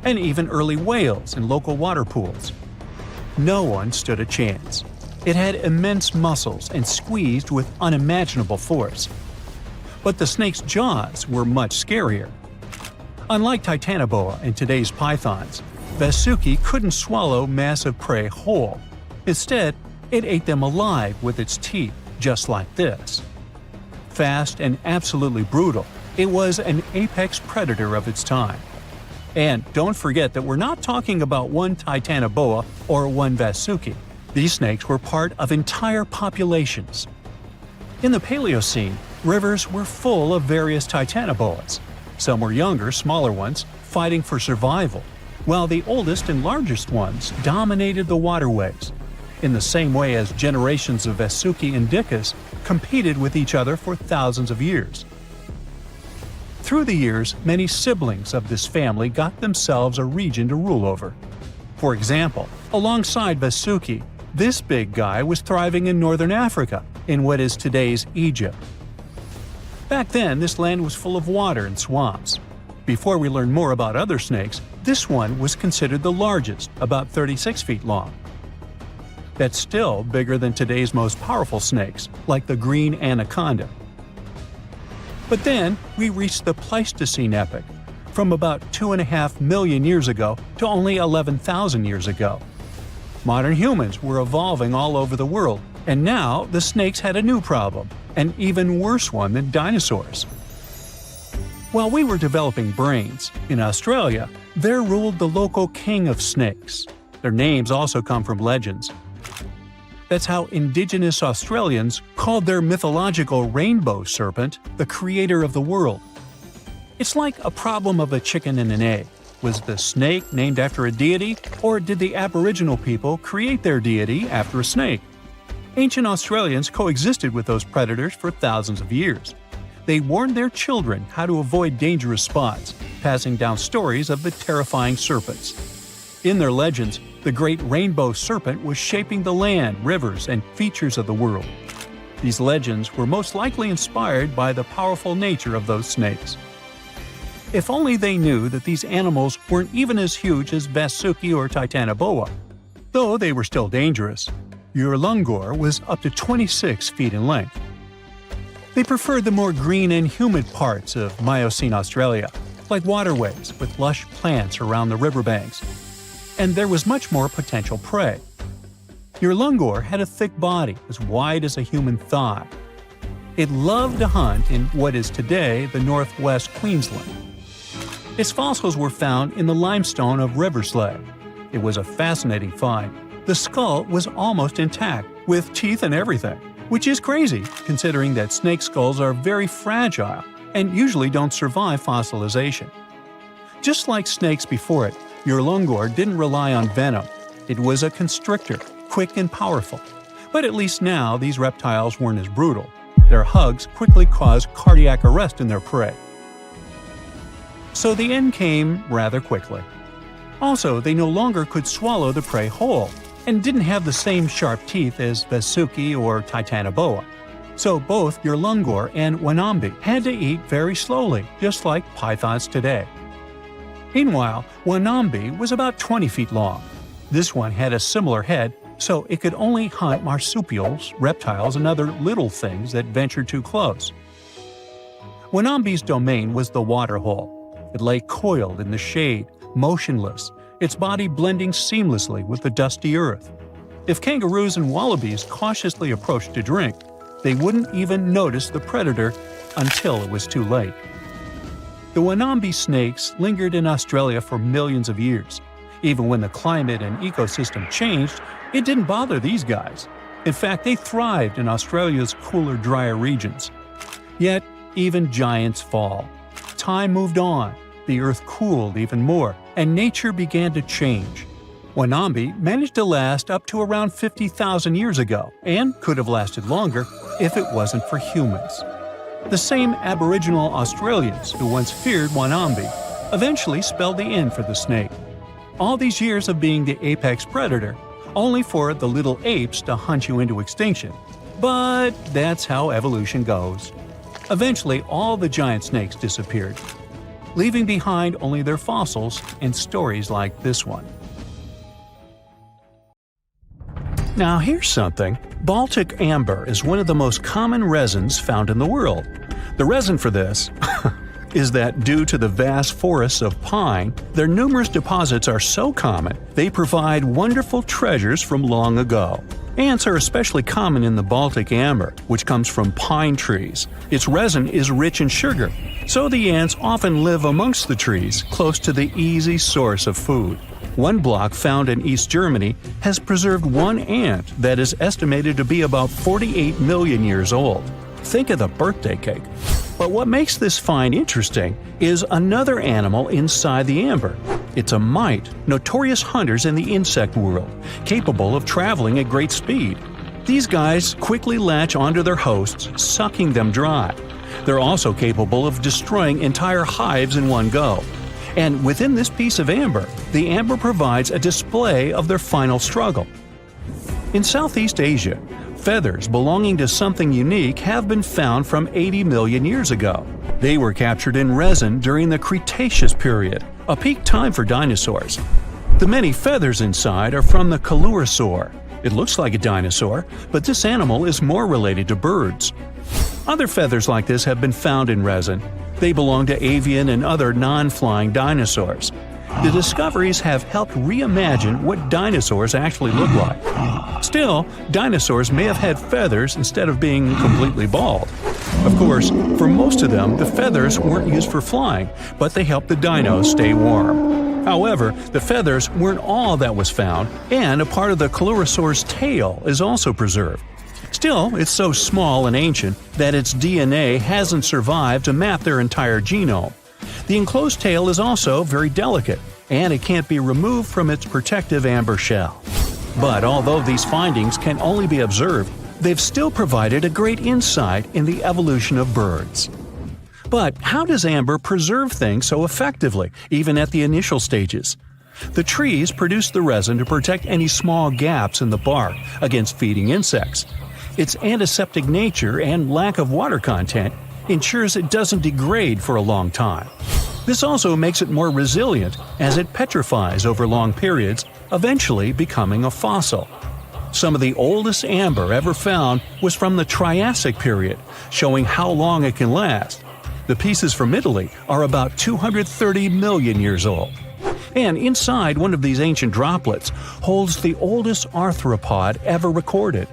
and even early whales in local water pools. No one stood a chance. It had immense muscles and squeezed with unimaginable force. But the snake's jaws were much scarier. Unlike Titanoboa and today's pythons, Vasuki couldn't swallow massive prey whole. Instead, it ate them alive with its teeth, just like this. Fast and absolutely brutal, it was an apex predator of its time. And don't forget that we're not talking about one Titanoboa or one Vasuki. These snakes were part of entire populations. In the Paleocene, rivers were full of various Titanoboas. Some were younger, smaller ones, fighting for survival, while the oldest and largest ones dominated the waterways, in the same way as generations of Vasuki indicus competed with each other for thousands of years. Through the years, many siblings of this family got themselves a region to rule over. For example, alongside Vasuki, this big guy was thriving in northern Africa, in what is today's Egypt. Back then, this land was full of water and swamps. Before we learn more about other snakes, this one was considered the largest, about 36 feet long. That's still bigger than today's most powerful snakes, like the green anaconda. But then, we reached the Pleistocene epoch, from about 2.5 million years ago to only 11,000 years ago. Modern humans were evolving all over the world, and now the snakes had a new problem, an even worse one than dinosaurs. While we were developing brains, in Australia, there ruled the local king of snakes. Their names also come from legends. That's how Indigenous Australians called their mythological rainbow serpent the creator of the world. It's like a problem of a chicken and an egg. Was the snake named after a deity, or did the Aboriginal people create their deity after a snake? Ancient Australians coexisted with those predators for thousands of years. They warned their children how to avoid dangerous spots, passing down stories of the terrifying serpents. In their legends, the great rainbow serpent was shaping the land, rivers, and features of the world. These legends were most likely inspired by the powerful nature of those snakes. If only they knew that these animals weren't even as huge as Vasuki or Titanoboa. Though they were still dangerous. Urlungor was up to 26 feet in length. They preferred the more green and humid parts of Miocene Australia, like waterways with lush plants around the riverbanks. And there was much more potential prey. Urlungor had a thick body as wide as a human thigh. It loved to hunt in what is today the northwest Queensland. Its fossils were found in the limestone of Riverslade. It was a fascinating find. The skull was almost intact, with teeth and everything, which is crazy considering that snake skulls are very fragile and usually don't survive fossilization. Just like snakes before it, Urlungor didn't rely on venom. It was a constrictor, quick and powerful. But at least now these reptiles weren't as brutal. Their hugs quickly caused cardiac arrest in their prey. So the end came rather quickly. Also, they no longer could swallow the prey whole, and didn't have the same sharp teeth as Vasuki or Titanoboa. So both Urlungor and Wanambi had to eat very slowly, just like pythons today. Meanwhile, Wanambi was about 20 feet long. This one had a similar head, so it could only hunt marsupials, reptiles, and other little things that ventured too close. Wanambi's domain was the waterhole. It lay coiled in the shade, motionless, its body blending seamlessly with the dusty earth. If kangaroos and wallabies cautiously approached to drink, they wouldn't even notice the predator until it was too late. The Wanambi snakes lingered in Australia for millions of years. Even when the climate and ecosystem changed, it didn't bother these guys. In fact, they thrived in Australia's cooler, drier regions. Yet, even giants fall. Time moved on, the earth cooled even more, and nature began to change. Wanambi managed to last up to around 50,000 years ago, and could have lasted longer if it wasn't for humans. The same Aboriginal Australians who once feared Wanambi eventually spelled the end for the snake. All these years of being the apex predator, only for the little apes to hunt you into extinction. But that's how evolution goes. Eventually, all the giant snakes disappeared, leaving behind only their fossils and stories like this one. Now here's something. Baltic amber is one of the most common resins found in the world. The reason for this is that due to the vast forests of pine, their numerous deposits are so common, they provide wonderful treasures from long ago. Ants are especially common in the Baltic amber, which comes from pine trees. Its resin is rich in sugar, so the ants often live amongst the trees, close to the easy source of food. One block found in East Germany has preserved one ant that is estimated to be about 48 million years old. Think of the birthday cake. But what makes this find interesting is another animal inside the amber. It's a mite, notorious hunters in the insect world, capable of traveling at great speed. These guys quickly latch onto their hosts, sucking them dry. They're also capable of destroying entire hives in one go. And within this piece of amber, the amber provides a display of their final struggle. In Southeast Asia, feathers belonging to something unique have been found from 80 million years ago. They were captured in resin during the Cretaceous period, a peak time for dinosaurs. The many feathers inside are from the coelurosaur. It looks like a dinosaur, but this animal is more related to birds. Other feathers like this have been found in resin. They belong to avian and other non-flying dinosaurs. The discoveries have helped reimagine what dinosaurs actually look like. Still, dinosaurs may have had feathers instead of being completely bald. Of course, for most of them, the feathers weren't used for flying, but they helped the dinos stay warm. However, the feathers weren't all that was found, and a part of the coelurosaur's tail is also preserved. Still, it's so small and ancient that its DNA hasn't survived to map their entire genome. The enclosed tail is also very delicate, and it can't be removed from its protective amber shell. But although these findings can only be observed, they've still provided a great insight in the evolution of birds. But how does amber preserve things so effectively, even at the initial stages? The trees produce the resin to protect any small gaps in the bark against feeding insects. Its antiseptic nature and lack of water content ensures it doesn't degrade for a long time. This also makes it more resilient as it petrifies over long periods, eventually becoming a fossil. Some of the oldest amber ever found was from the Triassic period, showing how long it can last. The pieces from Italy are about 230 million years old. And inside one of these ancient droplets holds the oldest arthropod ever recorded.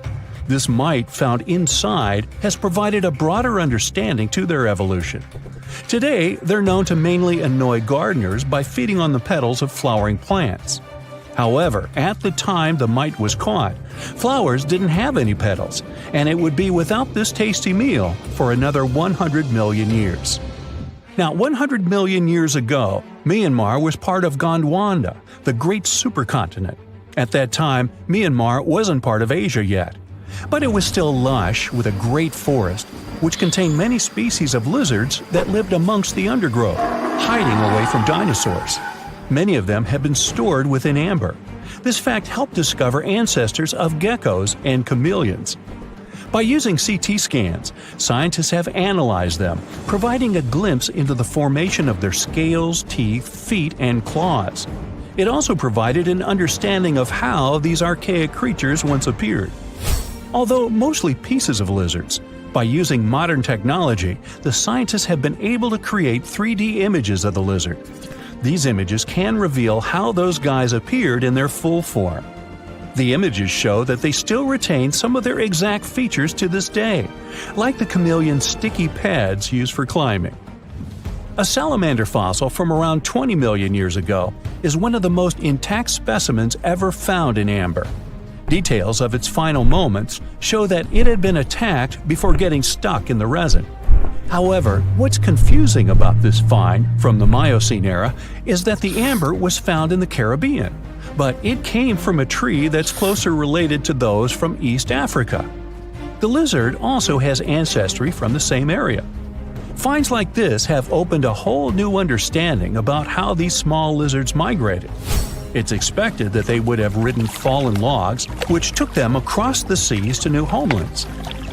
This mite found inside has provided a broader understanding to their evolution. Today, they're known to mainly annoy gardeners by feeding on the petals of flowering plants. However, at the time the mite was caught, flowers didn't have any petals, and it would be without this tasty meal for another 100 million years. Now, 100 million years ago, Myanmar was part of Gondwana, the great supercontinent. At that time, Myanmar wasn't part of Asia yet. But it was still lush with a great forest, which contained many species of lizards that lived amongst the undergrowth, hiding away from dinosaurs. Many of them have been stored within amber. This fact helped discover ancestors of geckos and chameleons. By using CT scans, scientists have analyzed them, providing a glimpse into the formation of their scales, teeth, feet, and claws. It also provided an understanding of how these archaic creatures once appeared. Although mostly pieces of lizards, By using modern technology, the scientists have been able to create 3D images of the lizard. These images can reveal how those guys appeared in their full form. The images show that they still retain some of their exact features to this day, like the chameleon's sticky pads used for climbing. A salamander fossil from around 20 million years ago is one of the most intact specimens ever found in amber. Details of its final moments show that it had been attacked before getting stuck in the resin. However, what's confusing about this find from the Miocene era is that the amber was found in the Caribbean, but it came from a tree that's closer related to those from East Africa. The lizard also has ancestry from the same area. Finds like this have opened a whole new understanding about how these small lizards migrated. It's expected that they would have ridden fallen logs, which took them across the seas to new homelands,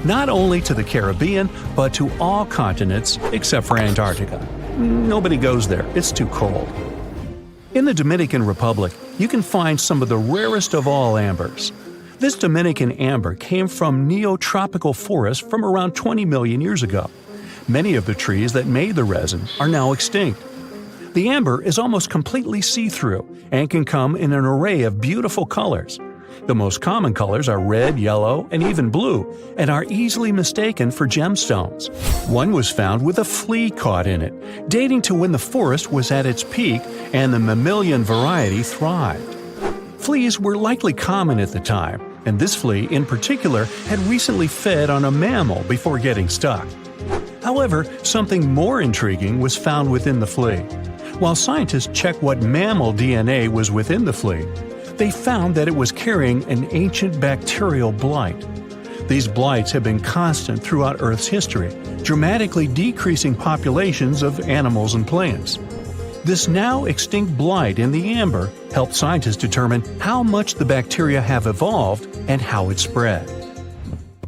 not only to the Caribbean, but to all continents except for Antarctica. Nobody goes there, it's too cold. In the Dominican Republic, you can find some of the rarest of all ambers. This Dominican amber came from neotropical forests from around 20 million years ago. Many of the trees that made the resin are now extinct. The amber is almost completely see-through and can come in an array of beautiful colors. The most common colors are red, yellow, and even blue, and are easily mistaken for gemstones. One was found with a flea caught in it, dating to when the forest was at its peak and the mammalian variety thrived. Fleas were likely common at the time, and this flea in particular had recently fed on a mammal before getting stuck. However, something more intriguing was found within the flea. While scientists checked what mammal DNA was within the flea, they found that it was carrying an ancient bacterial blight. These blights have been constant throughout Earth's history, dramatically decreasing populations of animals and plants. This now extinct blight in the amber helped scientists determine how much the bacteria have evolved and how it spread.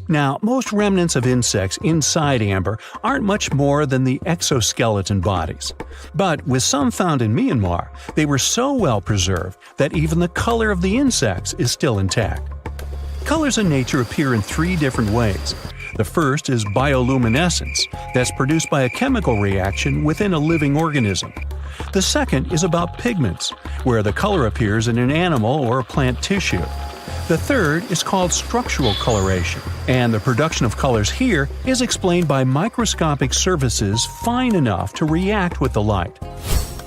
Now, most remnants of insects inside amber aren't much more than the exoskeleton bodies. But with some found in Myanmar, they were so well preserved that even the color of the insects is still intact. Colors in nature appear in 3 different ways. The first is bioluminescence, that's produced by a chemical reaction within a living organism. The second is about pigments, where the color appears in an animal or a plant tissue. The third is called structural coloration, and the production of colors here is explained by microscopic surfaces fine enough to react with the light.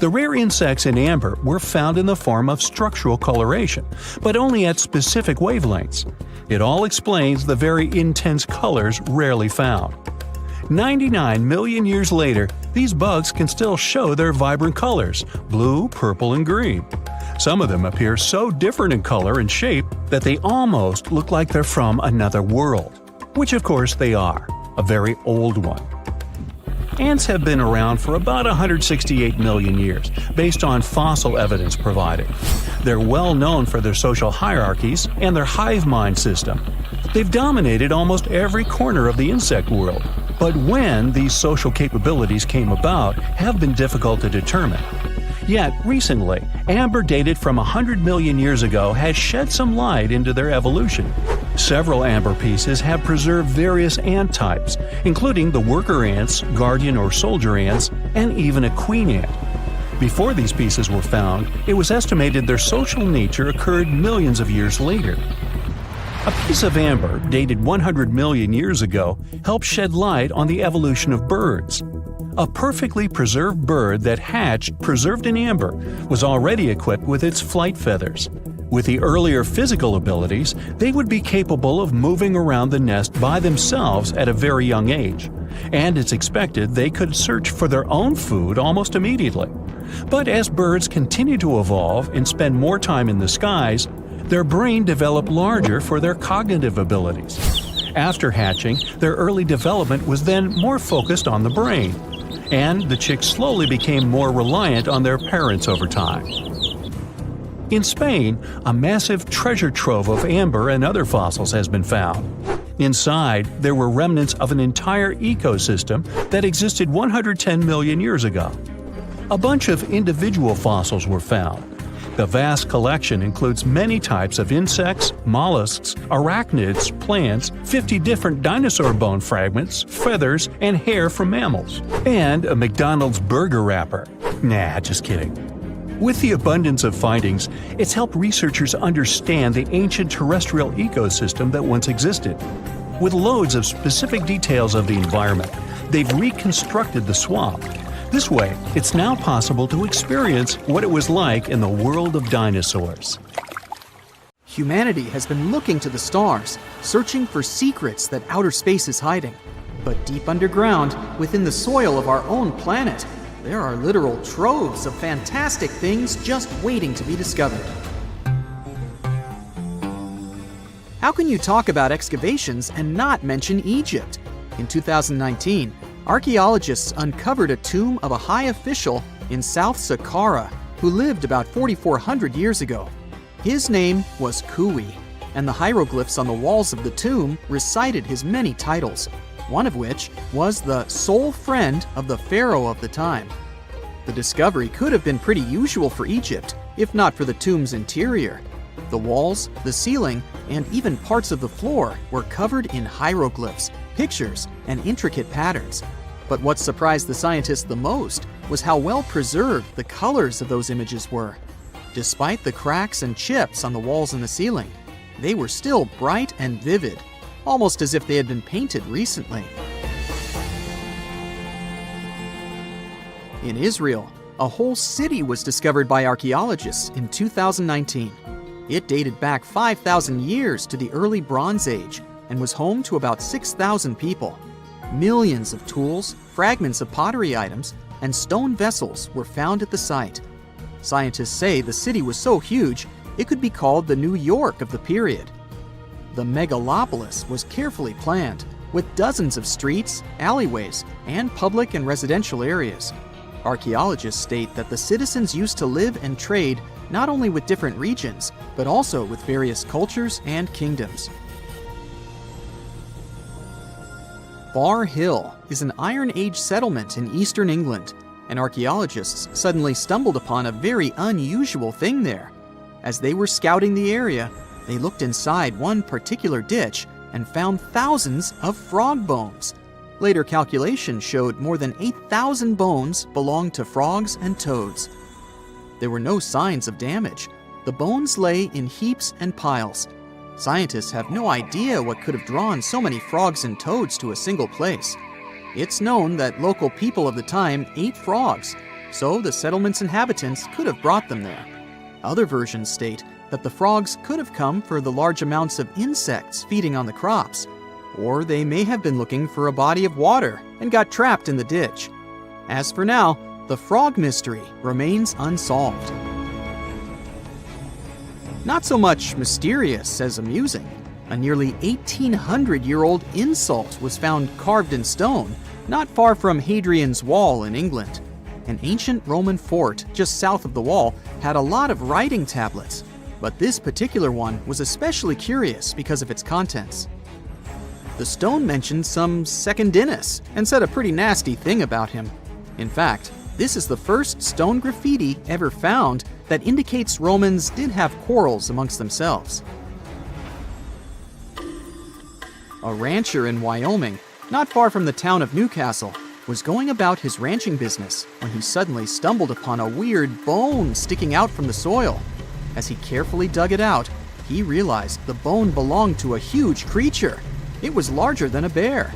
The rare insects in amber were found in the form of structural coloration, but only at specific wavelengths. It all explains the very intense colors rarely found. 99 million years later, these bugs can still show their vibrant colors – blue, purple, and green. Some of them appear so different in color and shape that they almost look like they're from another world. Which of course they are, a very old one. Ants have been around for about 168 million years, based on fossil evidence provided. They're well known for their social hierarchies and their hive mind system. They've dominated almost every corner of the insect world, but when these social capabilities came about have been difficult to determine. Yet, recently, amber dated from 100 million years ago has shed some light into their evolution. Several amber pieces have preserved various ant types, including the worker ants, guardian or soldier ants, and even a queen ant. Before these pieces were found, it was estimated their social nature occurred millions of years later. A piece of amber dated 100 million years ago helped shed light on the evolution of birds. A perfectly preserved bird that hatched preserved in amber was already equipped with its flight feathers. With the earlier physical abilities, they would be capable of moving around the nest by themselves at a very young age, and it's expected they could search for their own food almost immediately. But as birds continue to evolve and spend more time in the skies, their brain developed larger for their cognitive abilities. After hatching, their early development was then more focused on the brain, and the chicks slowly became more reliant on their parents over time. In Spain, a massive treasure trove of amber and other fossils has been found. Inside, there were remnants of an entire ecosystem that existed 110 million years ago. A bunch of individual fossils were found. The vast collection includes many types of insects, mollusks, arachnids, plants, 50 different dinosaur bone fragments, feathers, and hair from mammals, and a McDonald's burger wrapper. Nah, just kidding. With the abundance of findings, it's helped researchers understand the ancient terrestrial ecosystem that once existed. With loads of specific details of the environment, they've reconstructed the swamp. This way, it's now possible to experience what it was like in the world of dinosaurs. Humanity has been looking to the stars, searching for secrets that outer space is hiding. But deep underground, within the soil of our own planet, there are literal troves of fantastic things just waiting to be discovered. How can you talk about excavations and not mention Egypt? In 2019, archaeologists uncovered a tomb of a high official in South Saqqara who lived about 4,400 years ago. His name was Kui, and the hieroglyphs on the walls of the tomb recited his many titles, one of which was the sole friend of the pharaoh of the time. The discovery could have been pretty usual for Egypt, if not for the tomb's interior. The walls, the ceiling, and even parts of the floor were covered in hieroglyphs, pictures, and intricate patterns. But what surprised the scientists the most was how well preserved the colors of those images were. Despite the cracks and chips on the walls and the ceiling, they were still bright and vivid, almost as if they had been painted recently. In Israel, a whole city was discovered by archaeologists in 2019. It dated back 5,000 years to the early Bronze Age and was home to about 6,000 people. Millions of tools, fragments of pottery items, and stone vessels were found at the site. Scientists say the city was so huge, it could be called the New York of the period. The megalopolis was carefully planned, with dozens of streets, alleyways, and public and residential areas. Archaeologists state that the citizens used to live and trade not only with different regions, but also with various cultures and kingdoms. Bar Hill is an Iron Age settlement in eastern England, and archaeologists suddenly stumbled upon a very unusual thing there. As they were scouting the area, they looked inside one particular ditch and found thousands of frog bones. Later calculations showed more than 8,000 bones belonged to frogs and toads. There were no signs of damage. The bones lay in heaps and piles. Scientists have no idea what could have drawn so many frogs and toads to a single place. It's known that local people of the time ate frogs, so the settlement's inhabitants could have brought them there. Other versions state that the frogs could have come for the large amounts of insects feeding on the crops, or they may have been looking for a body of water and got trapped in the ditch. As for now, the frog mystery remains unsolved. Not so much mysterious as amusing. A nearly 1,800-year-old insult was found carved in stone, not far from Hadrian's Wall in England. An ancient Roman fort just south of the wall had a lot of writing tablets, but this particular one was especially curious because of its contents. The stone mentioned some Secundinus and said a pretty nasty thing about him. In fact, this is the first stone graffiti ever found that indicates Romans did have quarrels amongst themselves. A rancher in Wyoming, not far from the town of Newcastle, was going about his ranching business when he suddenly stumbled upon a weird bone sticking out from the soil. As he carefully dug it out, he realized the bone belonged to a huge creature. It was larger than a bear.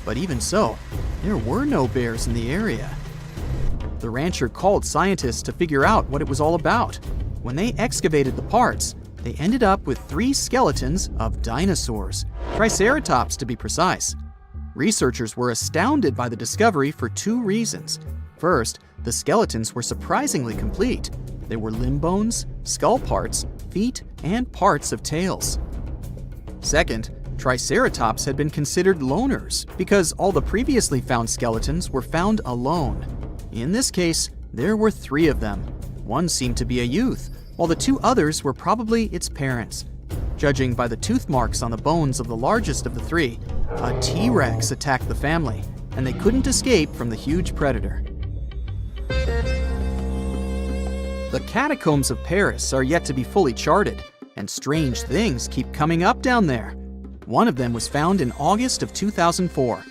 But even so, there were no bears in the area. The rancher called scientists to figure out what it was all about. When they excavated the parts, they ended up with 3 skeletons of dinosaurs, Triceratops to be precise. Researchers were astounded by the discovery for 2 reasons. First, the skeletons were surprisingly complete. There were limb bones, skull parts, feet, and parts of tails. Second, Triceratops had been considered loners because all the previously found skeletons were found alone. In this case, there were 3 of them. One seemed to be a youth, while the 2 others were probably its parents. Judging by the tooth marks on the bones of the largest of the 3, a T-Rex attacked the family, and they couldn't escape from the huge predator. The catacombs of Paris are yet to be fully charted, and strange things keep coming up down there. One of them was found in August of 2004.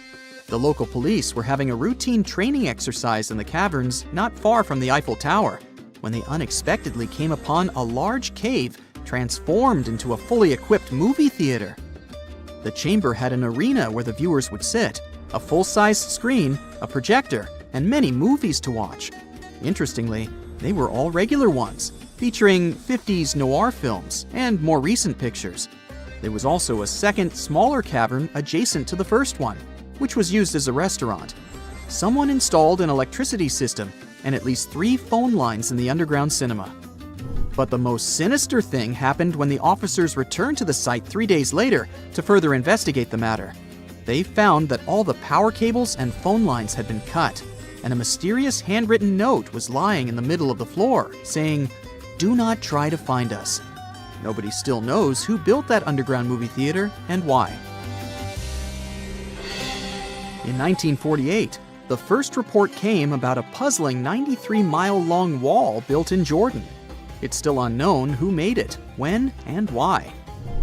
The local police were having a routine training exercise in the caverns not far from the Eiffel Tower when they unexpectedly came upon a large cave transformed into a fully equipped movie theater. The chamber had an arena where the viewers would sit, a full-sized screen, a projector, and many movies to watch. Interestingly, they were all regular ones, featuring 50s noir films and more recent pictures. There was also a second, smaller cavern adjacent to the first one, which was used as a restaurant. Someone installed an electricity system and at least 3 phone lines in the underground cinema. But the most sinister thing happened when the officers returned to the site 3 days later to further investigate the matter. They found that all the power cables and phone lines had been cut, and a mysterious handwritten note was lying in the middle of the floor, saying, "Do not try to find us." Nobody still knows who built that underground movie theater and why. In 1948, the first report came about a puzzling 93-mile-long wall built in Jordan. It's still unknown who made it, when, and why.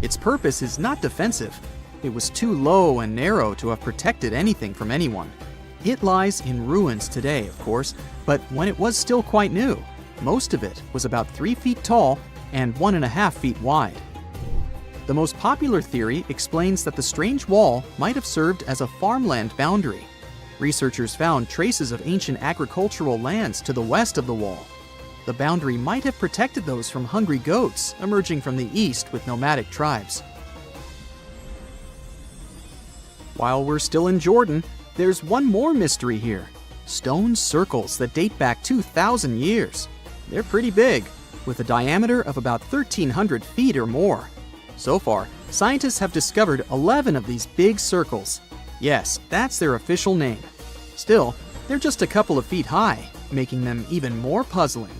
Its purpose is not defensive. It was too low and narrow to have protected anything from anyone. It lies in ruins today, of course, but when it was still quite new, most of it was about 3 feet tall and 1.5 feet wide. The most popular theory explains that the strange wall might have served as a farmland boundary. Researchers found traces of ancient agricultural lands to the west of the wall. The boundary might have protected those from hungry goats emerging from the east with nomadic tribes. While we're still in Jordan, there's one more mystery here: stone circles that date back 2,000 years. They're pretty big, with a diameter of about 1,300 feet or more. So far, scientists have discovered 11 of these big circles. Yes, that's their official name. Still, they're just a couple of feet high, making them even more puzzling.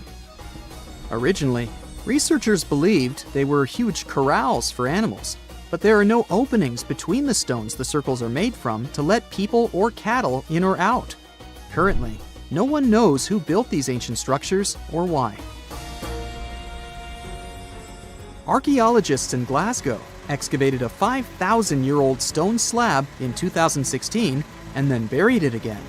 Originally, researchers believed they were huge corrals for animals, but there are no openings between the stones the circles are made from to let people or cattle in or out. Currently, no one knows who built these ancient structures or why. Archaeologists in Glasgow excavated a 5,000-year-old stone slab in 2016 and then buried it again.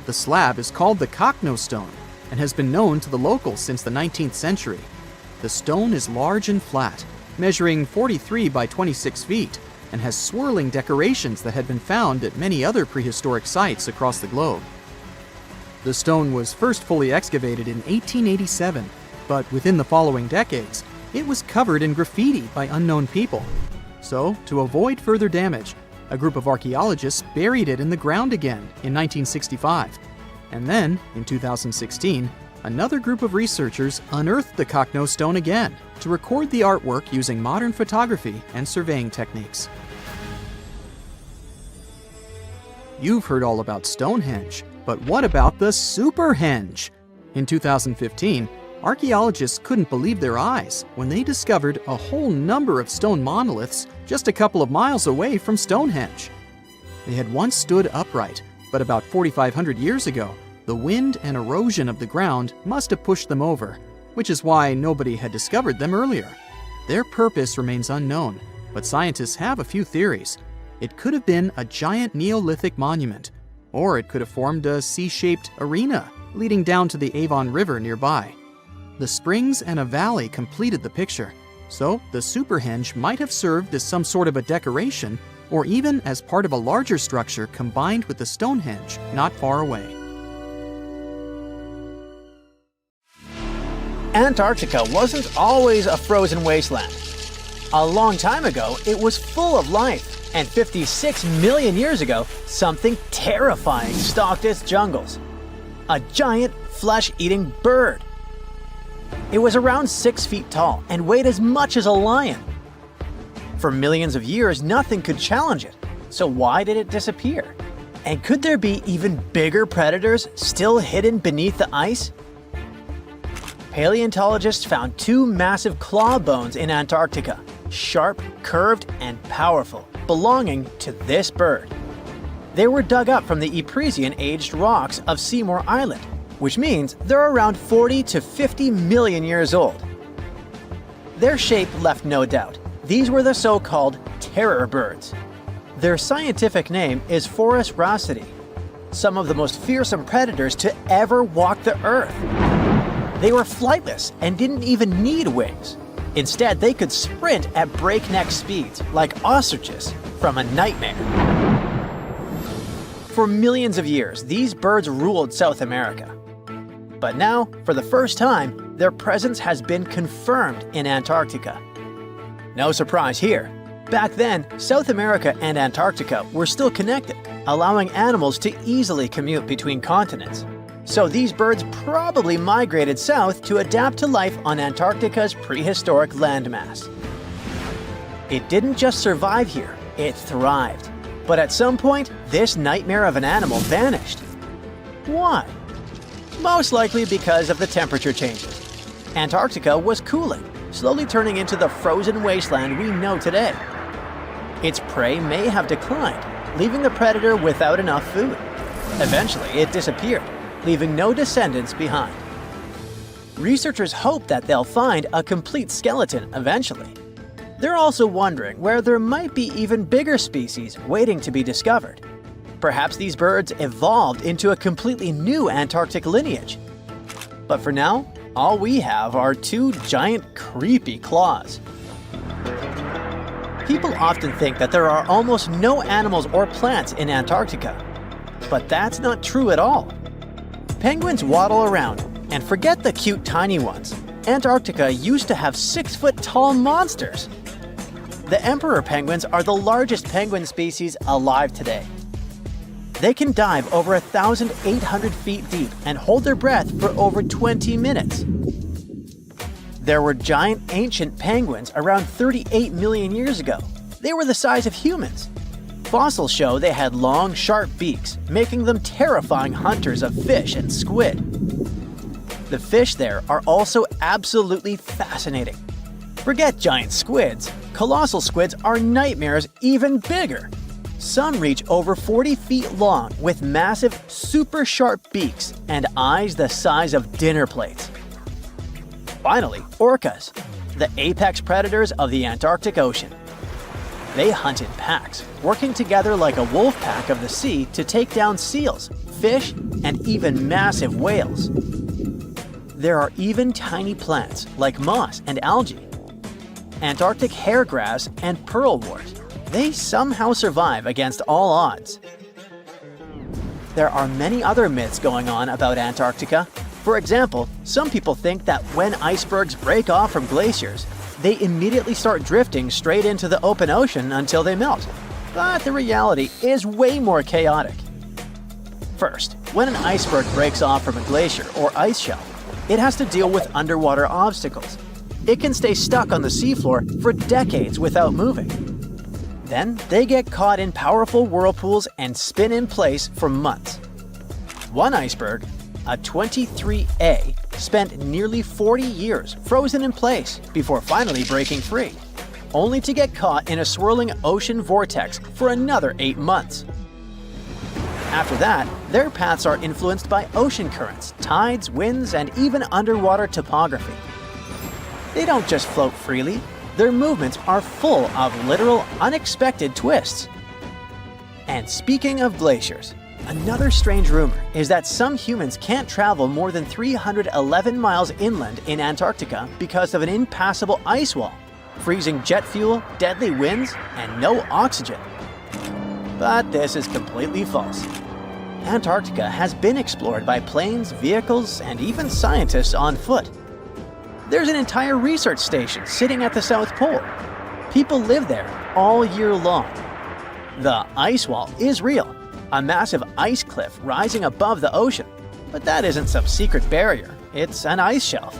The slab is called the Cockno stone and has been known to the locals since the 19th century. The stone is large and flat, measuring 43 by 26 feet, and has swirling decorations that had been found at many other prehistoric sites across the globe. The stone was first fully excavated in 1887, but within the following decades, it was covered in graffiti by unknown people. So, to avoid further damage, a group of archaeologists buried it in the ground again in 1965. And then, in 2016, another group of researchers unearthed the Cockno stone again to record the artwork using modern photography and surveying techniques. You've heard all about Stonehenge, but what about the Superhenge? In 2015, archaeologists couldn't believe their eyes when they discovered a whole number of stone monoliths just a couple of miles away from Stonehenge. They had once stood upright, but about 4,500 years ago, the wind and erosion of the ground must have pushed them over, which is why nobody had discovered them earlier. Their purpose remains unknown, but scientists have a few theories. It could have been a giant Neolithic monument, or it could have formed a C-shaped arena leading down to the Avon River nearby. The springs and a valley completed the picture, so the Superhenge might have served as some sort of a decoration or even as part of a larger structure combined with the Stonehenge not far away. Antarctica wasn't always a frozen wasteland. A long time ago, it was full of life, and 56 million years ago, something terrifying stalked its jungles. A giant flesh-eating bird. It was around 6 feet tall and weighed as much as a lion. For millions of years, nothing could challenge it. So why did it disappear? And could there be even bigger predators still hidden beneath the ice? Paleontologists found 2 massive claw bones in Antarctica, sharp, curved, and powerful, belonging to this bird. They were dug up from the Epresian-aged rocks of Seymour Island, which means they're around 40 to 50 million years old. Their shape left no doubt. These were the so-called terror birds. Their scientific name is Forus rossidi, some of the most fearsome predators to ever walk the earth. They were flightless and didn't even need wings. Instead, they could sprint at breakneck speeds, like ostriches from a nightmare. For millions of years, these birds ruled South America. But now, for the first time, their presence has been confirmed in Antarctica. No surprise here. Back then, South America and Antarctica were still connected, allowing animals to easily commute between continents. So these birds probably migrated south to adapt to life on Antarctica's prehistoric landmass. It didn't just survive here, it thrived. But at some point, this nightmare of an animal vanished. Why? Most likely because of the temperature changes. Antarctica was cooling, slowly turning into the frozen wasteland we know today. Its prey may have declined, leaving the predator without enough food. Eventually, it disappeared, leaving no descendants behind. Researchers hope that they'll find a complete skeleton eventually. They're also wondering where there might be even bigger species waiting to be discovered. Perhaps these birds evolved into a completely new Antarctic lineage. But for now, all we have are two giant, creepy claws. People often think that there are almost no animals or plants in Antarctica. But that's not true at all. Penguins waddle around, and forget the cute tiny ones. Antarctica used to have 6-foot-tall monsters. The emperor penguins are the largest penguin species alive today. They can dive over 1,800 feet deep and hold their breath for over 20 minutes. There were giant ancient penguins around 38 million years ago. They were the size of humans. Fossils show they had long, sharp beaks, making them terrifying hunters of fish and squid. The fish there are also absolutely fascinating. Forget giant squids. Colossal squids are nightmares even bigger. Some reach over 40 feet long with massive, super sharp beaks and eyes the size of dinner plates. Finally, orcas, the apex predators of the Antarctic Ocean. They hunt in packs, working together like a wolf pack of the sea to take down seals, fish, and even massive whales. There are even tiny plants like moss and algae. Antarctic hairgrass and pearlwort. They somehow survive against all odds. There are many other myths going on about Antarctica. For example, some people think that when icebergs break off from glaciers, they immediately start drifting straight into the open ocean until they melt. But the reality is way more chaotic. First, when an iceberg breaks off from a glacier or ice shelf, it has to deal with underwater obstacles. It can stay stuck on the seafloor for decades without moving. Then they get caught in powerful whirlpools and spin in place for months. One iceberg, a 23A, spent nearly 40 years frozen in place before finally breaking free, only to get caught in a swirling ocean vortex for another 8 months. After that, their paths are influenced by ocean currents, tides, winds, and even underwater topography. They don't just float freely, their movements are full of literal, unexpected twists. And speaking of glaciers, another strange rumor is that some humans can't travel more than 311 miles inland in Antarctica because of an impassable ice wall, freezing jet fuel, deadly winds, and no oxygen. But this is completely false. Antarctica has been explored by planes, vehicles, and even scientists on foot. There's an entire research station sitting at the South Pole. People live there all year long. The ice wall is real, a massive ice cliff rising above the ocean. But that isn't some secret barrier, it's an ice shelf.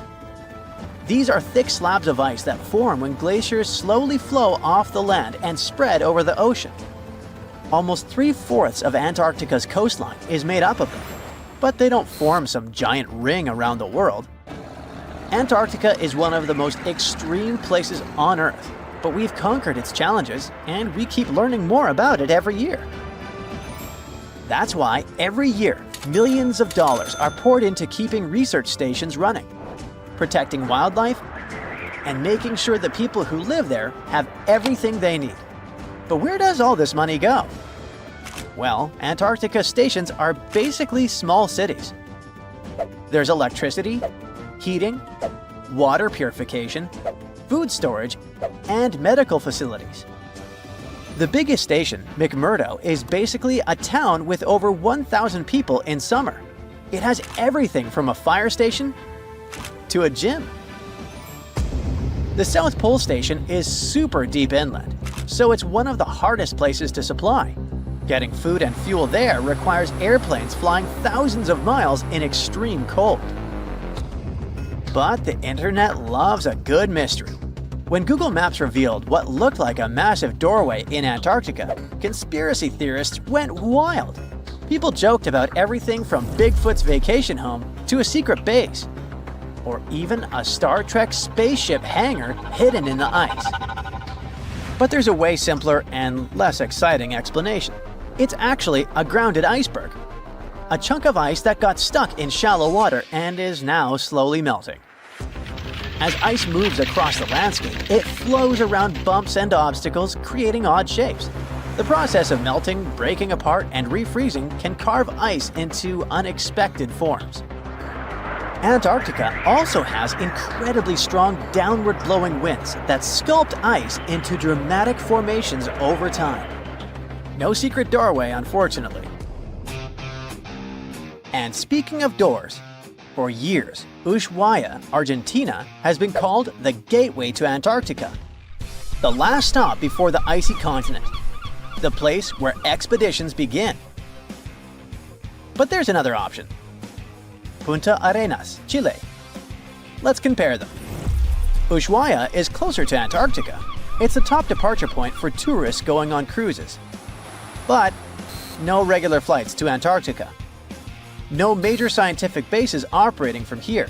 These are thick slabs of ice that form when glaciers slowly flow off the land and spread over the ocean. Almost 3/4 of Antarctica's coastline is made up of them, but they don't form some giant ring around the world. Antarctica is one of the most extreme places on Earth, but we've conquered its challenges, and we keep learning more about it every year. That's why every year, Millions of dollars are poured into keeping research stations running, protecting wildlife, and making sure the people who live there have everything they need. But where does all this money go? Well, Antarctica stations are basically small cities. There's electricity, heating, water purification, food storage, and medical facilities. The biggest station, McMurdo, is basically a town with over 1,000 people in summer. It has everything from a fire station to a gym. The South Pole Station is super deep inland, so it's one of the hardest places to supply. Getting food and fuel there requires airplanes flying thousands of miles in extreme cold. But the internet loves a good mystery. When Google Maps revealed what looked like a massive doorway in Antarctica, conspiracy theorists went wild. People joked about everything from Bigfoot's vacation home to a secret base, or even a Star Trek spaceship hangar hidden in the ice. But there's a way simpler and less exciting explanation. It's actually a grounded iceberg, a chunk of ice that got stuck in shallow water and is now slowly melting. As ice moves across the landscape, it flows around bumps and obstacles, creating odd shapes. The process of melting, breaking apart, and refreezing can carve ice into unexpected forms. Antarctica also has incredibly strong downward-blowing winds that sculpt ice into dramatic formations over time. No secret doorway, unfortunately. And speaking of doors, for years, Ushuaia, Argentina, has been called the gateway to Antarctica, the last stop before the icy continent, the place where expeditions begin. But there's another option. Punta Arenas, Chile. Let's compare them. Ushuaia is closer to Antarctica. It's the top departure point for tourists going on cruises. But no regular flights to Antarctica. No major scientific bases operating from here.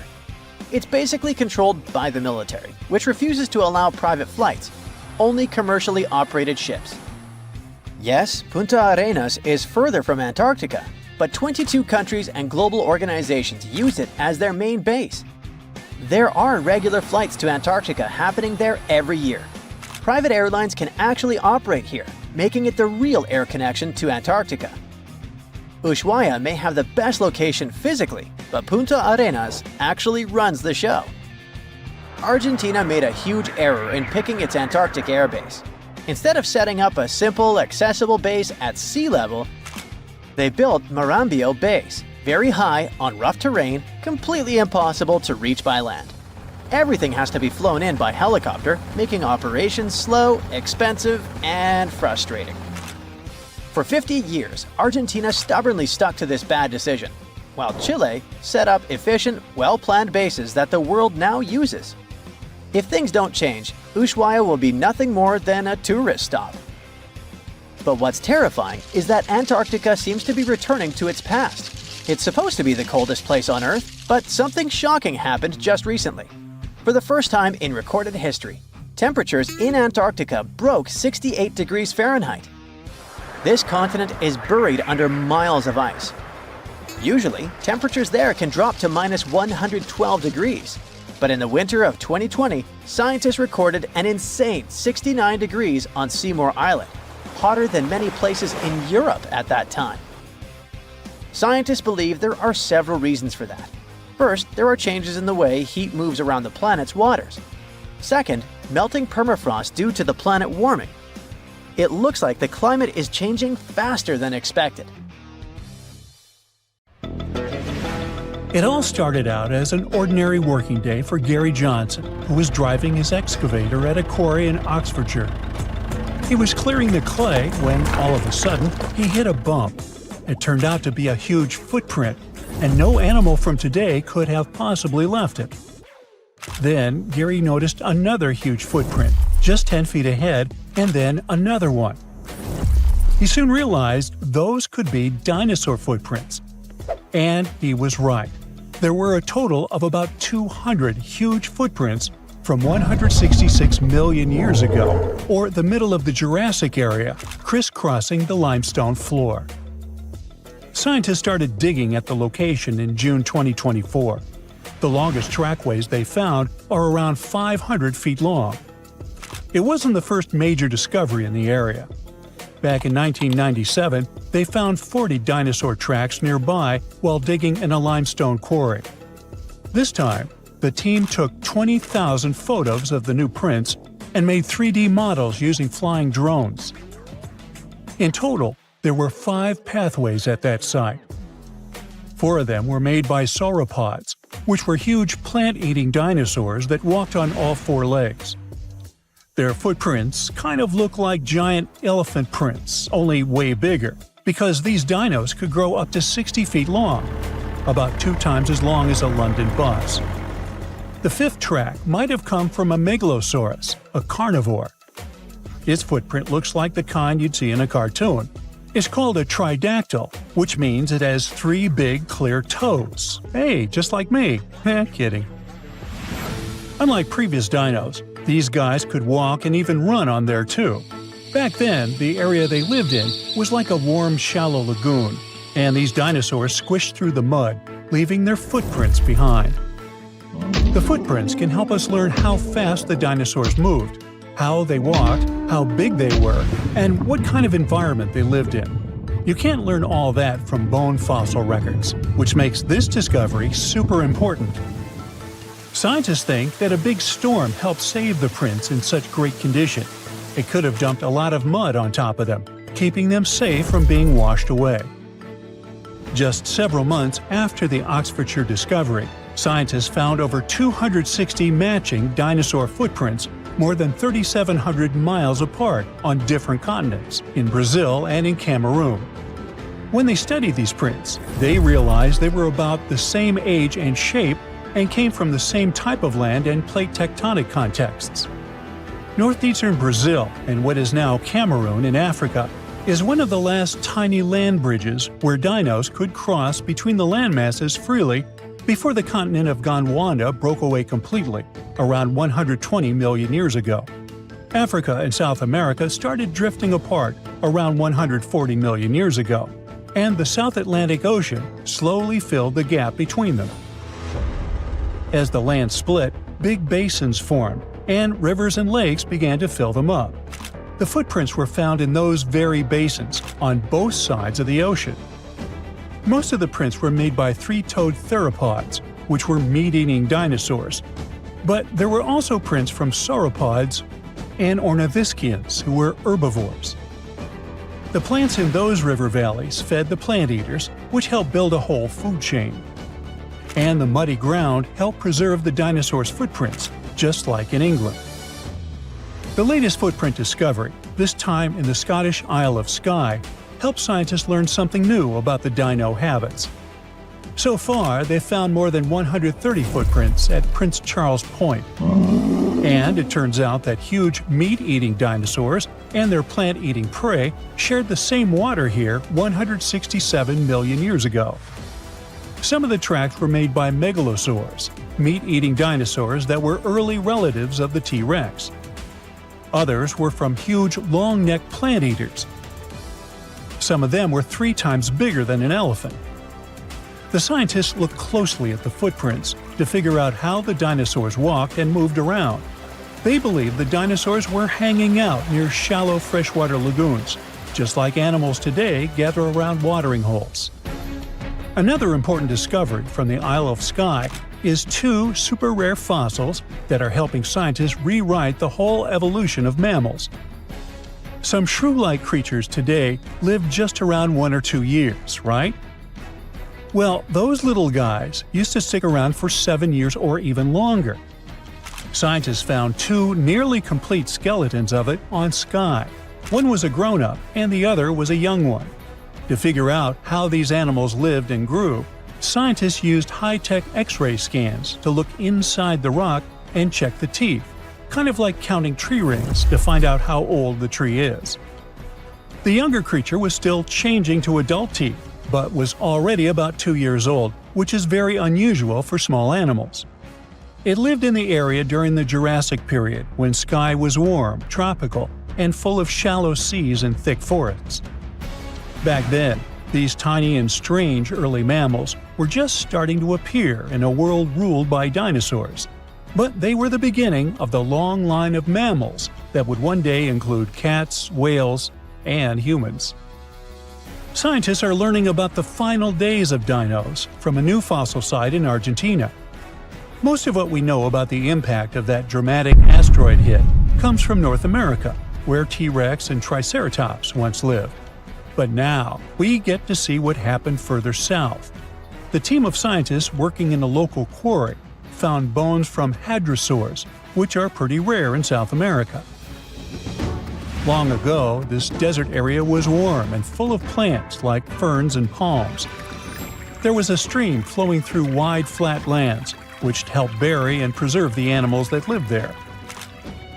It's basically controlled by the military, which refuses to allow private flights, only commercially operated ships. Yes, Punta Arenas is further from Antarctica, but 22 countries and global organizations use it as their main base. There are regular flights to Antarctica happening there every year. Private airlines can actually operate here, making it the real air connection to Antarctica. Ushuaia may have the best location physically, but Punta Arenas actually runs the show. Argentina made a huge error in picking its Antarctic airbase. Instead of setting up a simple, accessible base at sea level, they built Marambio Base, very high on rough terrain, completely impossible to reach by land. Everything has to be flown in by helicopter, making operations slow, expensive, and frustrating. For 50 years, Argentina stubbornly stuck to this bad decision, while Chile set up efficient, well-planned bases that the world now uses. If things don't change, Ushuaia will be nothing more than a tourist stop. But what's terrifying is that Antarctica seems to be returning to its past. It's supposed to be the coldest place on Earth, but something shocking happened just recently. For the first time in recorded history, temperatures in Antarctica broke 68 degrees Fahrenheit. This continent is buried under miles of ice. Usually, temperatures there can drop to minus 112 degrees. But in the winter of 2020, scientists recorded an insane 69 degrees on Seymour Island, hotter than many places in Europe at that time. Scientists believe there are several reasons for that. First, there are changes in the way heat moves around the planet's waters. Second, melting permafrost due to the planet warming. It looks like the climate is changing faster than expected. It all started out as an ordinary working day for Gary Johnson, who was driving his excavator at a quarry in Oxfordshire. He was clearing the clay when, all of a sudden, he hit a bump. It turned out to be a huge footprint, and no animal from today could have possibly left it. Then, Gary noticed another huge footprint, just 10 feet ahead, and then another one. He soon realized those could be dinosaur footprints. And he was right. There were a total of about 200 huge footprints from 166 million years ago, or the middle of the Jurassic area, crisscrossing the limestone floor. Scientists started digging at the location in June 2024. The longest trackways they found are around 500 feet long. It wasn't the first major discovery in the area. Back in 1997, they found 40 dinosaur tracks nearby while digging in a limestone quarry. This time, the team took 20,000 photos of the new prints and made 3D models using flying drones. In total, there were 5 pathways at that site. 4 of them were made by sauropods, which were huge plant-eating dinosaurs that walked on all 4 legs. Their footprints kind of look like giant elephant prints, only way bigger, because these dinos could grow up to 60 feet long, about 2 times as long as a London bus. The 5th track might have come from a megalosaurus, a carnivore. Its footprint looks like the kind you'd see in a cartoon. It's called a tridactyl, which means it has 3 big, clear toes. Hey, just like me. Kidding. Unlike previous dinos, these guys could walk and even run on there too. Back then, the area they lived in was like a warm, shallow lagoon, and these dinosaurs squished through the mud, leaving their footprints behind. The footprints can help us learn how fast the dinosaurs moved, how they walked, how big they were, and what kind of environment they lived in. You can't learn all that from bone fossil records, which makes this discovery super important. Scientists think that a big storm helped save the prints in such great condition. It could have dumped a lot of mud on top of them, keeping them safe from being washed away. Just several months after the Oxfordshire discovery, scientists found over 260 matching dinosaur footprints more than 3,700 miles apart on different continents, in Brazil and in Cameroon. When they studied these prints, they realized they were about the same age and shape and came from the same type of land and plate tectonic contexts. Northeastern Brazil and what is now Cameroon in Africa is one of the last tiny land bridges where dinos could cross between the landmasses freely before the continent of Gondwana broke away completely, around 120 million years ago. Africa and South America started drifting apart around 140 million years ago, and the South Atlantic Ocean slowly filled the gap between them. As the land split, big basins formed, and rivers and lakes began to fill them up. The footprints were found in those very basins, on both sides of the ocean. Most of the prints were made by 3-toed theropods, which were meat-eating dinosaurs. But there were also prints from sauropods and ornithischians, who were herbivores. The plants in those river valleys fed the plant eaters, which helped build a whole food chain. And the muddy ground helped preserve the dinosaurs' footprints, just like in England. The latest footprint discovery, this time in the Scottish Isle of Skye, helped scientists learn something new about the dino habits. So far, they've found more than 130 footprints at Prince Charles Point. And it turns out that huge meat-eating dinosaurs and their plant-eating prey shared the same water here 167 million years ago. Some of the tracks were made by megalosaurs, meat-eating dinosaurs that were early relatives of the T-Rex. Others were from huge long-necked plant eaters. Some of them were 3 times bigger than an elephant. The scientists looked closely at the footprints to figure out how the dinosaurs walked and moved around. They believe the dinosaurs were hanging out near shallow freshwater lagoons, just like animals today gather around watering holes. Another important discovery from the Isle of Skye is 2 super rare fossils that are helping scientists rewrite the whole evolution of mammals. Some shrew-like creatures today live just around 1 or 2 years, right? Well, those little guys used to stick around for 7 years or even longer. Scientists found 2 nearly complete skeletons of it on Skye. One was a grown-up and the other was a young one. To figure out how these animals lived and grew, scientists used high-tech X-ray scans to look inside the rock and check the teeth, kind of like counting tree rings to find out how old the tree is. The younger creature was still changing to adult teeth, but was already about 2 years old, which is very unusual for small animals. It lived in the area during the Jurassic period, when Skye was warm, tropical, and full of shallow seas and thick forests. Back then, These tiny and strange early mammals were just starting to appear in a world ruled by dinosaurs. But they were the beginning of the long line of mammals that would one day include cats, whales, and humans. Scientists are learning about the final days of dinos from a new fossil site in Argentina. Most of what we know about the impact of that dramatic asteroid hit comes from North America, where T-Rex and Triceratops once lived. But now, we get to see what happened further south. The team of scientists working in a local quarry found bones from hadrosaurs, which are pretty rare in South America. Long ago, this desert area was warm and full of plants like ferns and palms. There was a stream flowing through wide, flat lands, which helped bury and preserve the animals that lived there.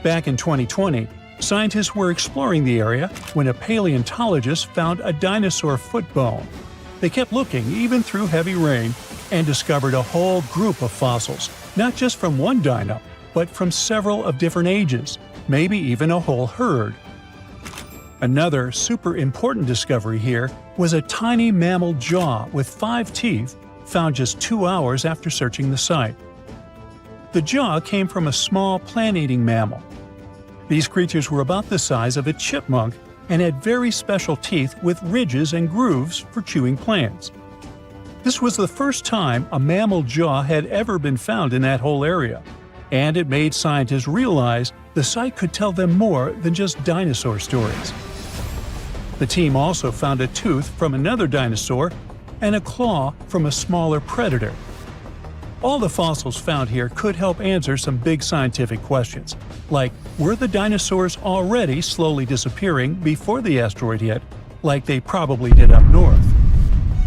Back in 2020, scientists were exploring the area when a paleontologist found a dinosaur foot bone. They kept looking even through heavy rain and discovered a whole group of fossils, not just from one dino, but from several of different ages, maybe even a whole herd. Another super important discovery here was a tiny mammal jaw with 5 teeth found just 2 hours after searching the site. The jaw came from a small plant-eating mammal. These creatures were about the size of a chipmunk and had very special teeth with ridges and grooves for chewing plants. This was the first time a mammal jaw had ever been found in that whole area, and it made scientists realize the site could tell them more than just dinosaur stories. The team also found a tooth from another dinosaur and a claw from a smaller predator. All the fossils found here could help answer some big scientific questions, like were the dinosaurs already slowly disappearing before the asteroid hit, like they probably did up north?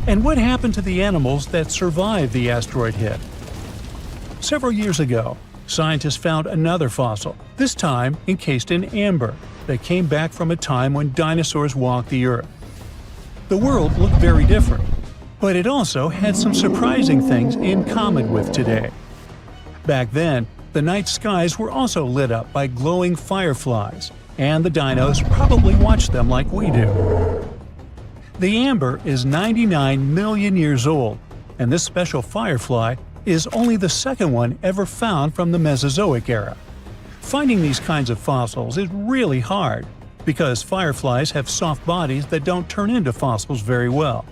And what happened to the animals that survived the asteroid hit? Several years ago, scientists found another fossil, this time encased in amber, that came back from a time when dinosaurs walked the Earth. The world looked very different, but it also had some surprising things in common with today. Back then, the night skies were also lit up by glowing fireflies, and the dinos probably watched them like we do. The amber is 99 million years old, and this special firefly is only the second one ever found from the Mesozoic era. Finding these kinds of fossils is really hard, because fireflies have soft bodies that don't turn into fossils very well.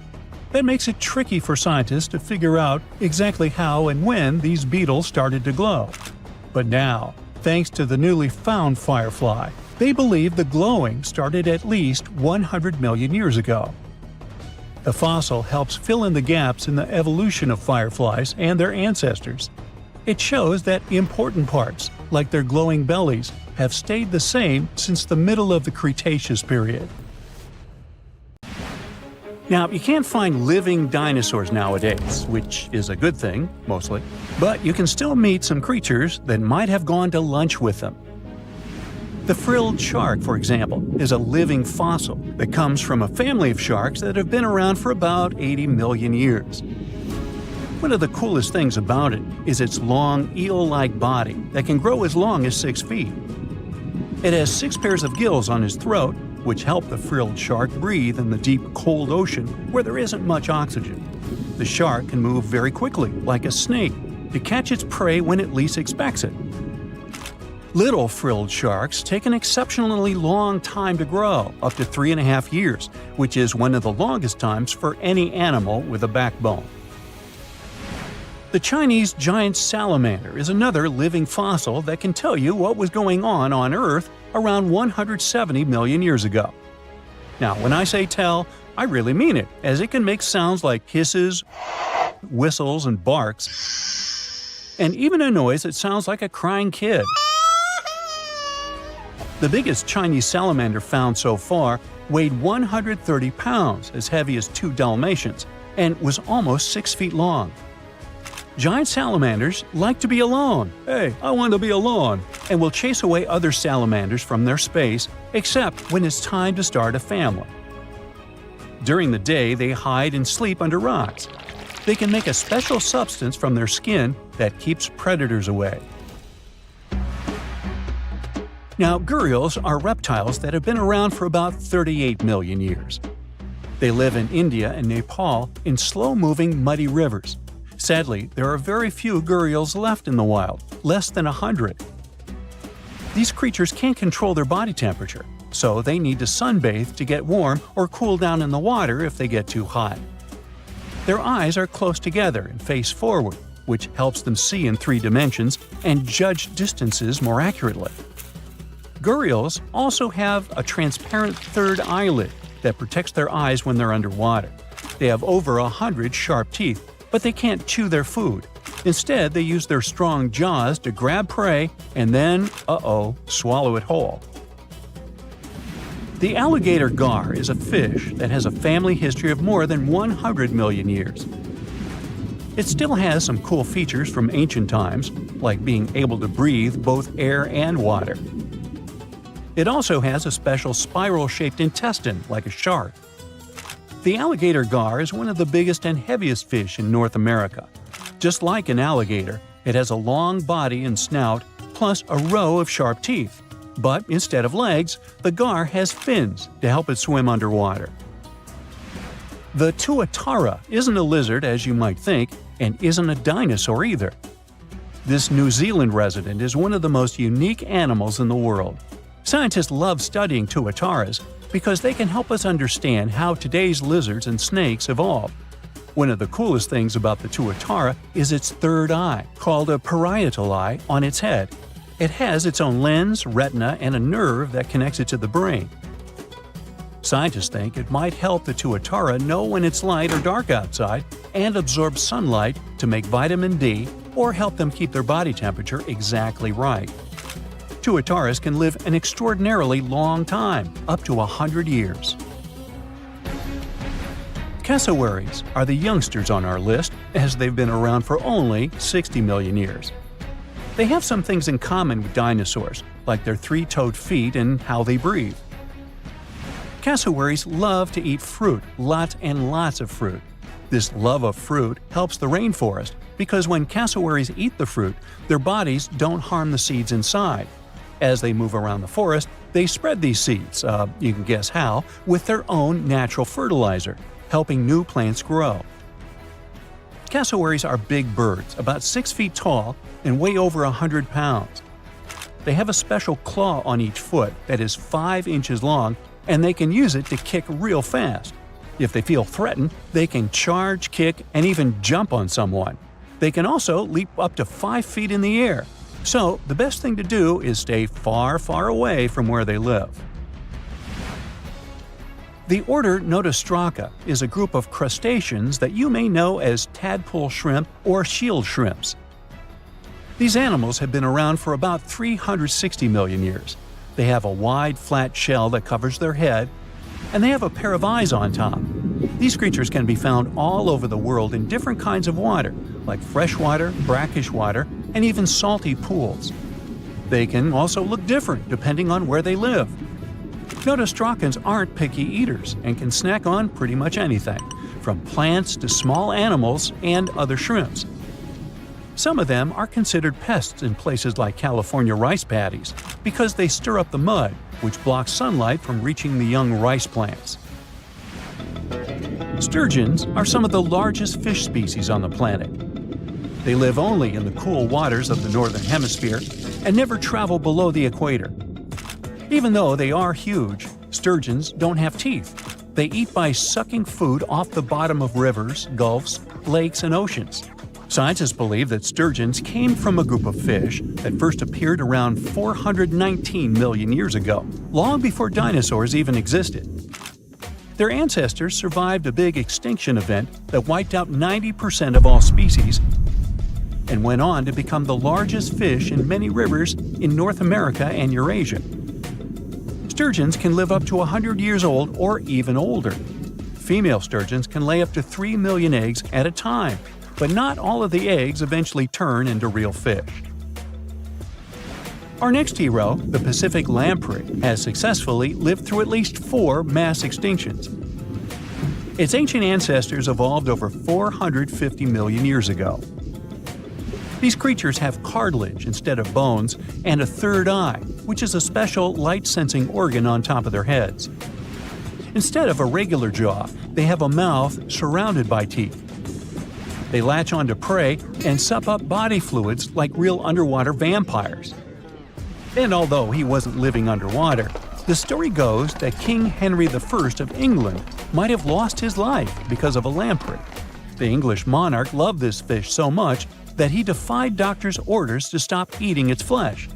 That makes it tricky for scientists to figure out exactly how and when these beetles started to glow. But now, thanks to the newly found firefly, they believe the glowing started at least 100 million years ago. The fossil helps fill in the gaps in the evolution of fireflies and their ancestors. It shows that important parts, like their glowing bellies, have stayed the same since the middle of the Cretaceous period. Now, you can't find living dinosaurs nowadays, which is a good thing, mostly, but you can still meet some creatures that might have gone to lunch with them. The frilled shark, for example, is a living fossil that comes from a family of sharks that have been around for about 80 million years. One of the coolest things about it is its long, eel-like body that can grow as long as 6 feet. It has 6 pairs of gills on its throat, which help the frilled shark breathe in the deep, cold ocean where there isn't much oxygen. The shark can move very quickly, like a snake, to catch its prey when it least expects it. Little frilled sharks take an exceptionally long time to grow, up to 3.5 years, which is one of the longest times for any animal with a backbone. The Chinese giant salamander is another living fossil that can tell you what was going on Earth around 170 million years ago. Now, when I say tell, I really mean it, as it can make sounds like hisses, whistles, and barks, and even a noise that sounds like a crying kid. The biggest Chinese salamander found so far weighed 130 pounds, as heavy as 2 Dalmatians, and was almost 6 feet long. Giant salamanders like to be alone. Hey, I want to be alone. And will chase away other salamanders from their space, except when it's time to start a family. During the day, they hide and sleep under rocks. They can make a special substance from their skin that keeps predators away. Now, gharials are reptiles that have been around for about 38 million years. They live in India and Nepal in slow-moving, muddy rivers. Sadly, there are very few gharials left in the wild, less than 100. These creatures can't control their body temperature, so they need to sunbathe to get warm or cool down in the water if they get too hot. Their eyes are close together and face forward, which helps them see in 3 dimensions and judge distances more accurately. Gharials also have a transparent third eyelid that protects their eyes when they're underwater. They have over 100 sharp teeth, but they can't chew their food. Instead, they use their strong jaws to grab prey and then, swallow it whole. The alligator gar is a fish that has a family history of more than 100 million years. It still has some cool features from ancient times, like being able to breathe both air and water. It also has a special spiral-shaped intestine, like a shark. The alligator gar is one of the biggest and heaviest fish in North America. Just like an alligator, it has a long body and snout, plus a row of sharp teeth. But instead of legs, the gar has fins to help it swim underwater. The tuatara isn't a lizard as you might think, and isn't a dinosaur either. This New Zealand resident is one of the most unique animals in the world. Scientists love studying tuataras because they can help us understand how today's lizards and snakes evolved. One of the coolest things about the tuatara is its third eye, called a parietal eye, on its head. It has its own lens, retina, and a nerve that connects it to the brain. Scientists think it might help the tuatara know when it's light or dark outside and absorb sunlight to make vitamin D or help them keep their body temperature exactly right. Tuataras can live an extraordinarily long time, up to 100 years. Cassowaries are the youngsters on our list, as they've been around for only 60 million years. They have some things in common with dinosaurs, like their 3-toed feet and how they breathe. Cassowaries love to eat fruit, lots and lots of fruit. This love of fruit helps the rainforest because when cassowaries eat the fruit, their bodies don't harm the seeds inside. As they move around the forest, they spread these seeds, you can guess how, with their own natural fertilizer, helping new plants grow. Cassowaries are big birds, about 6 feet tall and weigh over 100 pounds. They have a special claw on each foot that is 5 inches long, and they can use it to kick real fast. If they feel threatened, they can charge, kick, and even jump on someone. They can also leap up to 5 feet in the air. So, the best thing to do is stay far, far away from where they live. The order Notostraca is a group of crustaceans that you may know as tadpole shrimp or shield shrimps. These animals have been around for about 360 million years. They have a wide, flat shell that covers their head, and they have a pair of eyes on top. These creatures can be found all over the world in different kinds of water, like freshwater, brackish water, and even salty pools. They can also look different depending on where they live. Notostracans aren't picky eaters and can snack on pretty much anything, from plants to small animals and other shrimps. Some of them are considered pests in places like California rice paddies because they stir up the mud, which blocks sunlight from reaching the young rice plants. Sturgeons are some of the largest fish species on the planet. They live only in the cool waters of the northern hemisphere and never travel below the equator. Even though they are huge, sturgeons don't have teeth. They eat by sucking food off the bottom of rivers, gulfs, lakes, and oceans. Scientists believe that sturgeons came from a group of fish that first appeared around 419 million years ago, long before dinosaurs even existed. Their ancestors survived a big extinction event that wiped out 90% of all species and went on to become the largest fish in many rivers in North America and Eurasia. Sturgeons can live up to 100 years old or even older. Female sturgeons can lay up to 3 million eggs at a time, but not all of the eggs eventually turn into real fish. Our next hero, the Pacific lamprey, has successfully lived through at least 4 mass extinctions. Its ancient ancestors evolved over 450 million years ago. These creatures have cartilage instead of bones and a third eye, which is a special light-sensing organ on top of their heads. Instead of a regular jaw, they have a mouth surrounded by teeth. They latch onto prey and sup up body fluids like real underwater vampires. And although he wasn't living underwater, the story goes that King Henry I of England might have lost his life because of a lamprey. The English monarch loved this fish so much that he defied doctors' orders to stop eating its flesh.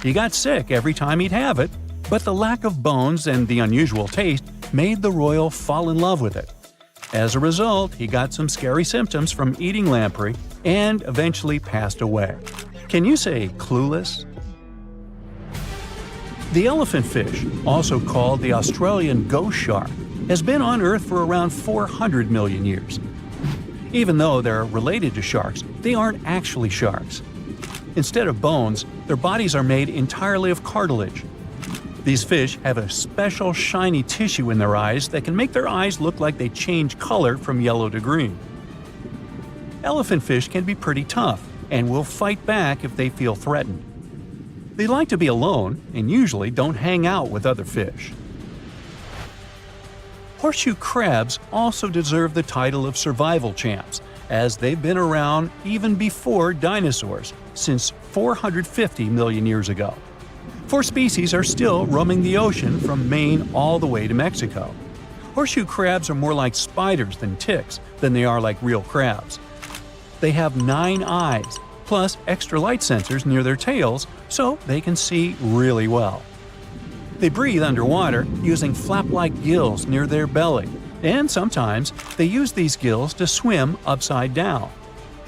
He got sick every time he'd have it, but the lack of bones and the unusual taste made the royal fall in love with it. As a result, he got some scary symptoms from eating lamprey and eventually passed away. Can you say clueless? The elephant fish, also called the Australian ghost shark, has been on Earth for around 400 million years. Even though they're related to sharks, they aren't actually sharks. Instead of bones, their bodies are made entirely of cartilage. These fish have a special shiny tissue in their eyes that can make their eyes look like they change color from yellow to green. Elephant fish can be pretty tough and will fight back if they feel threatened. They like to be alone and usually don't hang out with other fish. Horseshoe crabs also deserve the title of survival champs, as they've been around even before dinosaurs, since 450 million years ago. 4 species are still roaming the ocean from Maine all the way to Mexico. Horseshoe crabs are more like spiders than ticks than they are like real crabs. They have 9 eyes, plus extra light sensors near their tails so they can see really well. They breathe underwater using flap-like gills near their belly, and sometimes they use these gills to swim upside down.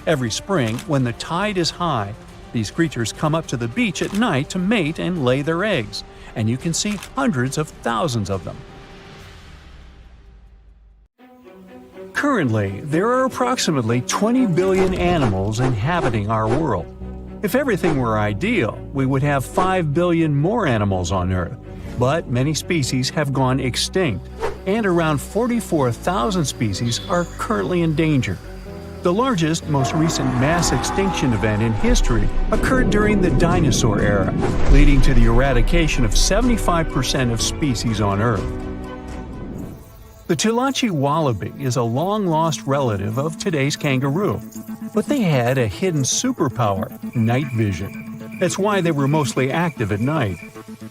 Every spring, when the tide is high, these creatures come up to the beach at night to mate and lay their eggs, and you can see hundreds of thousands of them. Currently, there are approximately 20 billion animals inhabiting our world. If everything were ideal, we would have 5 billion more animals on Earth. But many species have gone extinct, and around 44,000 species are currently endangered. The largest, most recent mass extinction event in history occurred during the dinosaur era, leading to the eradication of 75% of species on Earth. The Tulachi wallaby is a long-lost relative of today's kangaroo, but they had a hidden superpower, night vision. That's why they were mostly active at night.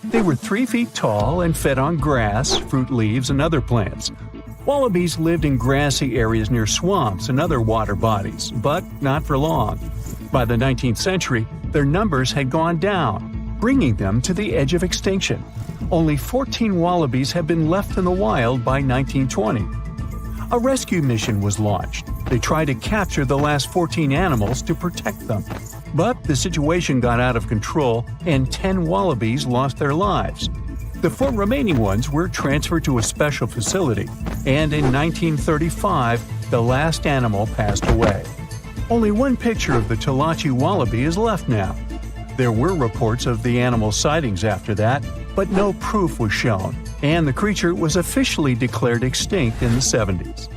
They were 3 feet tall and fed on grass, fruit leaves, and other plants. Wallabies lived in grassy areas near swamps and other water bodies, but not for long. By the 19th century, their numbers had gone down, bringing them to the edge of extinction. Only 14 wallabies had been left in the wild by 1920. A rescue mission was launched. They tried to capture the last 14 animals to protect them. But the situation got out of control and 10 wallabies lost their lives. The 4 remaining ones were transferred to a special facility, and in 1935, the last animal passed away. Only one picture of the Tulachi wallaby is left now. There were reports of the animal's sightings after that, but no proof was shown, and the creature was officially declared extinct in the 70s.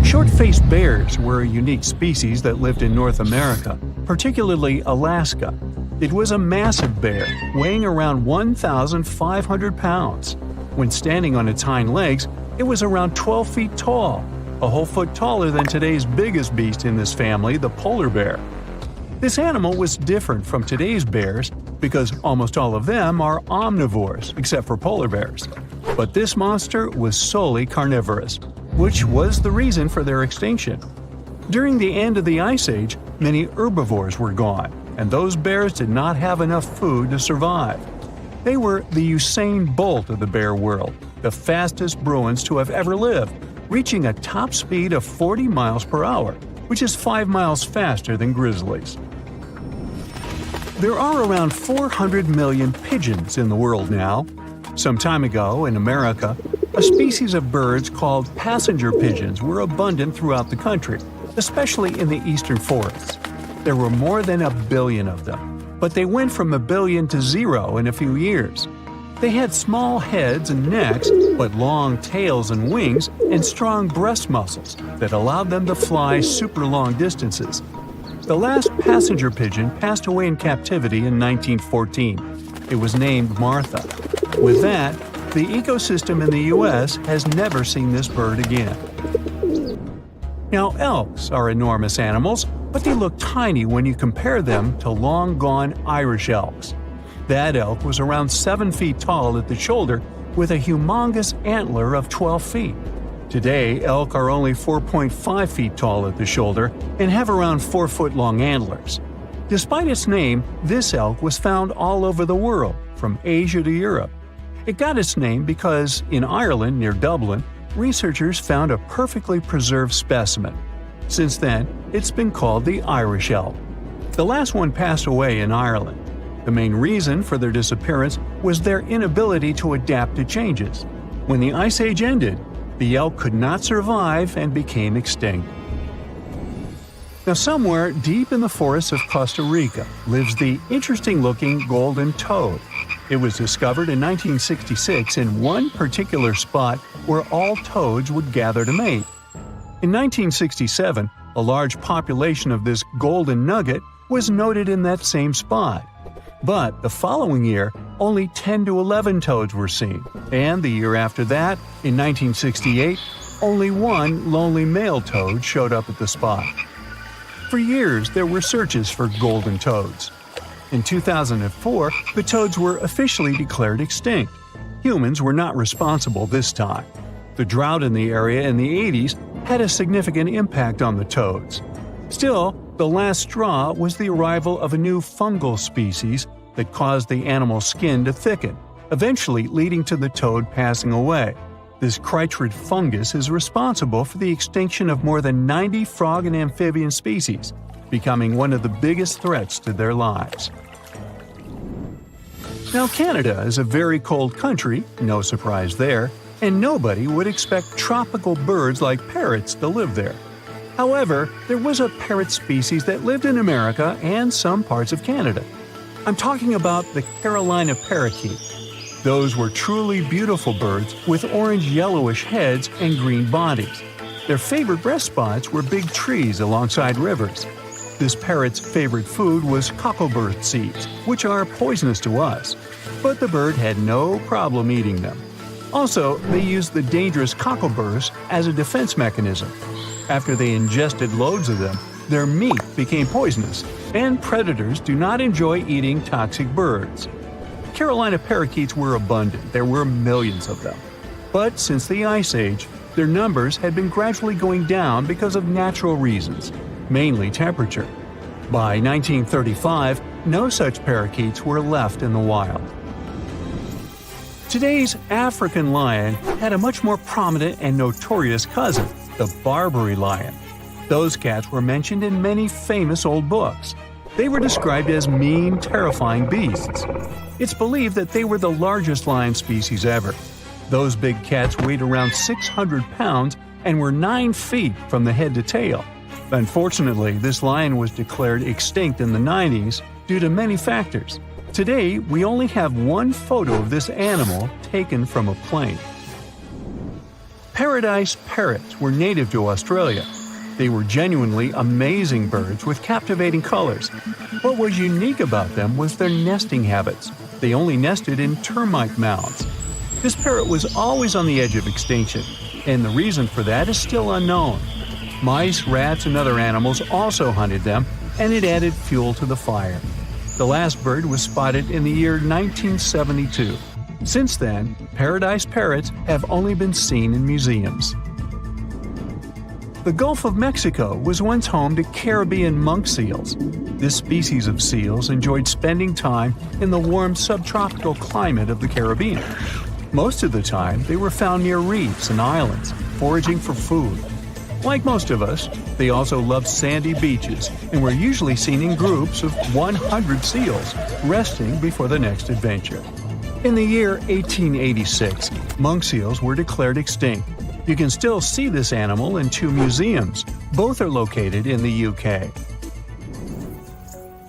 Short-faced bears were a unique species that lived in North America, particularly Alaska. It was a massive bear, weighing around 1,500 pounds. When standing on its hind legs, it was around 12 feet tall, a whole foot taller than today's biggest beast in this family, the polar bear. This animal was different from today's bears because almost all of them are omnivores, except for polar bears. But this monster was solely carnivorous, which was the reason for their extinction. During the end of the Ice Age, many herbivores were gone, and those bears did not have enough food to survive. They were the Usain Bolt of the bear world, the fastest Bruins to have ever lived, reaching a top speed of 40 miles per hour, which is 5 miles faster than grizzlies. There are around 400 million pigeons in the world now. Some time ago, in America, a species of birds called passenger pigeons were abundant throughout the country, especially in the eastern forests. There were more than 1 billion of them, but they went from 1 billion to 0 in a few years. They had small heads and necks, but long tails and wings and strong breast muscles that allowed them to fly super long distances. The last passenger pigeon passed away in captivity in 1914. It was named Martha. With that, the ecosystem in the U.S. has never seen this bird again. Now, elks are enormous animals, but they look tiny when you compare them to long-gone Irish elks. That elk was around 7 feet tall at the shoulder with a humongous antler of 12 feet. Today, elk are only 4.5 feet tall at the shoulder and have around 4-foot-long antlers. Despite its name, this elk was found all over the world, from Asia to Europe. It got its name because, in Ireland near Dublin, researchers found a perfectly preserved specimen. Since then, it's been called the Irish elk. The last one passed away in Ireland. The main reason for their disappearance was their inability to adapt to changes. When the Ice Age ended, the elk could not survive and became extinct. Now, somewhere deep in the forests of Costa Rica lives the interesting-looking golden toad. It was discovered in 1966 in one particular spot where all toads would gather to mate. In 1967, a large population of this golden nugget was noted in that same spot. But the following year, only 10 to 11 toads were seen, and the year after that, in 1968, only one lonely male toad showed up at the spot. For years, there were searches for golden toads. In 2004, the toads were officially declared extinct. Humans were not responsible this time. The drought in the area in the 80s had a significant impact on the toads. Still, the last straw was the arrival of a new fungal species that caused the animal's skin to thicken, eventually leading to the toad passing away. This chytrid fungus is responsible for the extinction of more than 90 frog and amphibian species, becoming one of the biggest threats to their lives. Now, Canada is a very cold country, no surprise there, and nobody would expect tropical birds like parrots to live there. However, there was a parrot species that lived in America and some parts of Canada. I'm talking about the Carolina parakeet. Those were truly beautiful birds with orange-yellowish heads and green bodies. Their favorite rest spots were big trees alongside rivers. This parrot's favorite food was cocklebur seeds, which are poisonous to us, but the bird had no problem eating them. Also, they used the dangerous cockleburs as a defense mechanism. After they ingested loads of them, their meat became poisonous, and predators do not enjoy eating toxic birds. Carolina parakeets were abundant, there were millions of them. But since the Ice Age, their numbers had been gradually going down because of natural reasons, mainly temperature. By 1935, no such parakeets were left in the wild. Today's African lion had a much more prominent and notorious cousin, the Barbary lion. Those cats were mentioned in many famous old books. They were described as mean, terrifying beasts. It's believed that they were the largest lion species ever. Those big cats weighed around 600 pounds and were 9 feet from the head to tail. Unfortunately, this lion was declared extinct in the 90s due to many factors. Today, we only have one photo of this animal taken from a plane. Paradise parrots were native to Australia. They were genuinely amazing birds with captivating colors. What was unique about them was their nesting habits. They only nested in termite mounds. This parrot was always on the edge of extinction, and the reason for that is still unknown. Mice, rats, and other animals also hunted them, and it added fuel to the fire. The last bird was spotted in the year 1972. Since then, paradise parrots have only been seen in museums. The Gulf of Mexico was once home to Caribbean monk seals. This species of seals enjoyed spending time in the warm subtropical climate of the Caribbean. Most of the time, they were found near reefs and islands, foraging for food. Like most of us, they also loved sandy beaches and were usually seen in groups of 100 seals, resting before the next adventure. In the year 1886, monk seals were declared extinct. You can still see this animal in 2 museums. Both are located in the UK.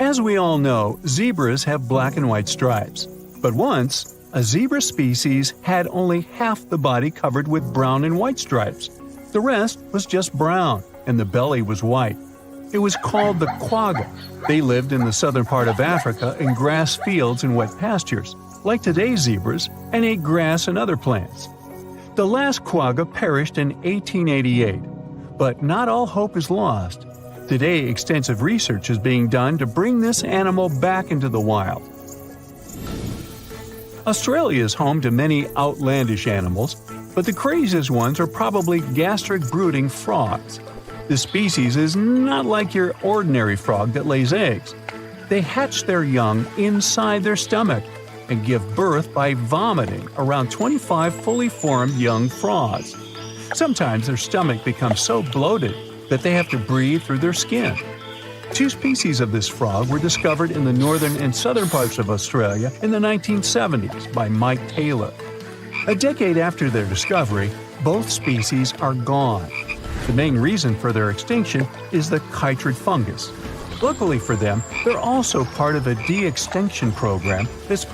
As we all know, zebras have black and white stripes. But once, a zebra species had only half the body covered with brown and white stripes. The rest was just brown, and the belly was white. It was called the quagga. They lived in the southern part of Africa in grass fields and wet pastures, like today's zebras, and ate grass and other plants. The last quagga perished in 1888, but not all hope is lost. Today, extensive research is being done to bring this animal back into the wild. Australia is home to many outlandish animals, but the craziest ones are probably gastric brooding frogs. This species is not like your ordinary frog that lays eggs. They hatch their young inside their stomach and give birth by vomiting around 25 fully formed young frogs. Sometimes their stomach becomes so bloated that they have to breathe through their skin. 2 species of this frog were discovered in the northern and southern parts of Australia in the 1970s by Mike Taylor. A decade after their discovery, both species are gone. The main reason for their extinction is the chytrid fungus. Luckily for them, they're also part of a de-extinction program that's